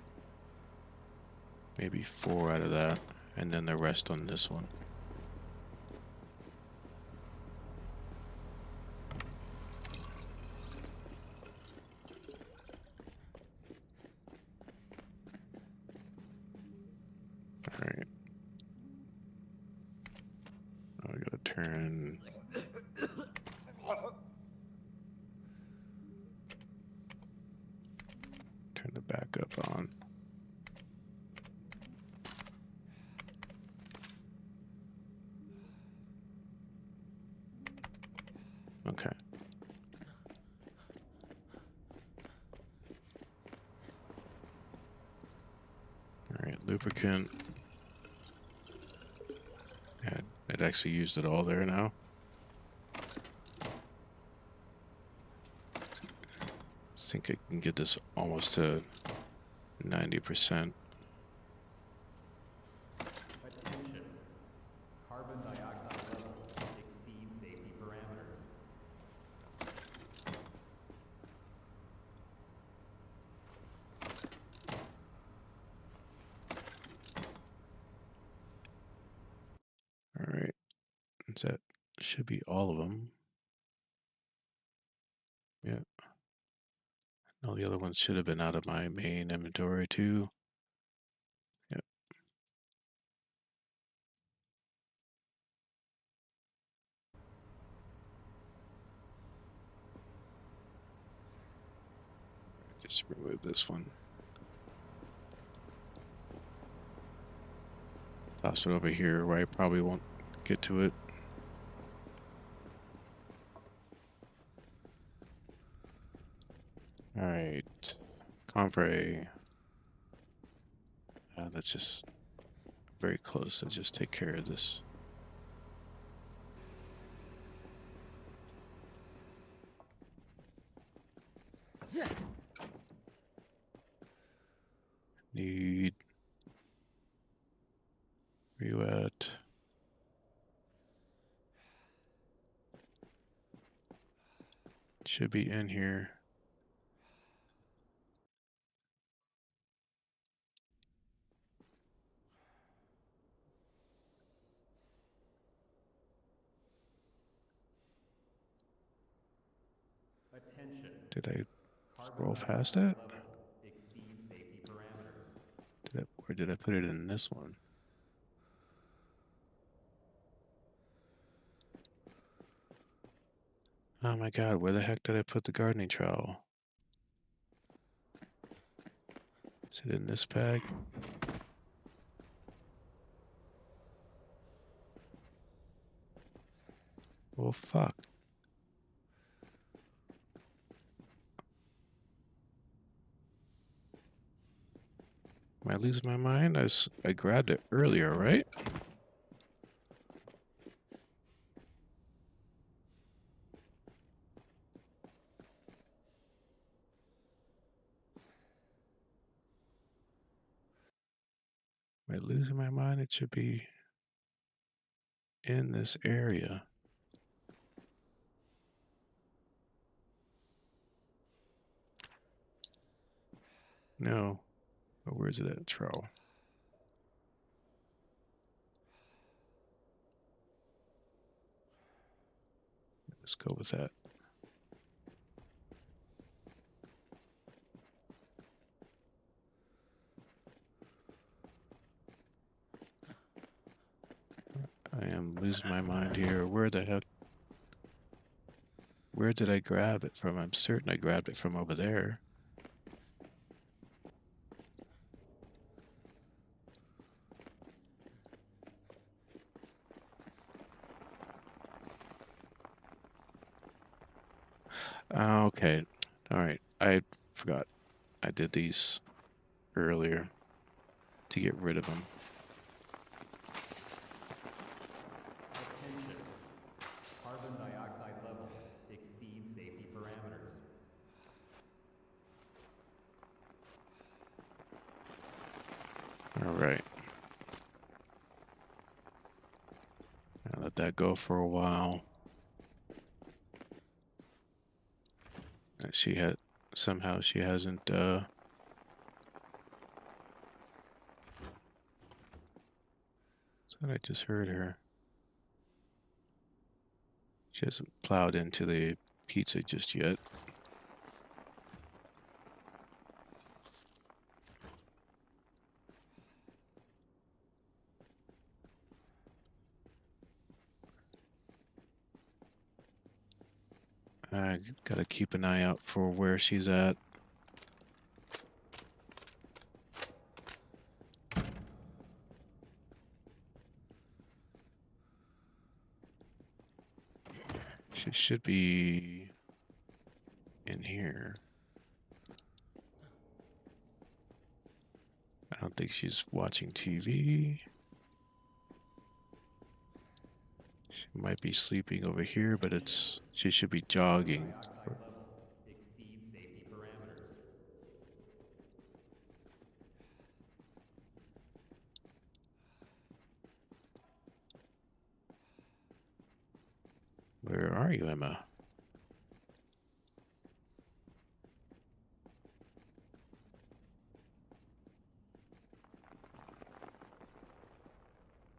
maybe 4 out of that, and then the rest on this one. Alright. I gotta turn the backup on. Okay. Alright, lubricant. Yeah, it actually used it all there now. I think I can get this almost to 90%. Attention. Carbon dioxide levels exceed safety parameters. Alright. That should be all of them. Yeah. All the other ones should have been out of my main inventory too. Yep. Just remove this one. Toss it over here where I probably won't get to it. Alright. Comfrey. That's just very close. Let's just take care of this. Need. Where you at? Should be in here. Attention. Did I Carbon scroll past dioxide that? level exceeds safety parameters. Or did I put it in this one? Oh my god, where the heck did I put the gardening trowel? Is it in this bag? Well, fuck. Am I losing my mind? I grabbed it earlier, right? Am I losing my mind? It should be in this area. No. But where's it at, trowel? Let's go with that. I am losing my mind here. Where the heck? Where did I grab it from? I'm certain I grabbed it from over there. Okay. Alright. I forgot. I did these earlier to get rid of them. Attention. Carbon dioxide level exceeds safety parameters. All right. I'll let that go for a while. She had somehow she hasn't thought I just heard her. She hasn't plowed into the pizza just yet. I gotta keep an eye out for where she's at. She should be in here. I don't think she's watching TV. She might be sleeping over here, but she should be jogging. Dioxide level exceeds safety parameters. Where are you, Emma?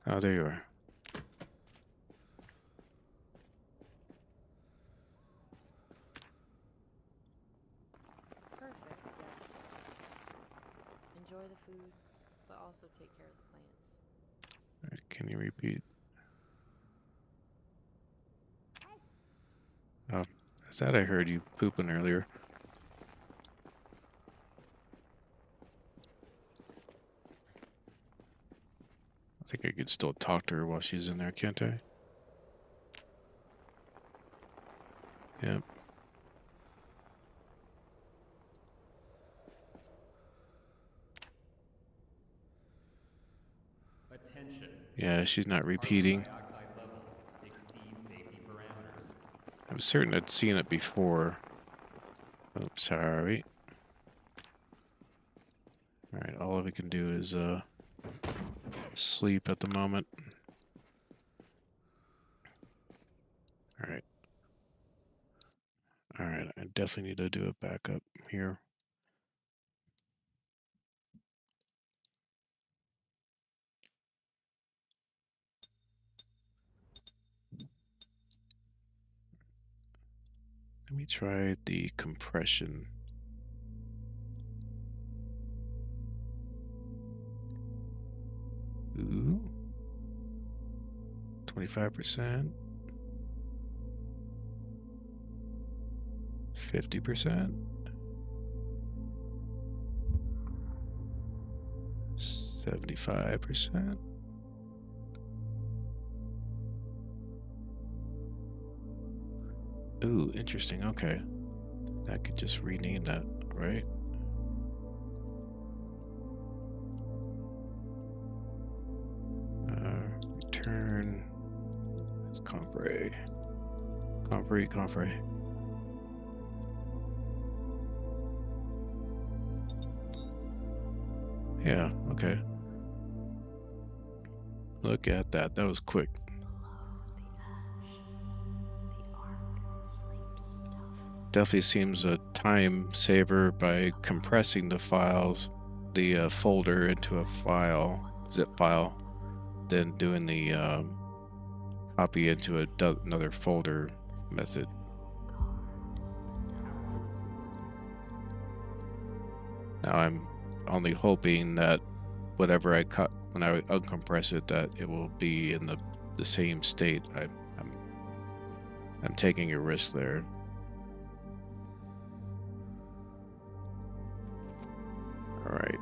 Oh, there you are. Perfect. Enjoy the food, but also take care of the plants. All right, can you repeat? Oh, is that I heard you pooping earlier? I think I could still talk to her while she's in there, can't I? Yep. Attention. Yeah, she's not Carbon repeating. dioxide level exceeds safety parameters. I'm certain I'd seen it before. Oh, sorry. Alright, all we can do is sleep at the moment. Alright. Alright, I definitely need to do a backup here. Let me try the compression. Ooh. 25%. 50%. 75%. Ooh, interesting. Okay. I could just rename that, right? Return. It's comfrey. Comfrey. Yeah, okay. Look at that. That was quick. Definitely seems a time saver by compressing the files, the folder into a zip file, then doing the copy into another folder method. Now I'm only hoping that whatever I cut when I uncompress it, that it will be in the same state. I'm taking a risk there. All right.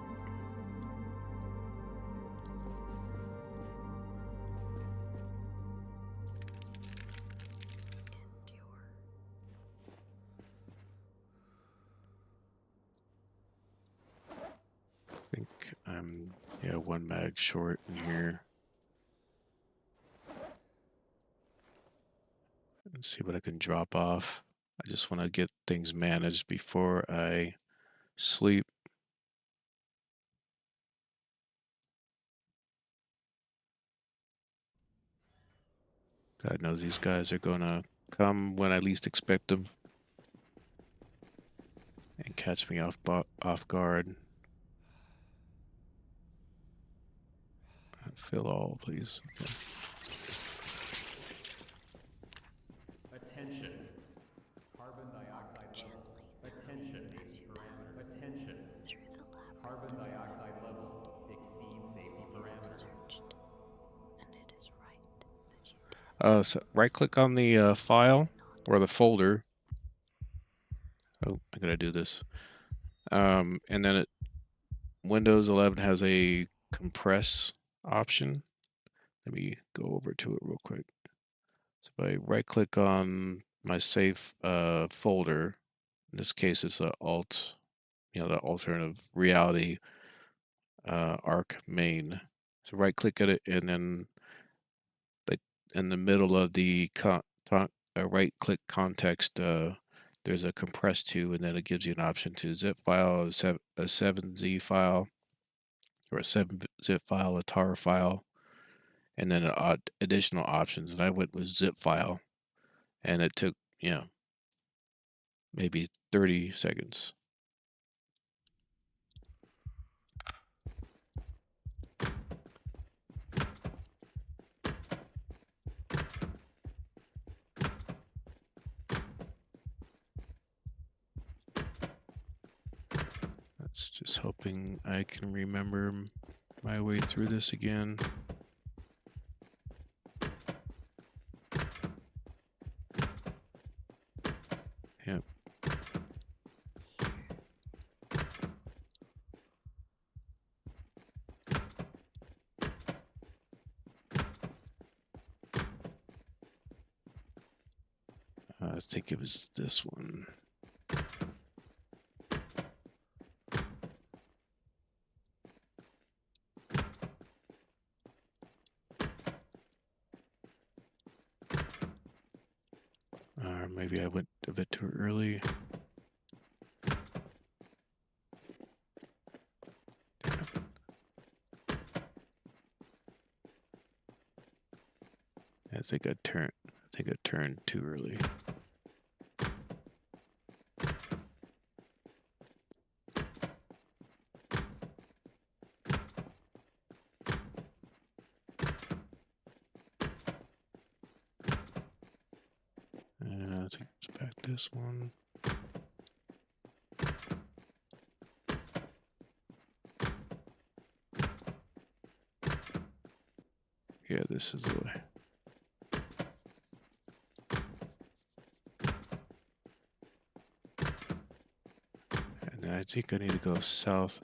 I think I'm, yeah, one mag short in here. Let's see what I can drop off. I just want to get things managed before I sleep. God knows these guys are gonna come when I least expect them and catch me off guard. Fill all, please. Okay. Attention. Carbon dioxide level. Attention. Parameters. Attention. Carbon dioxide level exceeds safety parameters. So right-click on the file or the folder. Oh, I gotta do this. And then Windows 11 has a compress option. Let me go over to it real quick. So if I right-click on my save folder, in this case it's the the alternative reality arc main. So right-click at it, and then like in the middle of the right-click context, there's a compress to, and then it gives you an option to zip file, a 7Z file, or a 7-zip file, a tar file, and then additional options. And I went with zip file, and it took, maybe 30 seconds. That's just hoping I can remember my way through this again. Yep. I think it was this one. Or maybe I went a bit too early. I think I turned too early. I think it's back this one. Yeah, this is the way. And I think I need to go south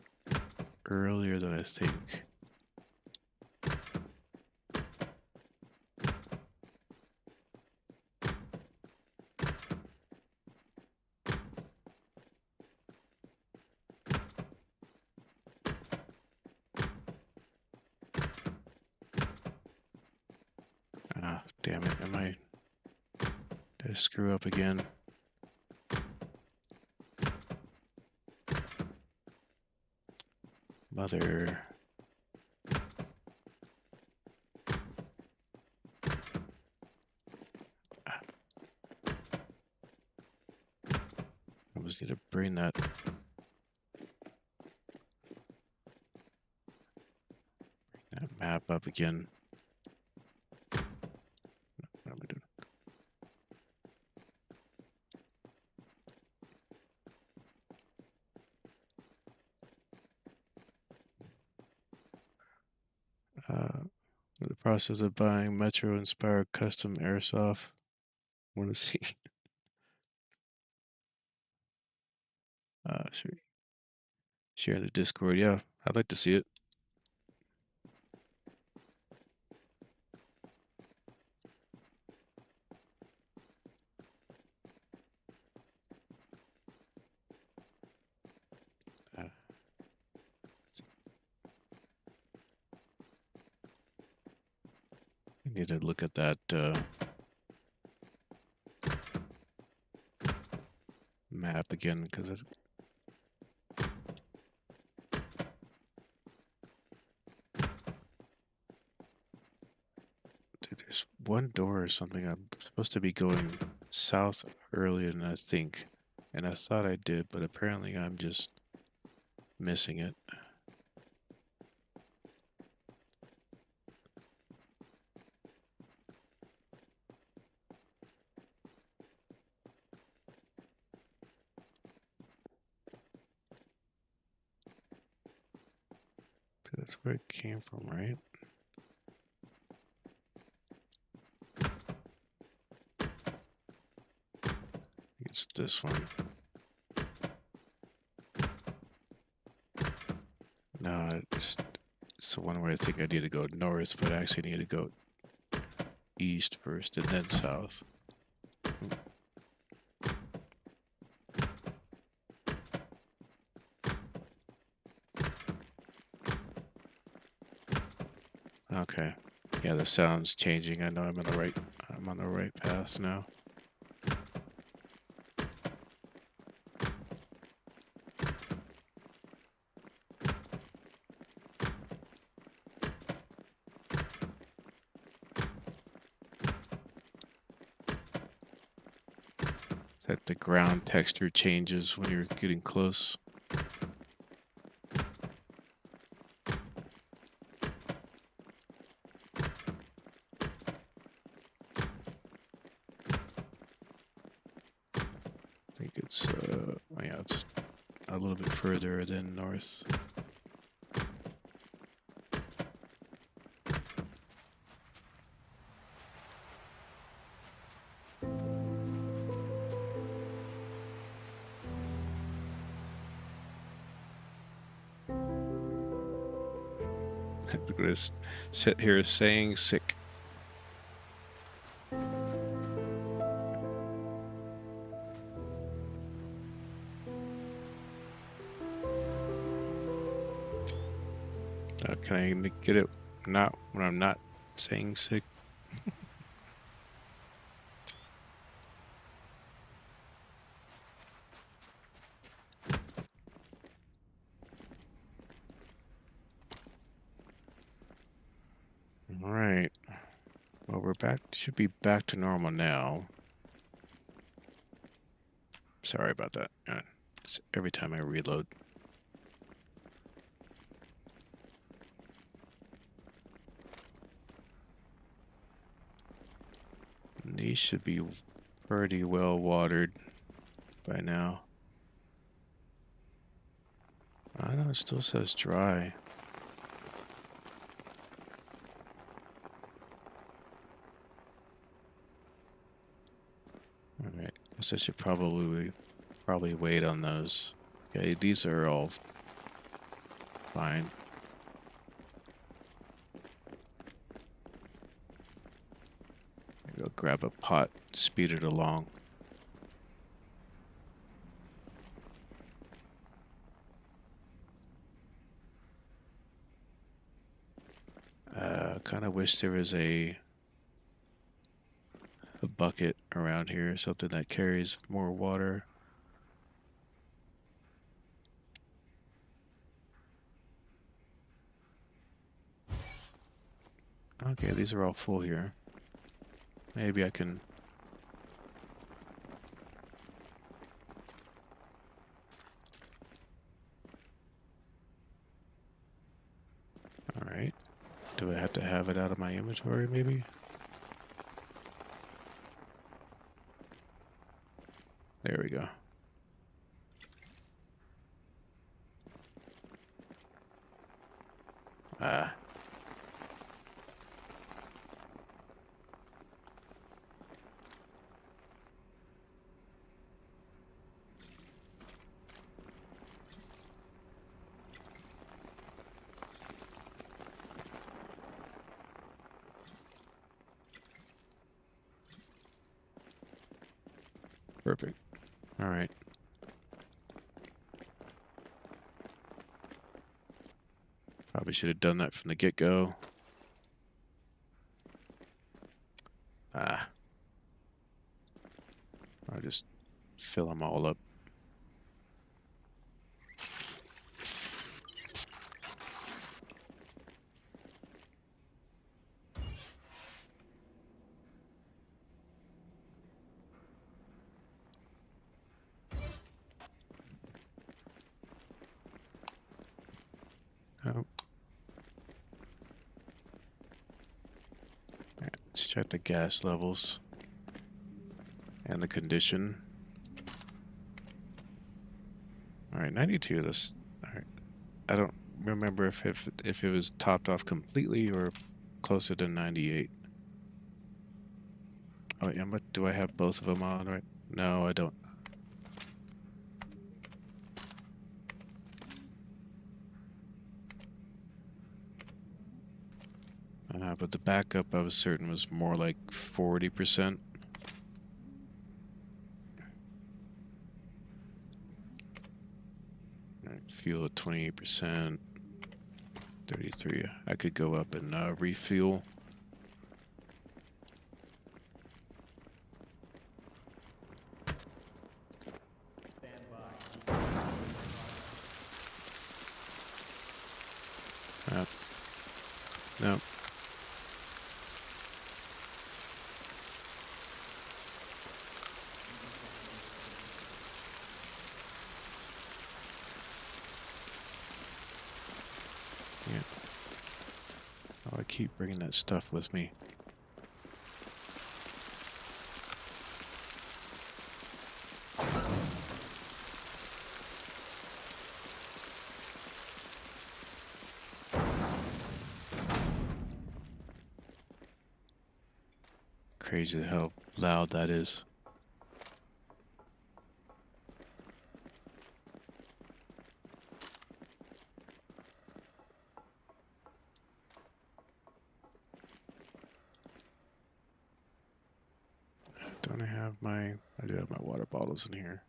earlier than I think. Ah, damn it. Did I screw up again? Mother. I just need to bring that map up again. What am I doing? The process of buying Metro-inspired custom airsoft. Want to see? Share in the Discord. Yeah, I'd like to see it. I need to look at that map again because it There's one door or something. I'm supposed to be going south earlier than I think. And I thought I did, but apparently I'm just missing it. That's where it came from, right? It's this one. No, it's the one where I think I need to go north, but I actually need to go east first and then south. Okay. Yeah, the sound's changing. I know I'm on the right path now. That the ground texture changes when you're getting close. I think it's yeah, it's a little bit further than north. I'm gonna sit here saying sick. Can I get it not when I'm not saying sick? All right. Well, we're back. Should be back to normal now. Sorry about that. It's every time I reload. These should be pretty well watered by now. I know it still says dry. Alright, guess I should probably wait on those. Okay, these are all fine. Go grab a pot, speed it along. Kind of wish there was a bucket around here, something that carries more water. Okay, these are all full here. Maybe I can... Alright. Do I have to have it out of my inventory, maybe? There we go. Ah. Perfect. All right. Probably should have done that from the get-go. Ah. I'll just fill them all up. Check the gas levels and the condition. All right, 92. This. All right. I don't remember if it was topped off completely or closer to 98. Oh, yeah, but do I have both of them on right? No, I don't. But the backup I was certain was more like 40%. All right, fuel at 28%, 33. I could go up and refuel. Stand by. No. Yeah. Oh, I keep bringing that stuff with me. Crazy how loud that is. Don't I have my... I do have my water bottles in here.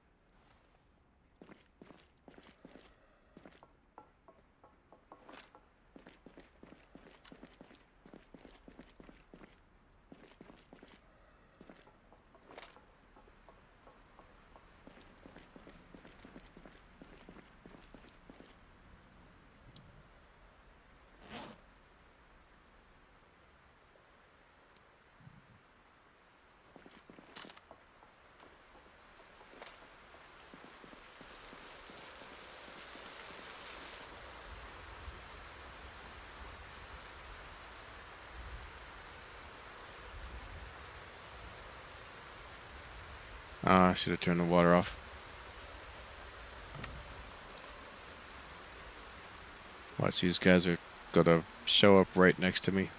I should have turned the water off. Watch, these guys are gonna show up right next to me.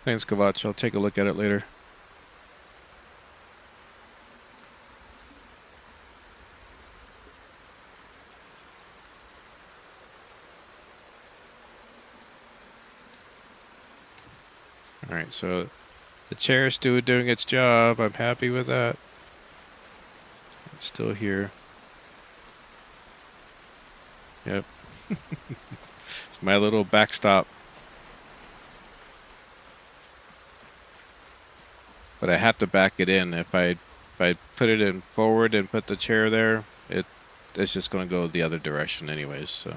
Thanks, Kavach. I'll take a look at it later. Alright, so the chair is still doing its job. I'm happy with that. It's still here. Yep. It's my little backstop. But I have to back it in. If I put it in forward and put the chair there, it's just going to go the other direction anyways, so.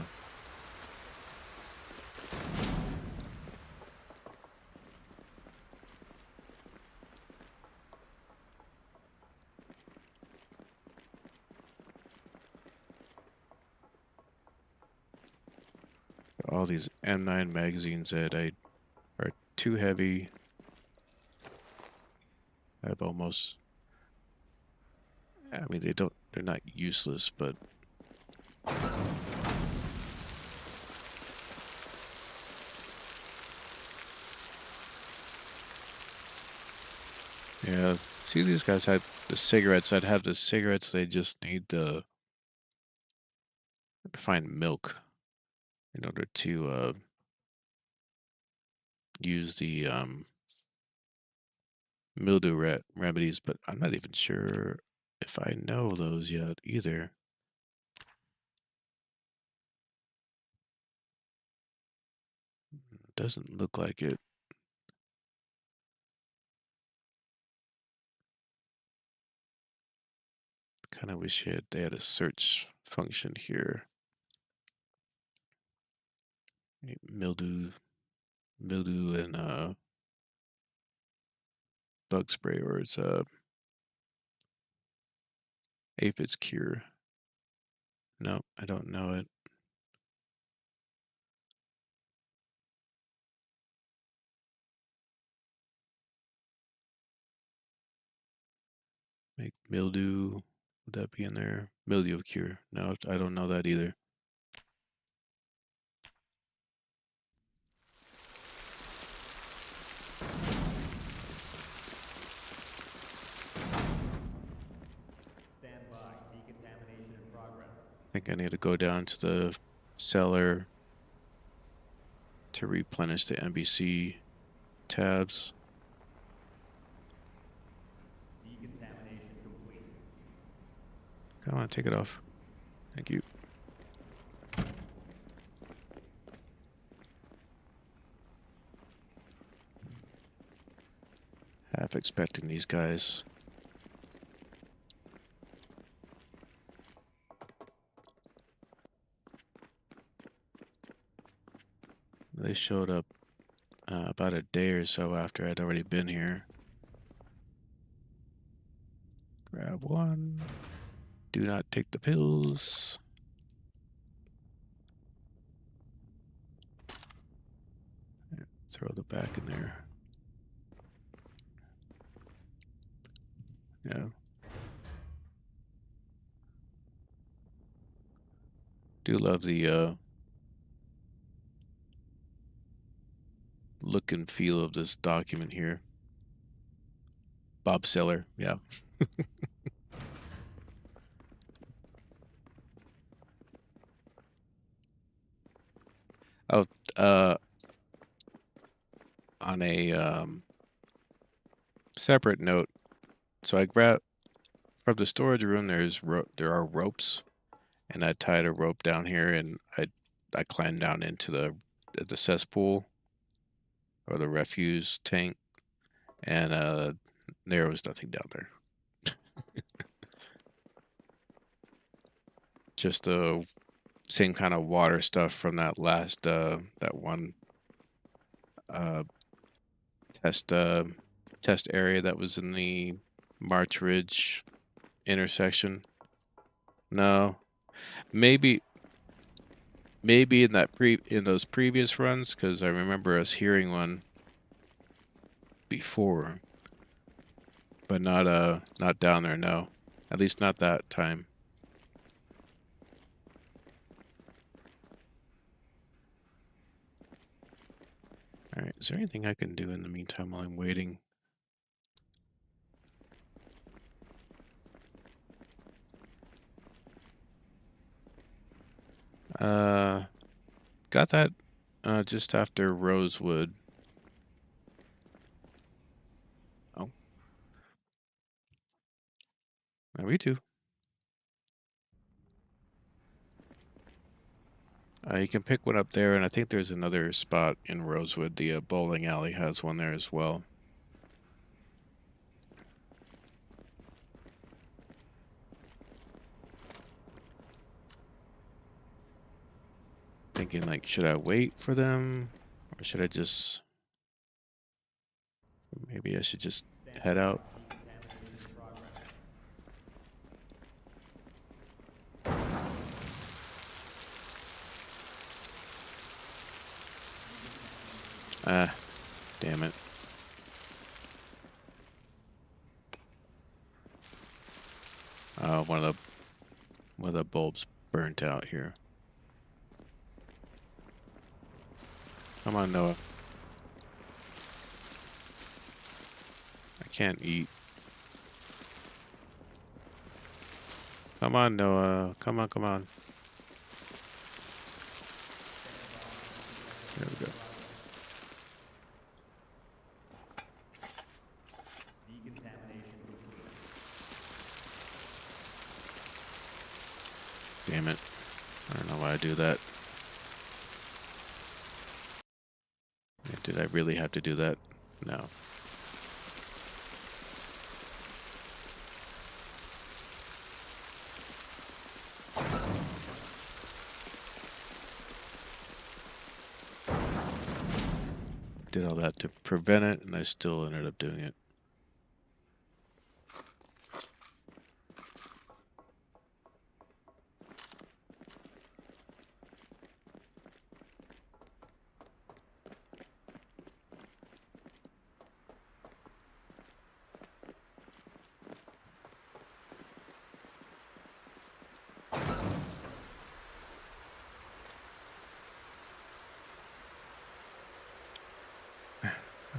All these M9 magazines that are too heavy. I've almost... I mean, they're not useless, but... Yeah, see, these guys had the cigarettes. I'd have the cigarettes. They just need to find milk in order to use the mildew remedies, but I'm not even sure if I know those yet either. Doesn't look like it. Kind of wish they had a search function here. Mildew and bug spray, or it's aphids cure. No, I don't know it. Make mildew. Would that be in there? Mildew cure. No, I don't know that either. Stand by. Decontamination in progress. I think I need to go down to the cellar to replenish the NBC tabs. Decontamination complete. Come on, take it off. Thank you. Half expecting these guys. They showed up about a day or so after I'd already been here. Grab one. Do not take the pills. Throw the back in there. Yeah. Do love the look and feel of this document here. Bob Seller, yeah. Oh, on a separate note, so I grabbed from the storage room. There are ropes, and I tied a rope down here, and I climbed down into the cesspool or the refuse tank, and there was nothing down there. Just the same kind of water stuff from that last that one test test area that was in the March Ridge intersection. No, maybe in those previous runs, because I remember us hearing one before, but not down there. No, at least not that time. All right, is there anything I can do in the meantime while I'm waiting? Got that just after Rosewood. Oh, me too. You can pick one up there, and I think there's another spot in Rosewood. The bowling alley has one there as well. Thinking like, should I wait for them, or should I just? Maybe I should just head out. Decontamination in progress. Ah, damn it. One of the bulbs burnt out here. Come on, Noah. I can't eat. Come on, Noah. Come on, come on. There we go. Decontamination complete. Damn it. I don't know why I do that. Did I really have to do that? No. Did all that to prevent it, and I still ended up doing it.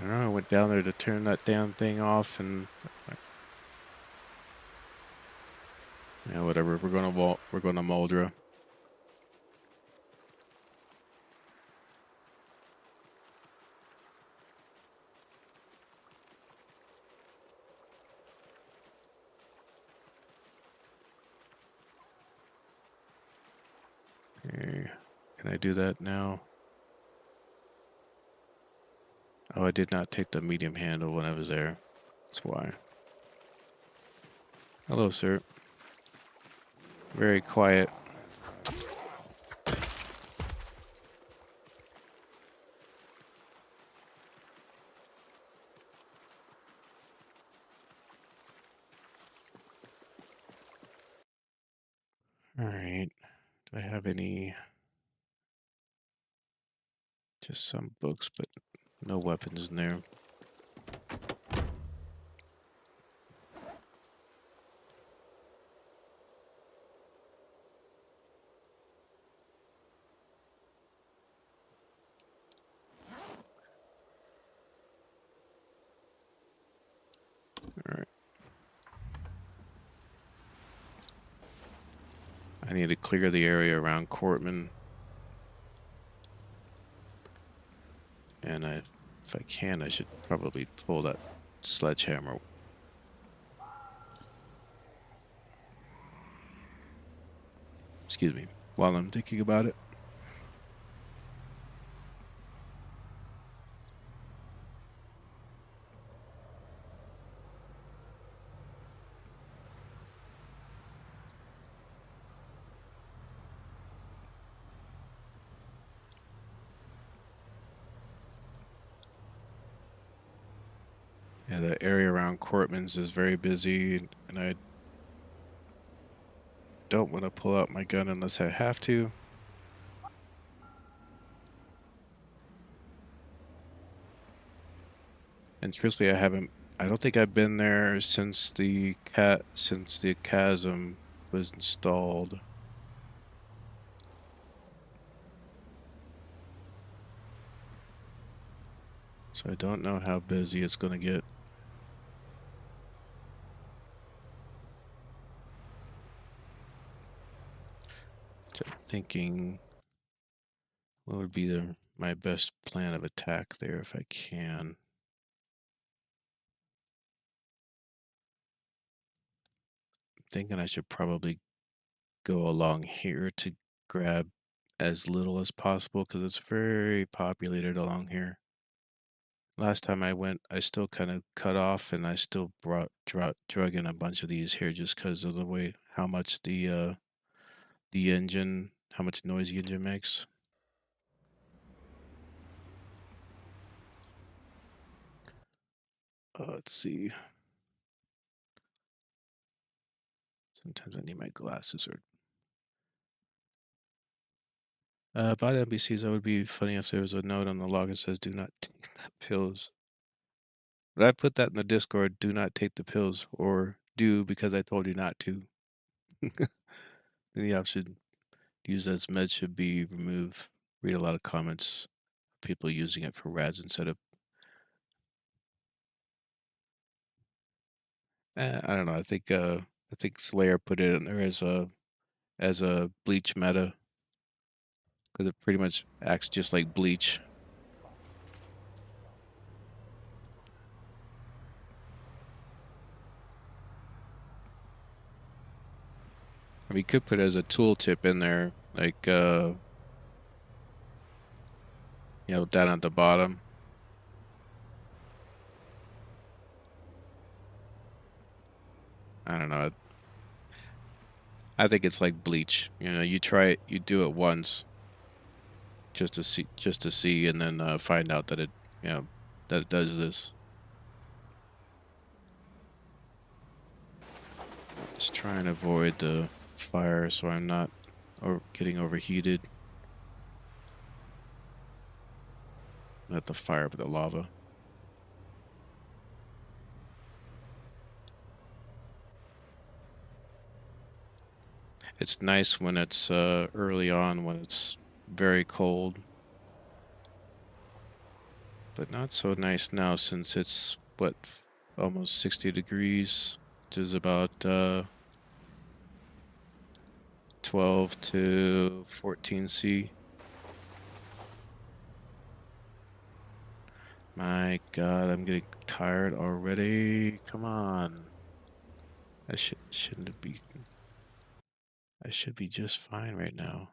don't know. I went down there to turn that damn thing off, and yeah, whatever. We're going to Muldraugh. Okay. Can I do that now? Oh, I did not take the medium handle when I was there. That's why. Hello, sir. Very quiet. All right. Do I have any? Just some books, but no weapons in there. All right. I need to clear the area around Cortman. And if I can, I should probably pull that sledgehammer. Excuse me. While I'm thinking about it. Yeah, the area around Cortman's is very busy, and I don't want to pull out my gun unless I have to. And truthfully, I don't think I've been there since the chasm was installed. So I don't know how busy it's going to get. So thinking, what would be my best plan of attack there if I can? Thinking I should probably go along here to grab as little as possible because it's very populated along here. Last time I went, I still kind of cut off, and I still drug in a bunch of these here just because of the way how much the engine, how much noise the engine makes. Let's see. Sometimes I need my glasses or. About NPCs, that would be funny if there was a note on the log that says "Do not take the pills." But I put that in the Discord. Do not take the pills, or do because I told you not to. Then the option use as meds should be removed. Read a lot of comments. People using it for rads instead of. I don't know. I think Slayer put it in there as a bleach meta because it pretty much acts just like bleach. I mean, you could put it as a tooltip in there, like down at the bottom. I don't know. I think it's like bleach. You try it, you do it once, just to see, and then find out that that it does this. Just try and avoid the fire so I'm not getting overheated. Not the fire, but the lava. It's nice when it's early on when it's very cold. But not so nice now since it's, what, almost 60 degrees, which is about 12 to 14 C. My God, I'm getting tired already. Come on. I shouldn't be. I should be just fine right now.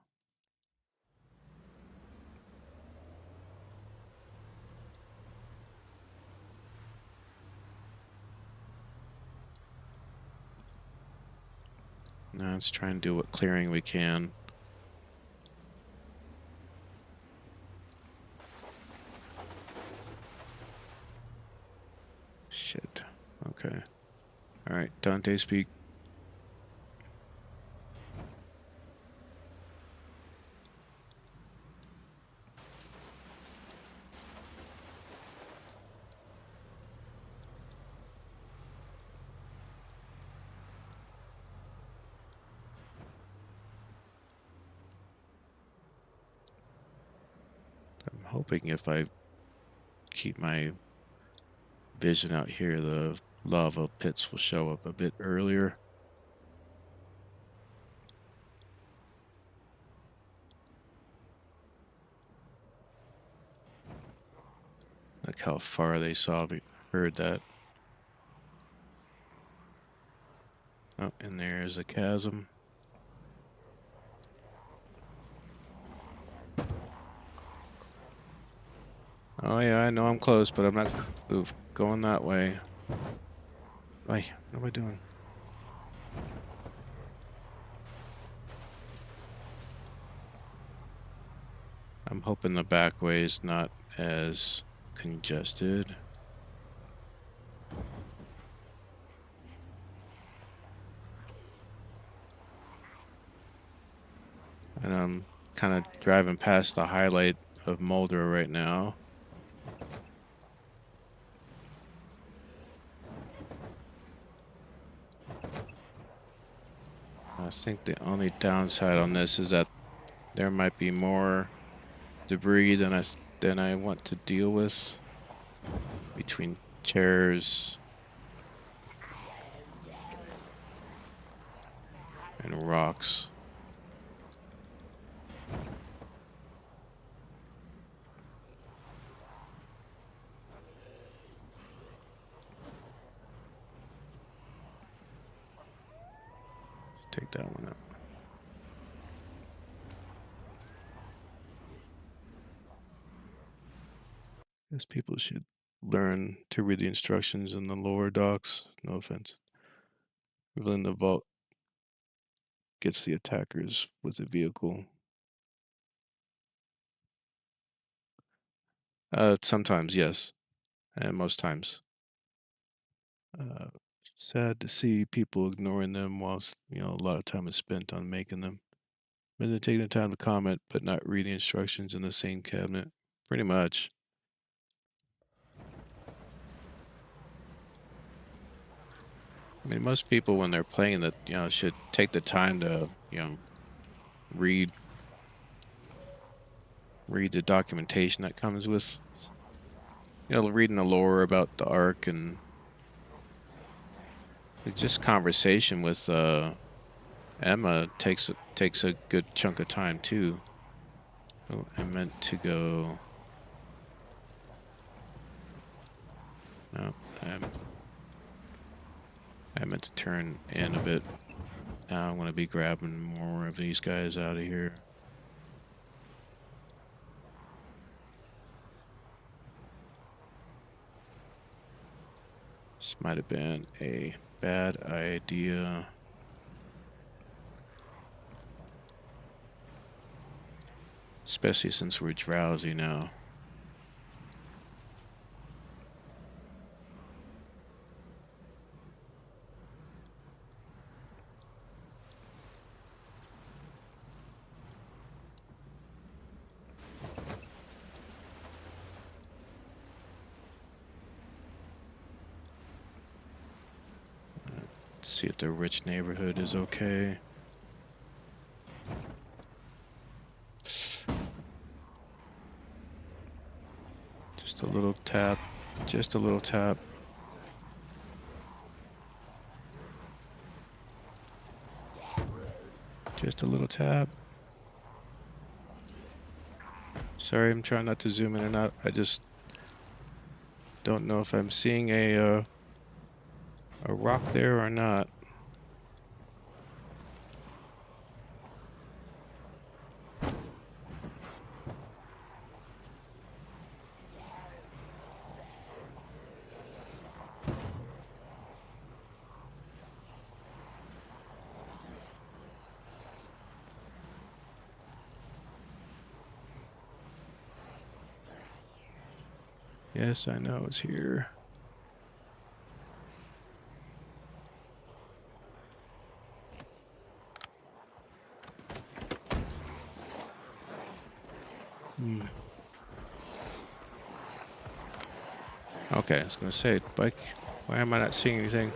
Now let's try and do what clearing we can. Shit. Okay. All right, Dante, speak. I'm hoping if I keep my vision out here, the lava pits will show up a bit earlier. Look how far they saw me, heard that. Oh, and there's a chasm. Oh yeah, I know I'm close, but I'm not going that way. Wait, what am I doing? I'm hoping the back way is not as congested. And I'm kind of driving past the highlight of Muldraugh right now. I think the only downside on this is that there might be more debris than I want to deal with between chairs and rocks. Take that one out. Guess people should learn to read the instructions in the lower docks. No offense. Revealing the vault gets the attackers with the vehicle. Sometimes, yes. And most times. Uh, Sad to see people ignoring them whilst, a lot of time is spent on making them. And then taking the time to comment, but not read the instructions in the same cabinet. Pretty much. I mean, most people, when they're playing that, should take the time to, read the documentation that comes with, reading the lore about the Ark, and just conversation with Emma takes a good chunk of time too. Oh, I meant to go. No, I meant to turn in a bit. Now I'm gonna be grabbing more of these guys out of here. This might have been a bad idea. Especially since we're drowsy now. Let's see if the rich neighborhood is okay. Just Just a little tap. Just a little tap. Just a little tap. Sorry, I'm trying not to zoom in and out. I just don't know if I'm seeing a rock there or not. Yes, I know it's here. Okay, I was gonna say, bike. Why am I not seeing anything?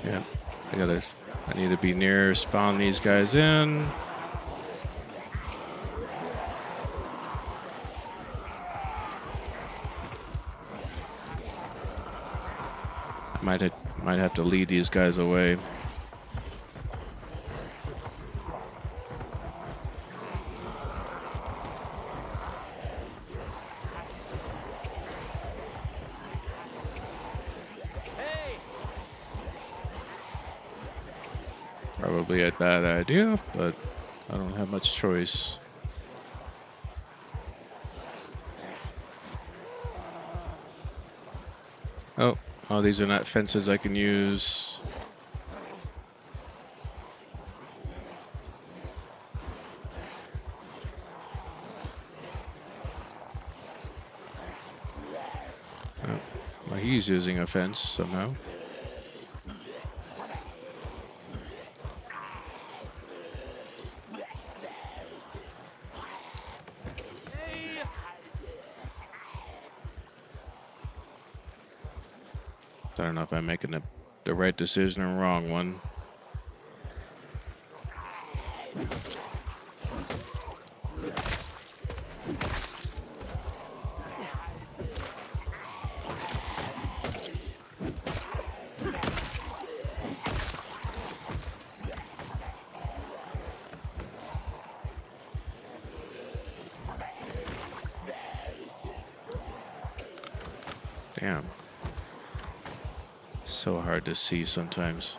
Yeah, I need to be near spawn these guys in. I might have to lead these guys away. Probably a bad idea, but I don't have much choice. Oh, these are not fences I can use. Oh, well, he's using a fence somehow. I don't know if I'm making the right decision or wrong one. Damn. So hard to see sometimes.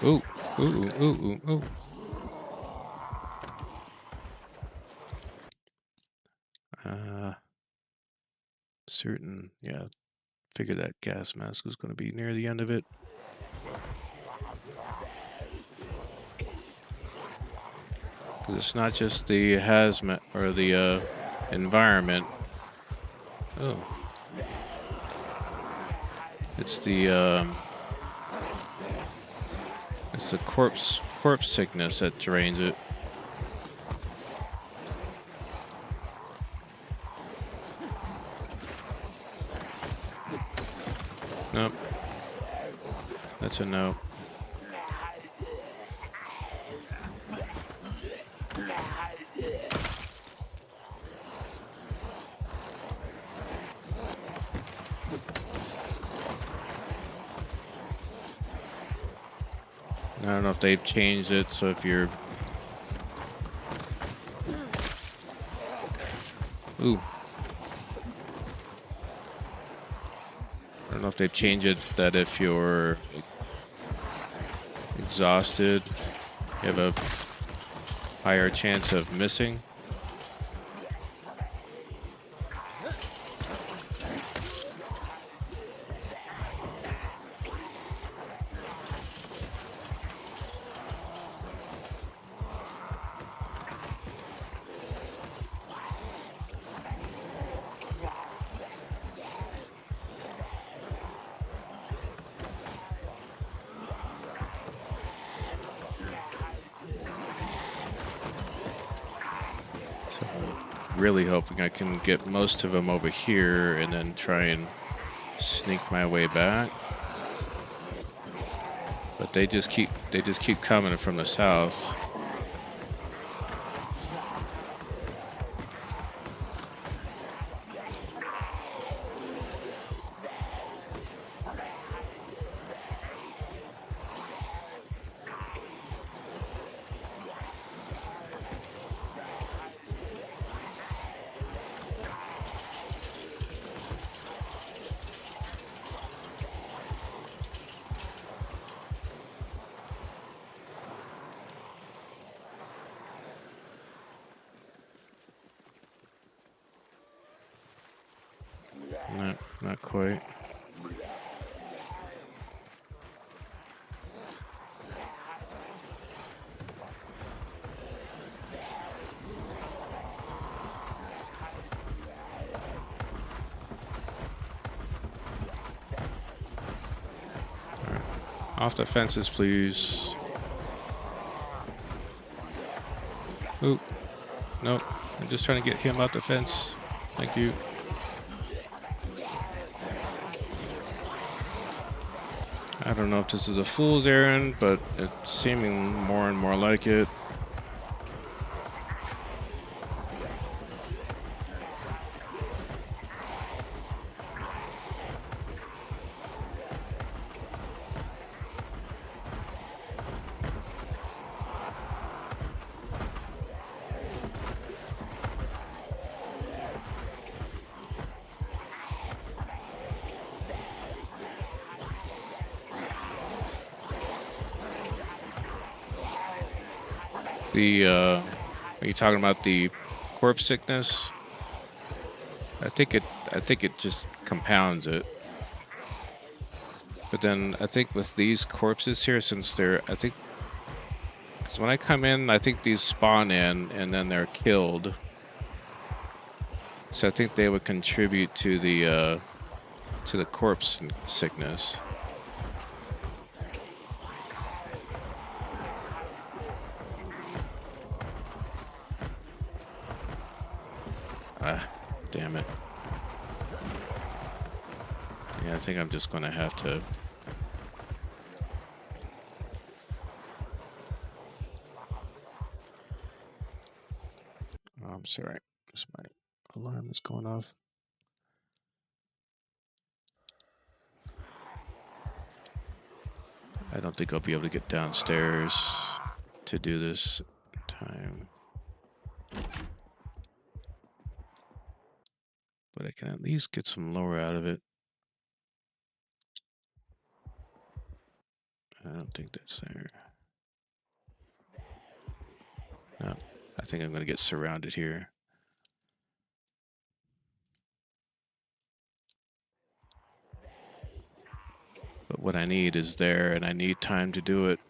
Ooh, ooh, ooh, ooh, ooh. Yeah, figured that gas mask was going to be near the end of it. Because it's not just the hazmat or the environment. Oh. It's the corpse sickness that drains it. Nope. That's a no. I don't know if they've changed it, so if you're... Ooh. I don't know if they've changed it that if you're exhausted, you have a higher chance of missing. really hoping I can get most of them over here and then try and sneak my way back. But they just keep coming from the south. Not quite. Off the fences, please. Oop. Nope. I'm just trying to get him out the fence. Thank you. I don't know if this is a fool's errand, but it's seeming more and more like it. Are you talking about the corpse sickness? I think it just compounds it. But then I think with these corpses here, since because when I come in, I think these spawn in and then they're killed. So I think they would contribute to the corpse sickness. Ah, damn it. Yeah, I think I'm just gonna have to. Oh, I'm sorry. My alarm is going off. I don't think I'll be able to get downstairs to do this in time. But I can at least get some lore out of it. I don't think that's there. No, I think I'm going to get surrounded here. But what I need is there, and I need time to do it.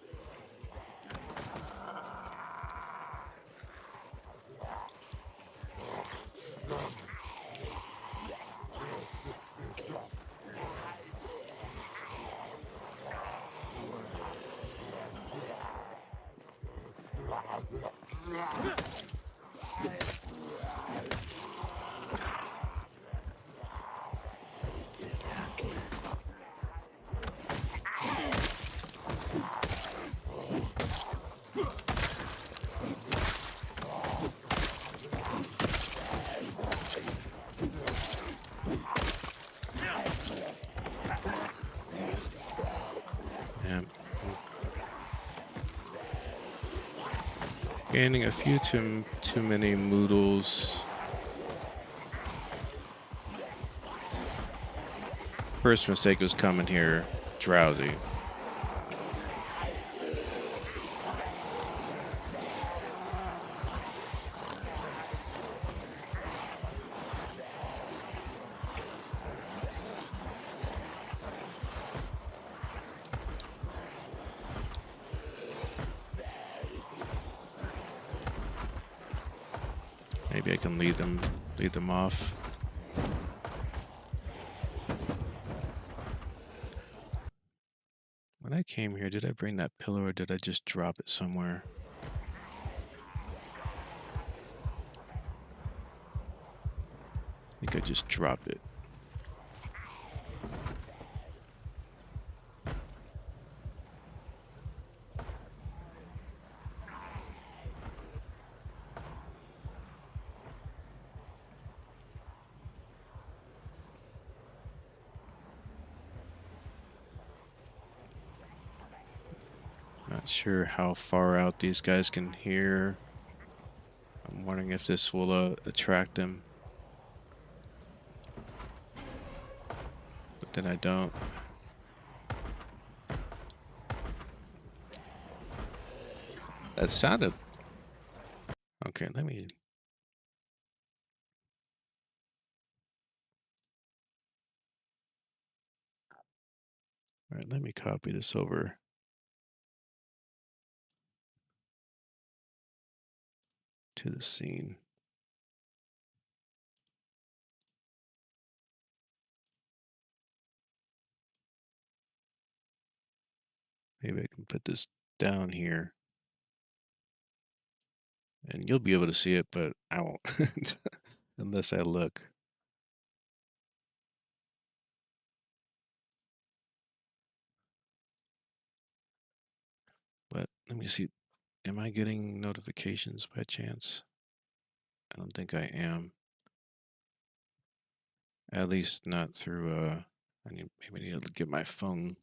Gaining a few too many moodles. First mistake was coming here drowsy. Maybe I can lead them off. When I came here, did I bring that pillow or did I just drop it somewhere? just dropped it. Not sure how far out these guys can hear. I'm wondering if this will attract them. But then I don't. That sounded... Okay, let me... All right, let me copy this over to the scene. Maybe I can put this down here. And you'll be able to see it, but I won't. Unless I look. But let me see. Am I getting notifications by chance? I don't think I am. At least not through maybe need to get my phone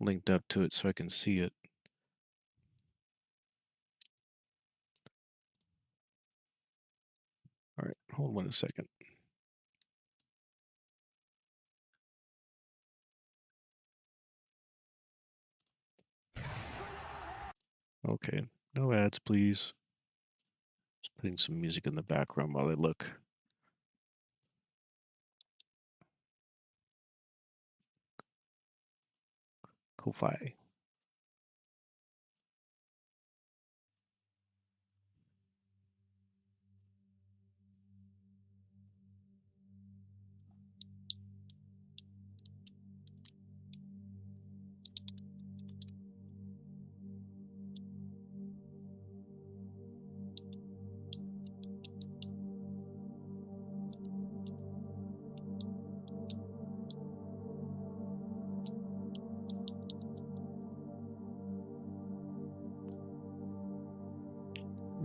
linked up to it so I can see it. All right, hold on a second. Okay, no ads, please. Just putting some music in the background while I look. Ko-fi.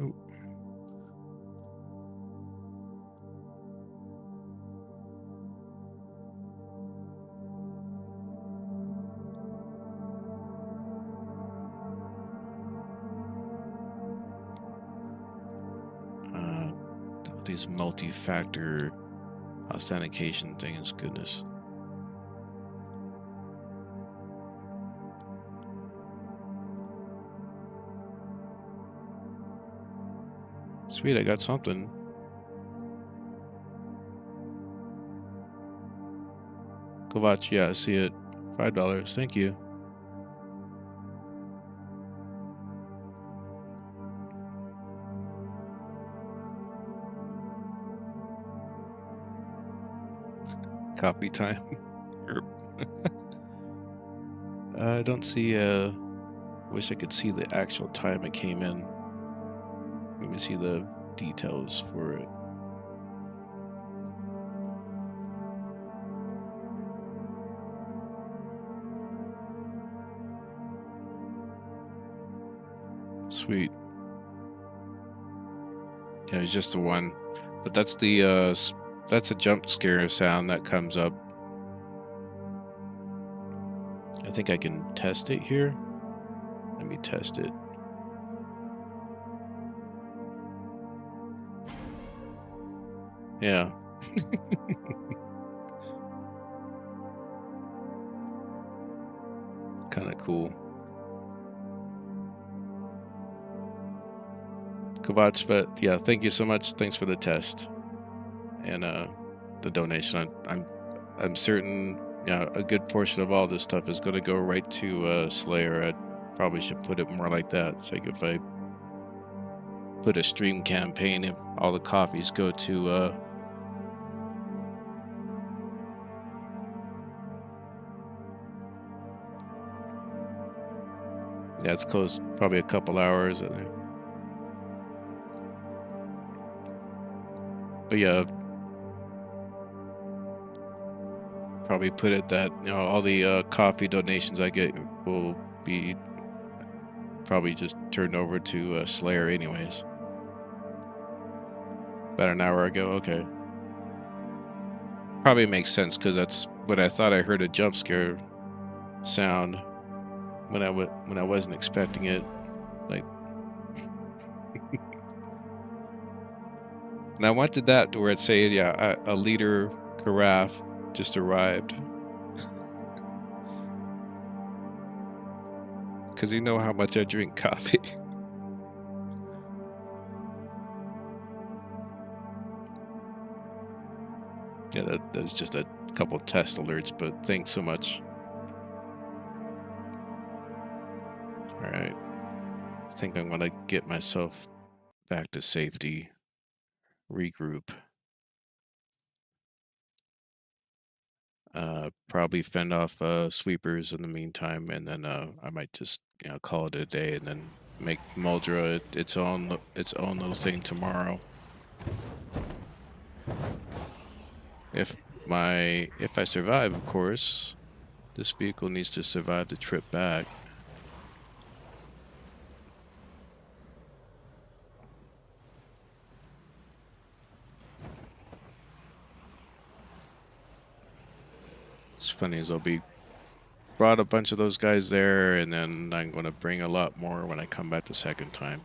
Ooh. These multi-factor authentication things, goodness. Sweet, I got something. Kovac, yeah, I see it. $5, thank you. Copy time. I don't see, wish I could see the actual time it came in. Let me see the details for it. Sweet. Yeah, it's just the one. But that's the, that's a jump scare sound that comes up. I think I can test it here. Let me test it. Yeah. Kind of cool. Kovac, but yeah, thank you so much. Thanks for the test and the donation. I'm certain, yeah, a good portion of all this stuff is going to go right to Slayer. I probably should put it more like that. It's like if I put a stream campaign, if all the coffees go to yeah, it's closed probably a couple hours. But yeah, probably put it that all the coffee donations I get will be probably just turned over to Slayer anyways. About an hour ago, okay. Probably makes sense because that's what I thought I heard a jump scare sound when I wasn't expecting it. Like, and I wanted that to where it say, yeah, a liter carafe just arrived. Because you know how much I drink coffee. Yeah, that was just a couple test alerts, but thanks so much. All right. I think I'm going to get myself back to safety, regroup. Probably fend off sweepers in the meantime, and then I might just call it a day, and then make Muldraugh its own little thing tomorrow. If I survive, of course. This vehicle needs to survive the trip back. It's funny as I'll be brought a bunch of those guys there, and then I'm going to bring a lot more when I come back the second time.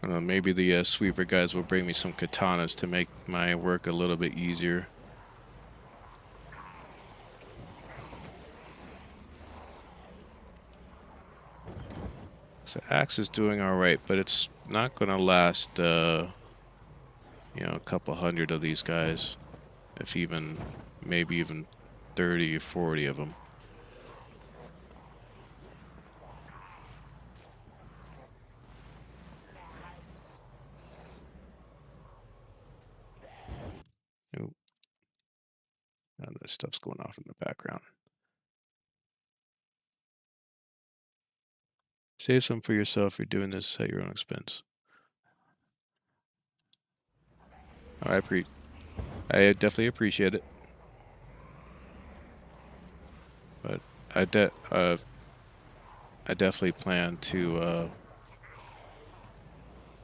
I don't know, maybe the sweeper guys will bring me some katanas to make my work a little bit easier. So axe is doing all right, but it's not going to last, a couple hundred of these guys, if even, maybe even 30 or 40 of them. Ooh. Now this stuff's going off in the background. Save some for yourself. You're doing this at your own expense. I definitely appreciate it. But I definitely plan to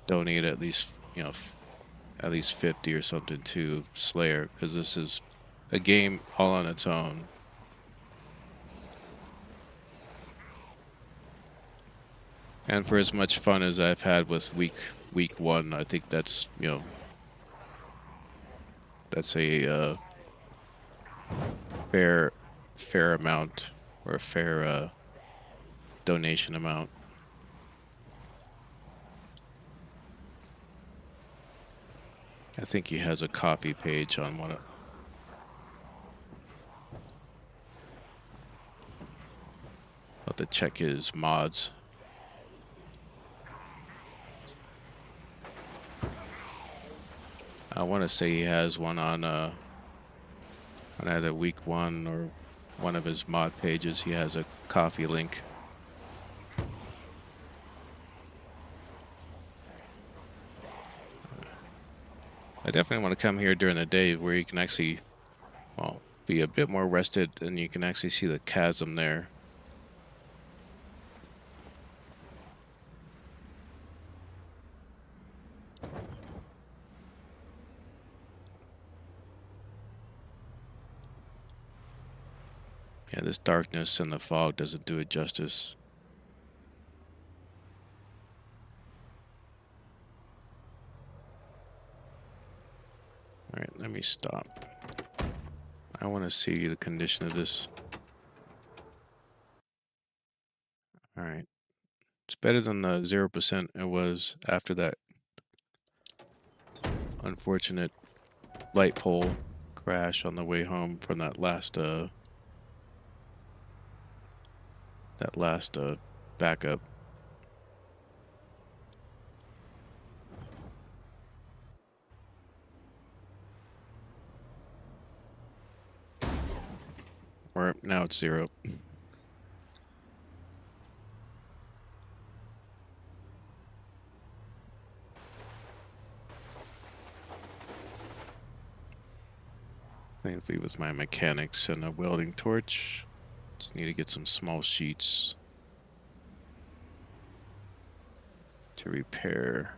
donate at least at least 50 or something to Slayer, because this is a game all on its own. And for as much fun as I've had with week one, I think that's that's a fair amount, or a fair donation amount. I think he has a coffee page on one of. I'll have to check his mods. I want to say he has one on either week one or one of his mod pages. He has a coffee link. I definitely want to come here during the day where you can actually, well, be a bit more rested and you can actually see the chasm there. Yeah, this darkness and the fog doesn't do it justice. All right, let me stop. I want to see the condition of this. All right. It's better than the 0% it was after that unfortunate light pole crash on the way home from that last backup. Or now it's 0. Thankfully with my mechanics and a welding torch. Just need to get some small sheets to repair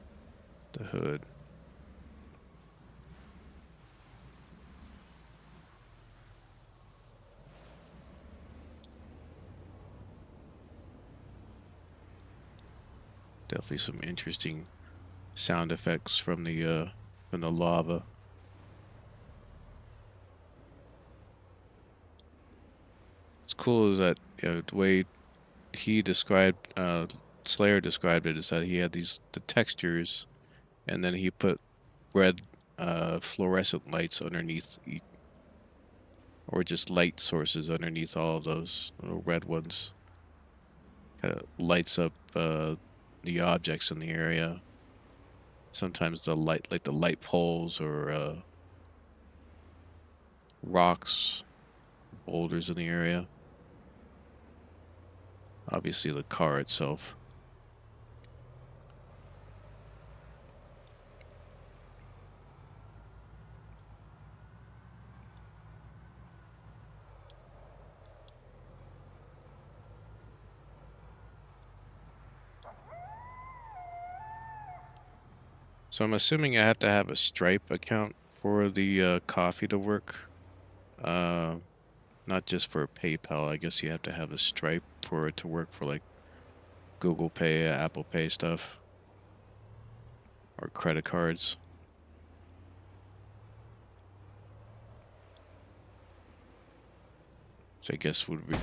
the hood. Definitely some interesting sound effects from the lava. What's cool is that the way he described Slayer described it is that he had the textures and then he put red fluorescent lights underneath or just light sources underneath all of those little red ones. Kind of lights up the objects in the area. Sometimes the light, like the light poles or rocks, boulders in the area. Obviously, the car itself. So I'm assuming I have to have a Stripe account for the coffee to work. Uh, Not just for PayPal. I guess you have to have a Stripe for it to work for like Google Pay, Apple Pay stuff, or credit cards. So I guess would be.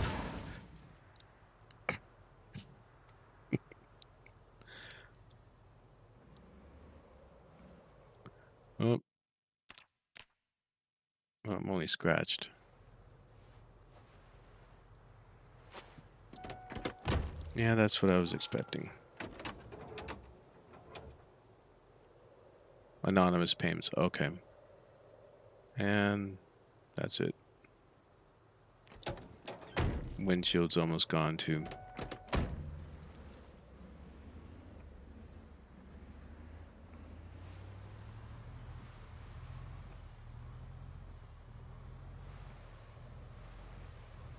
Oh, I'm only scratched. Yeah, that's what I was expecting. Anonymous payments. Okay. And that's it. Windshield's almost gone too.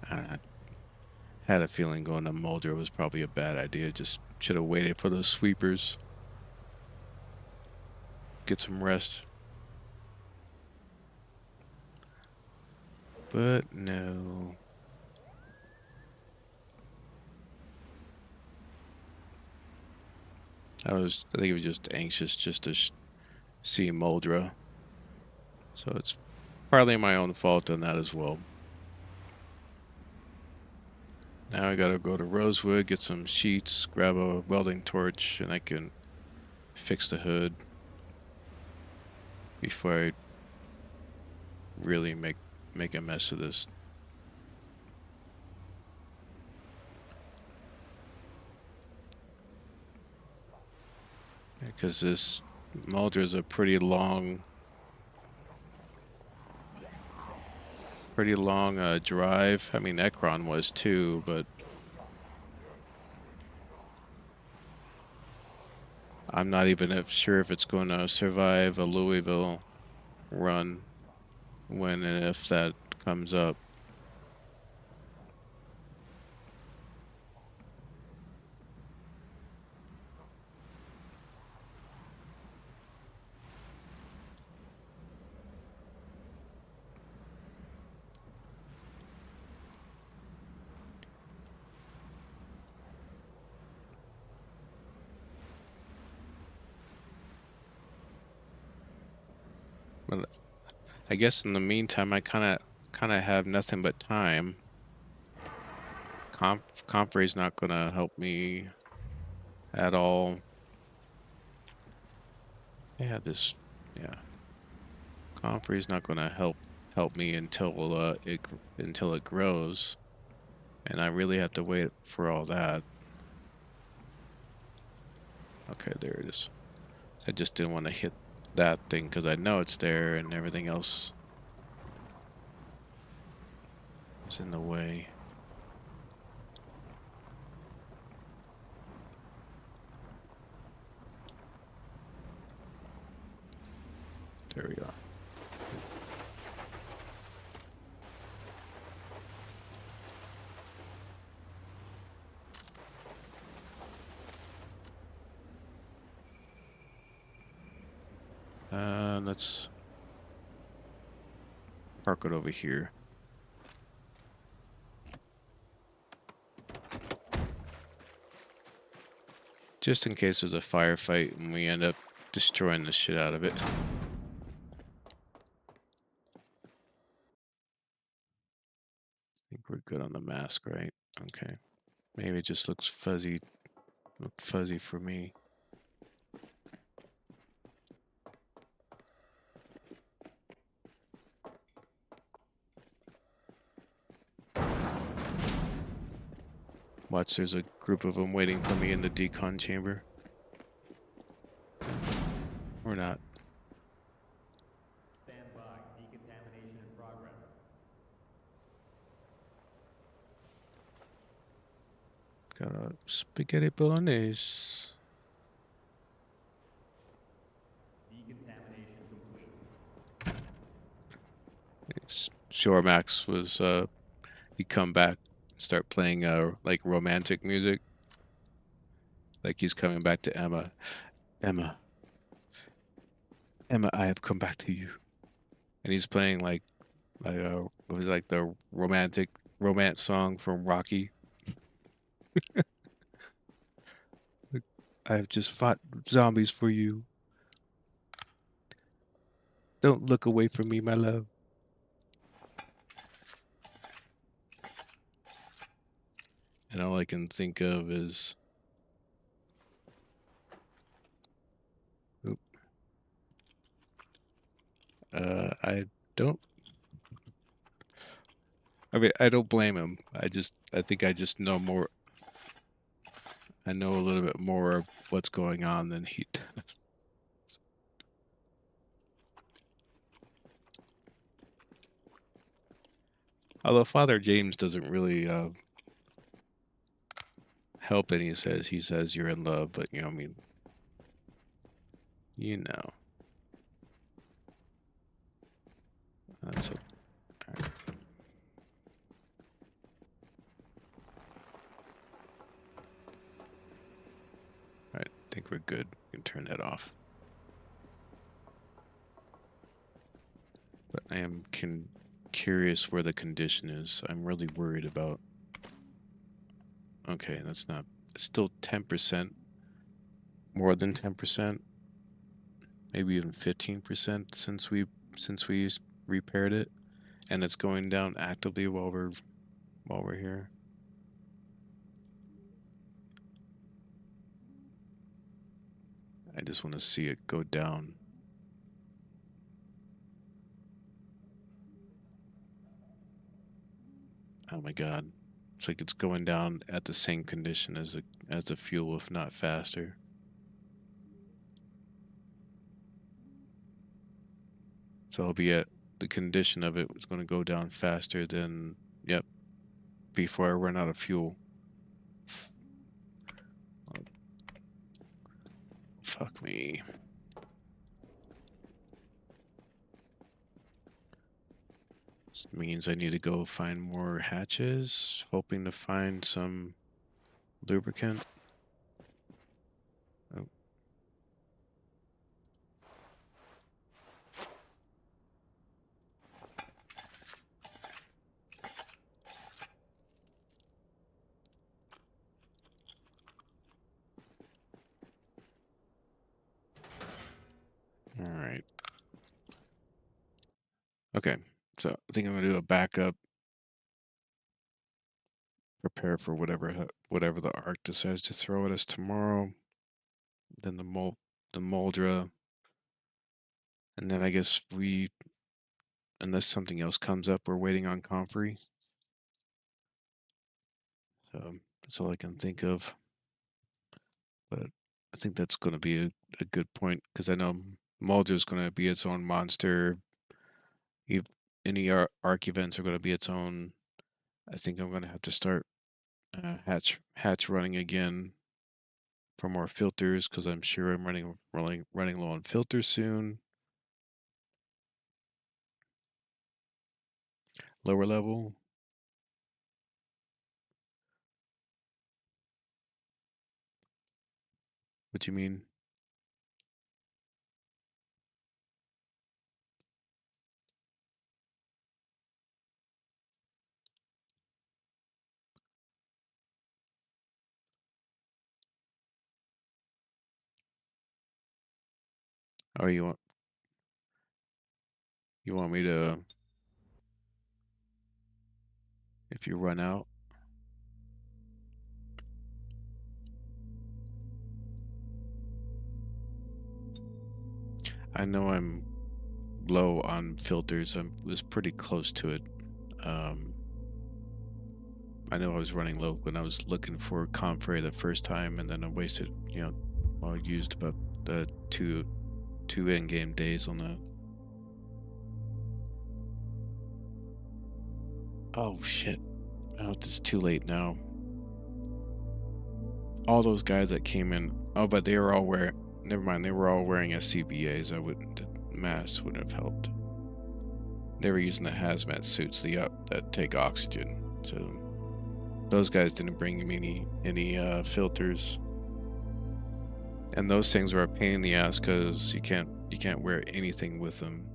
I had a feeling going to Muldraugh was probably a bad idea. Just should have waited for those sweepers. Get some rest. But no. I think I was just anxious just to see Muldraugh. So it's partly my own fault on that as well. Now I gotta go to Rosewood, get some sheets, grab a welding torch, and I can fix the hood before I really make a mess of this. Because this Muldraugh is a pretty long drive. I mean, Ekron was too, but I'm not even sure if it's going to survive a Louisville run when and if that comes up. But I guess in the meantime, I kind of have nothing but time. Comfrey's not going to help me at all. Yeah, Comfrey's not going to help me until it grows, and I really have to wait for all that. Okay, there it is. I just didn't want to hit that thing because I know it's there and everything else is in the way. There we go. Let's park it over here. Just in case there's a firefight and we end up destroying the shit out of it. I think we're good on the mask, right? Okay. Maybe it just looks fuzzy. Looked fuzzy for me. Watch, there's a group of them waiting for me in the decon chamber. Or not. Stand by. Decontamination in progress. Got a spaghetti bolognese. Decontamination complete. Shoremax was he'd come back, start playing like romantic music. Like he's coming back to Emma. Emma. Emma, I have come back to you. And he's playing like it was like the romance song from Rocky. Like, I have just fought zombies for you. Don't look away from me, my love. And all I can think of is oop, I don't I mean I don't blame him. I think I just know more I know a little bit more of what's going on than he does. Although Father James doesn't really help and he says you're in love, but I mean, you know. That's a, all right. All right, I think we're good. We can turn that off. But I am curious where the condition is. I'm really worried about. Okay, that's not. It's still 10%, more than 10%, maybe even 15% since we repaired it, and it's going down actively while we're here. I just want to see it go down. Oh my god. It's like it's going down at the same condition as the fuel, if not faster. So I'll be at the condition of it is going to go down faster than, yep, before I run out of fuel. Oh, fuck me. This means I need to go find more hatches, hoping to find some lubricant. Oh. All right. Okay, so I think I'm gonna do a backup, prepare for whatever the Ark decides to throw at us tomorrow. Then the Muldraugh, and then I guess unless something else comes up, we're waiting on comfrey. So that's all I can think of. But I think that's going to be a good point because I know Muldraugh going to be its own monster. If any Arc events are going to be its own. I think I'm going to have to start hatch running again for more filters because I'm sure I'm running low on filters soon. Lower level. What you mean? Oh, you want me to, if you run out? I know I'm low on filters. I was pretty close to it. Um, I know I was running low when I was looking for comfrey the first time, and then I wasted, well, I used about two in-game days on that. Oh shit! Oh, it's too late now. All those guys that came in. Oh, but they were all wearing. Never mind. They were all wearing SCBAs. I wouldn't. The masks would have helped. They were using the hazmat suits, that take oxygen. So those guys didn't bring me any filters. And those things were a pain in the ass because you can't wear anything with them.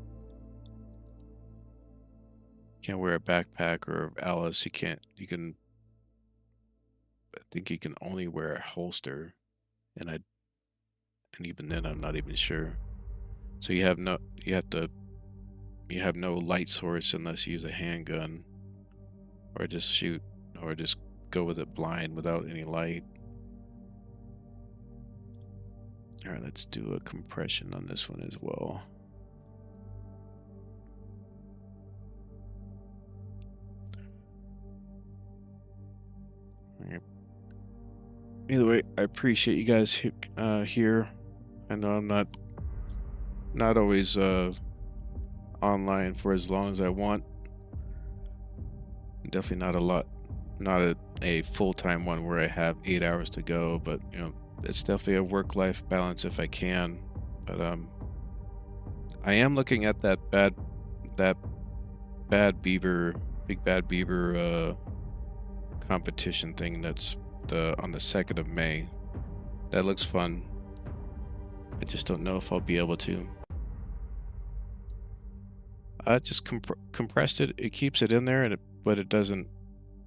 You can't wear a backpack or Alice. You can. I think you can only wear a holster, and even then I'm not even sure. So you have no light source unless you use a handgun, or just shoot, or just go with it blind without any light. All right, let's do a compression on this one as well. All right. Either way, I appreciate you guys here. I know I'm not always online for as long as I want. Definitely not a lot, not a full-time one where I have 8 hours to go, but it's definitely a work-life balance if I can. But I am looking at that bad beaver, big bad beaver competition thing that's on the 2nd of May. That looks fun. I just don't know if I'll be able to. I just compressed it. It keeps it in there, but it doesn't.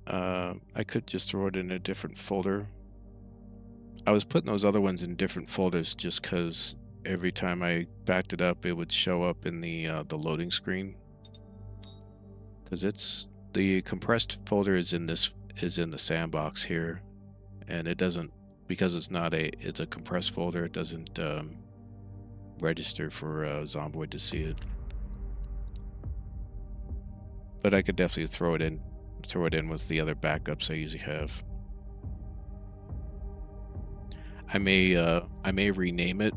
I could just throw it in a different folder. I was putting those other ones in different folders just because every time I backed it up, it would show up in the loading screen. Because the compressed folder is in the sandbox here, and it doesn't, because it's a compressed folder. It doesn't register for Zomboid to see it. But I could definitely throw it in with the other backups I usually have. I may rename it,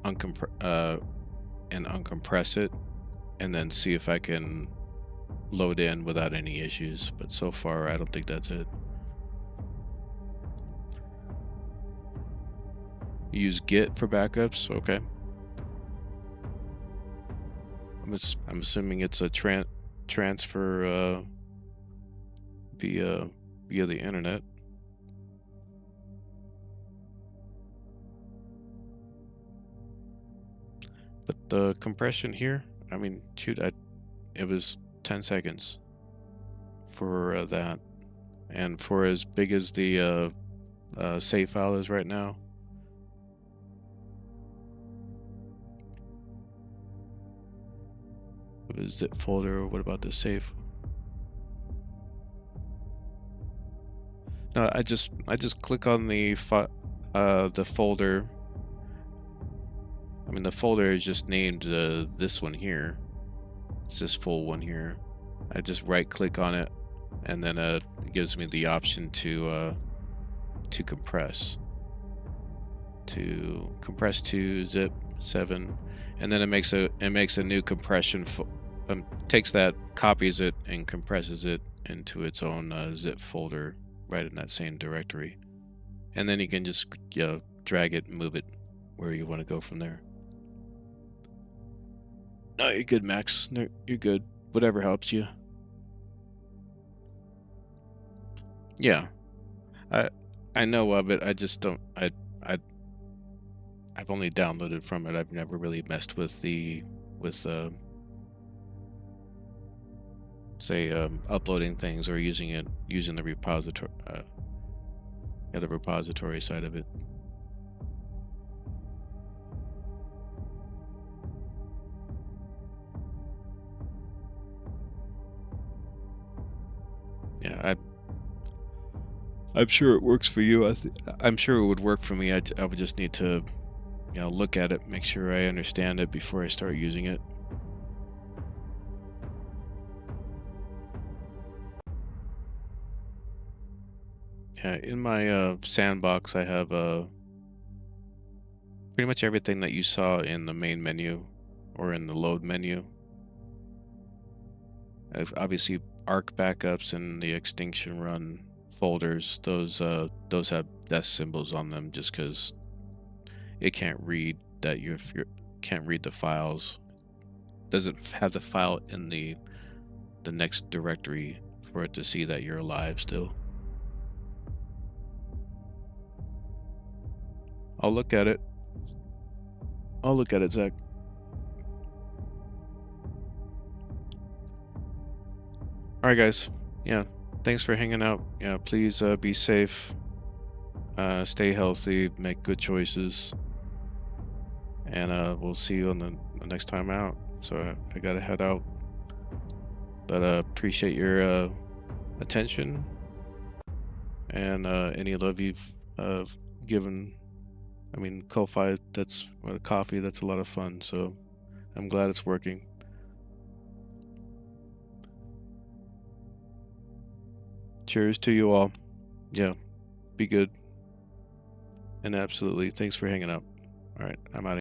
and uncompress it, and then see if I can load in without any issues. But so far, I don't think that's it. Use Git for backups. Okay. I'm assuming it's a transfer via the internet. But the compression here, I mean, shoot, it was 10 seconds for that, and for as big as the save file is right now. What is zip folder? What about the save? No, I just click on the folder. I mean, the folder is just named this one here. It's this full one here. I just right click on it, and then it gives me the option to compress. To compress to zip 7, and then it makes a new compression. Takes that, copies it, and compresses it into its own zip folder right in that same directory, and then you can just drag it and move it where you want to go from there. No, you're good, Max. No, you're good. Whatever helps you. Yeah, I know of it. I just don't. I've only downloaded from it. I've never really messed with say uploading things or using the repository, the repository side of it. Yeah, I'm sure it works for you. I'm sure it would work for me. I would just need to, look at it, make sure I understand it before I start using it. Yeah, in my sandbox, I have pretty much everything that you saw in the main menu or in the load menu. I've obviously arc backups and the extinction run folders. Those have death symbols on them just because it can't read that you can't read the files. Doesn't have the file in the next directory for it to see that you're alive still. I'll look at it. I'll look at it, Zach. All right, guys. Yeah, thanks for hanging out. Yeah, please be safe. Stay healthy. Make good choices. And we'll see you on the next time out. So I gotta head out. But appreciate your attention and any love you've given. I mean, Ko-Fi, that's coffee. That's a lot of fun. So I'm glad it's working. Cheers to you all. Yeah, be good. And absolutely, thanks for hanging out. All right, I'm out.